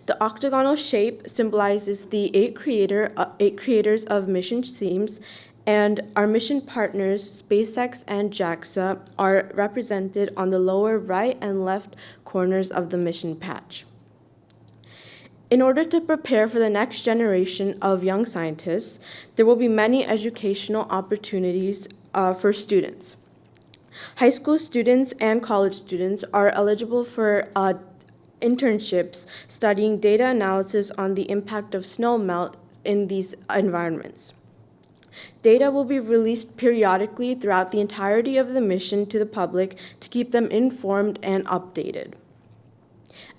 The octagonal shape symbolizes the eight creators of Mission SEAMS, and our mission partners, SpaceX and JAXA, are represented on the lower right and left corners of the mission patch. In order to prepare for the next generation of young scientists, there will be many educational opportunities for students. High school students and college students are eligible for internships studying data analysis on the impact of snow melt in these environments. Data will be released periodically throughout the entirety of the mission to the public to keep them informed and updated.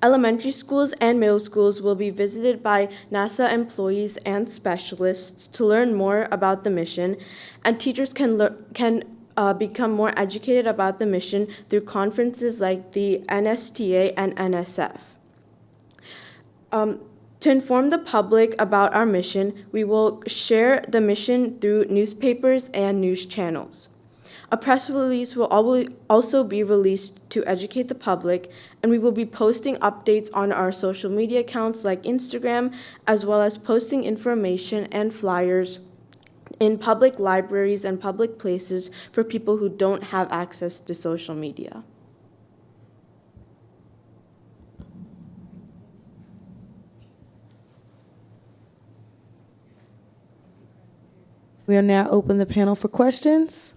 Elementary schools and middle schools will be visited by NASA employees and specialists to learn more about the mission, and teachers can become more educated about the mission through conferences like the NSTA and NSF. To inform the public about our mission, we will share the mission through newspapers and news channels. A press release will also be released to educate the public, and we will be posting updates on our social media accounts like Instagram, as well as posting information and flyers in public libraries and public places for people who don't have access to social media. We'll now open the panel for questions.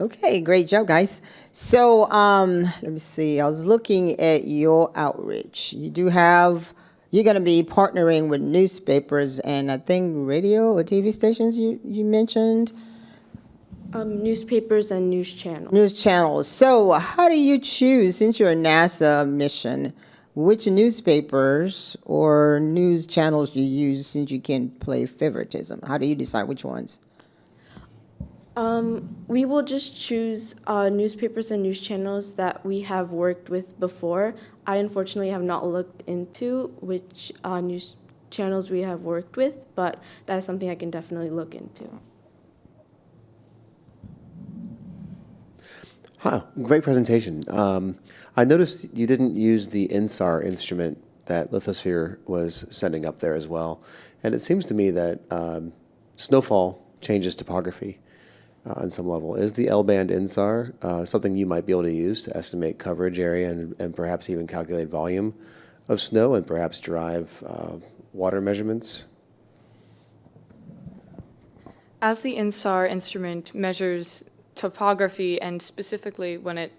Okay, great job, guys. So let me see. I was looking at your outreach. You're going to be partnering with newspapers and I think radio or TV stations you mentioned? Newspapers and news channels. News channels. So how do you choose, since you're a NASA mission, which newspapers or news channels you use, since you can play favoritism? How do you decide which ones? We will just choose newspapers and news channels that we have worked with before. I unfortunately have not looked into which news channels we have worked with, but that is something I can definitely look into. Huh, great presentation. I noticed you didn't use the INSAR instrument that Lithosphere was sending up there as well. And it seems to me that snowfall changes topography on some level. Is the L-band INSAR something you might be able to use to estimate coverage area and perhaps even calculate volume of snow and perhaps drive water measurements? As the INSAR instrument measures topography, and specifically when it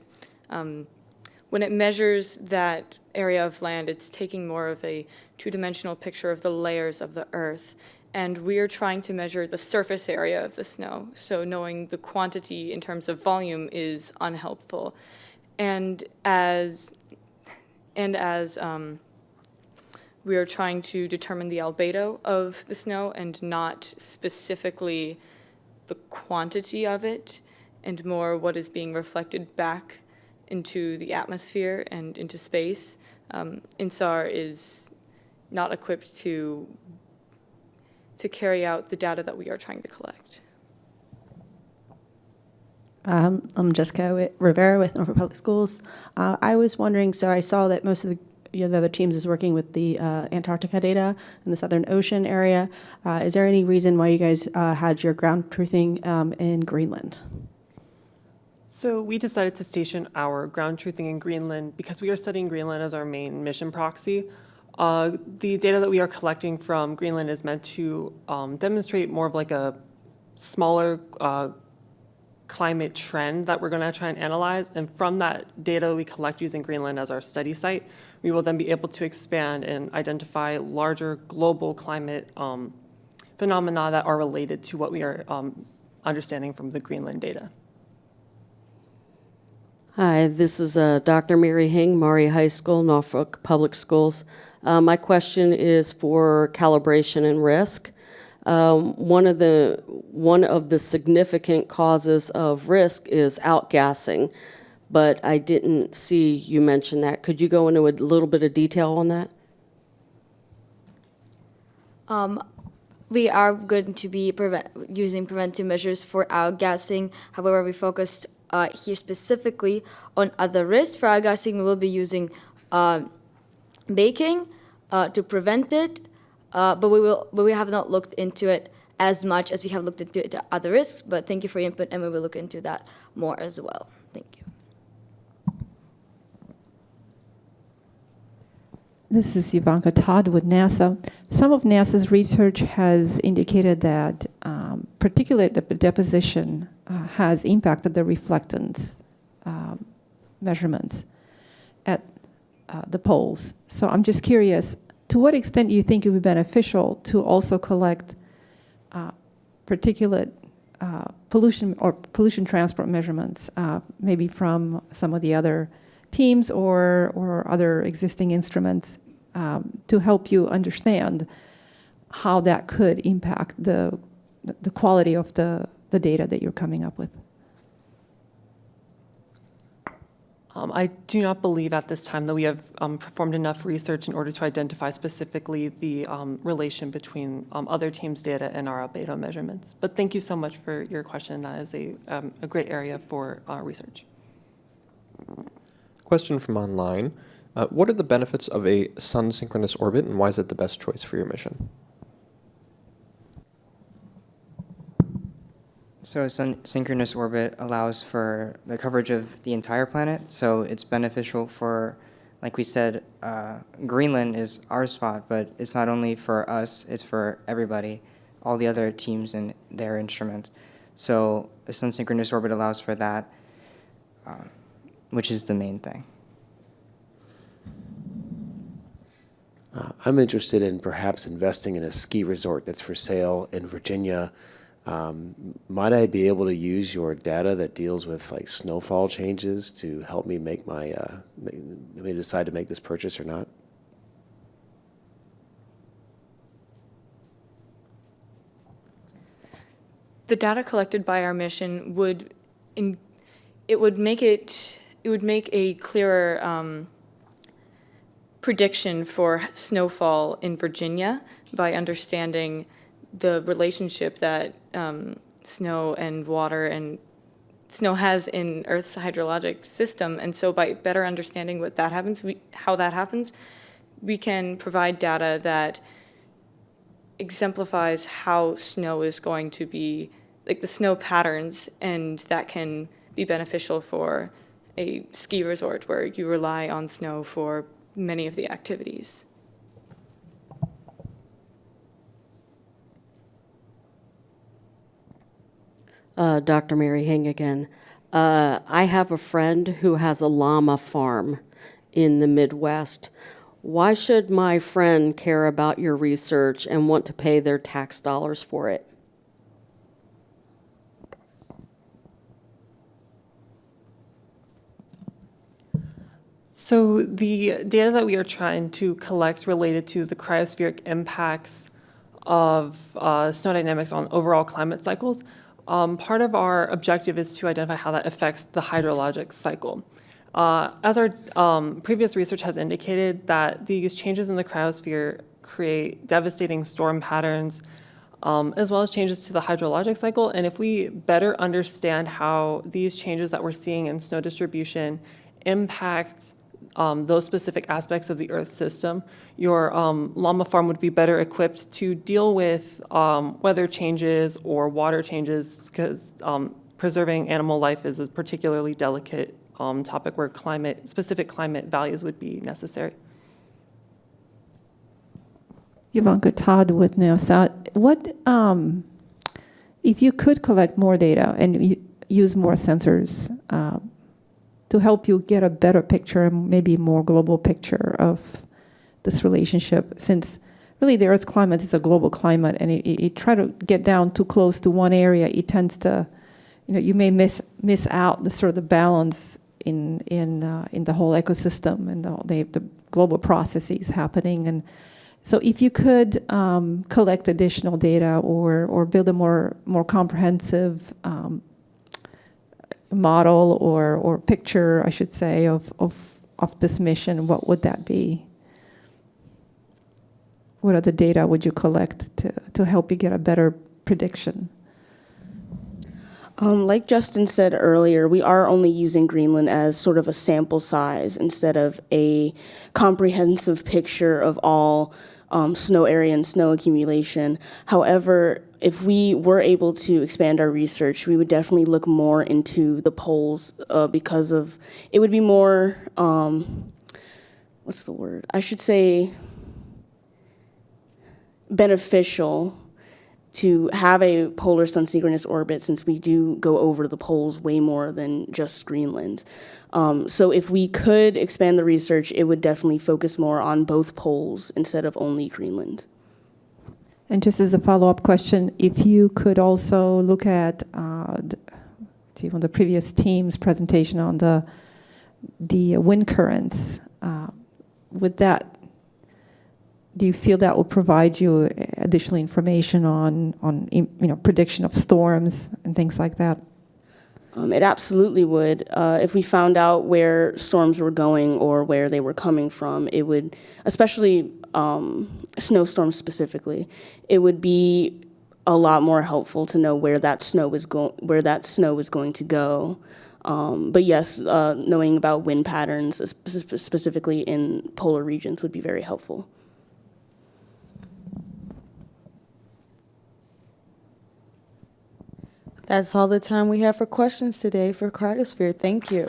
measures that area of land, it's taking more of a two-dimensional picture of the layers of the earth. And we are trying to measure the surface area of the snow. So knowing the quantity in terms of volume is unhelpful. And as we are trying to determine the albedo of the snow and not specifically the quantity of it, and more what is being reflected back into the atmosphere and into space, INSAR is not equipped to carry out the data that we are trying to collect. I'm Jessica Rivera with Norfolk Public Schools. I was wondering, so I saw that most of the other teams is working with the Antarctica data in the Southern Ocean area. Is there any reason why you guys had your ground truthing in Greenland? So we decided to station our ground truthing in Greenland because we are studying Greenland as our main mission proxy. The data that we are collecting from Greenland is meant to demonstrate more of like a smaller climate trend that we're going to try and analyze. And from that data we collect using Greenland as our study site, we will then be able to expand and identify larger global climate phenomena that are related to what we are understanding from the Greenland data. Hi, this is Dr. Mary Hing, Maury High School, Norfolk Public Schools. My question is for calibration and risk. One of the significant causes of risk is outgassing, but I didn't see you mention that. Could you go into a little bit of detail on that? We are going to be using preventive measures for outgassing. However, we focused here specifically on other risks. For outgassing, we will be using baking to prevent it, but we have not looked into it as much as we have looked into it to other risks. But thank you for your input, and we will look into that more as well. Thank you. This is Ivanka Todd with NASA. Some of NASA's research has indicated that particulate deposition has impacted the reflectance measurements at the poles. So I'm just curious, to what extent do you think it would be beneficial to also collect particulate pollution or pollution transport measurements, maybe from some of the other teams or other existing instruments, to help you understand how that could impact the quality of the data that you're coming up with? I do not believe at this time that we have performed enough research in order to identify specifically the relation between other teams' data and our albedo measurements. But thank you so much for your question. That is a great area for research. Question from online. What are the benefits of a sun-synchronous orbit, and why is it the best choice for your mission? So a sun-synchronous orbit allows for the coverage of the entire planet, so it's beneficial for, like we said, Greenland is our spot, but it's not only for us, it's for everybody, all the other teams and their instruments. So a sun-synchronous orbit allows for that, which is the main thing. I'm interested in perhaps investing in a ski resort that's for sale in Virginia. Might I be able to use your data that deals with like snowfall changes to help me make my me decide to make this purchase or not? The data collected by our mission would make a clearer prediction for snowfall in Virginia by understanding the relationship that snow and water and snow has in Earth's hydrologic system. And so by better understanding how that happens, we can provide data that exemplifies how snow is going to be, like the snow patterns, and that can be beneficial for a ski resort where you rely on snow for many of the activities. Dr. Mary Hing again. I have a friend who has a llama farm in the Midwest. Why should my friend care about your research and want to pay their tax dollars for it? So the data that we are trying to collect related to the cryospheric impacts of snow dynamics on overall climate cycles, part of our objective is to identify how that affects the hydrologic cycle. As our previous research has indicated, that these changes in the cryosphere create devastating storm patterns, as well as changes to the hydrologic cycle. And if we better understand how these changes that we're seeing in snow distribution impact those specific aspects of the Earth system, your llama farm would be better equipped to deal with weather changes or water changes, because preserving animal life is a particularly delicate topic where specific climate values would be necessary. Ivanka Todd with NASA. What, if you could collect more data and use more sensors to help you get a better picture, maybe more global picture of this relationship, since really the Earth's climate is a global climate, and it try to get down too close to one area, it tends to, you may miss out the sort of the balance in the whole ecosystem and the global processes happening. And so if you could collect additional data or build a more comprehensive model or picture, I should say, of this mission, what would that be? What other data would you collect to help you get a better prediction? Like Justin said earlier, we are only using Greenland as sort of a sample size instead of a comprehensive picture of all snow area and snow accumulation. However, if we were able to expand our research, we would definitely look more into the poles because of, it would be more, what's the word? I should say beneficial to have a polar sun synchronous orbit, since we do go over the poles way more than just Greenland. So if we could expand the research, it would definitely focus more on both poles instead of only Greenland. And just as a follow-up question, if you could also look at the previous team's presentation on the wind currents, do you feel that will provide you additional information on prediction of storms and things like that? It absolutely would. If we found out where storms were going or where they were coming from, it would, especially snowstorms specifically, it would be a lot more helpful to know where that snow is going to go. But yes, knowing about wind patterns, specifically in polar regions, would be very helpful. That's all the time we have for questions today for Cryosphere. Thank you.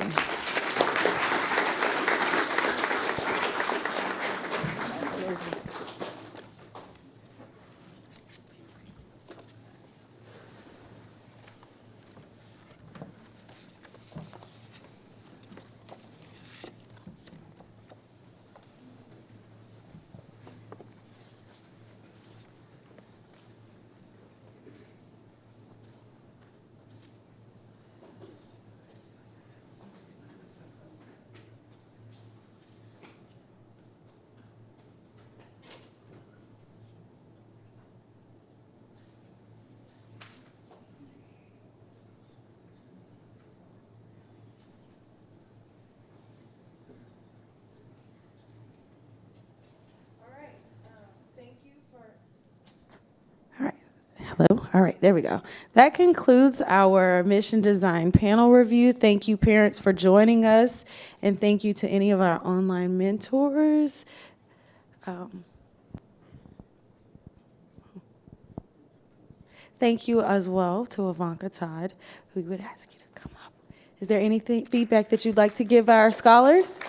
Hello. All right, there we go. That concludes our mission design panel review. Thank you, parents, for joining us, and thank you to any of our online mentors. Thank you as well to Ivanka Todd, who would ask you to come up. Is there any feedback that you'd like to give our scholars?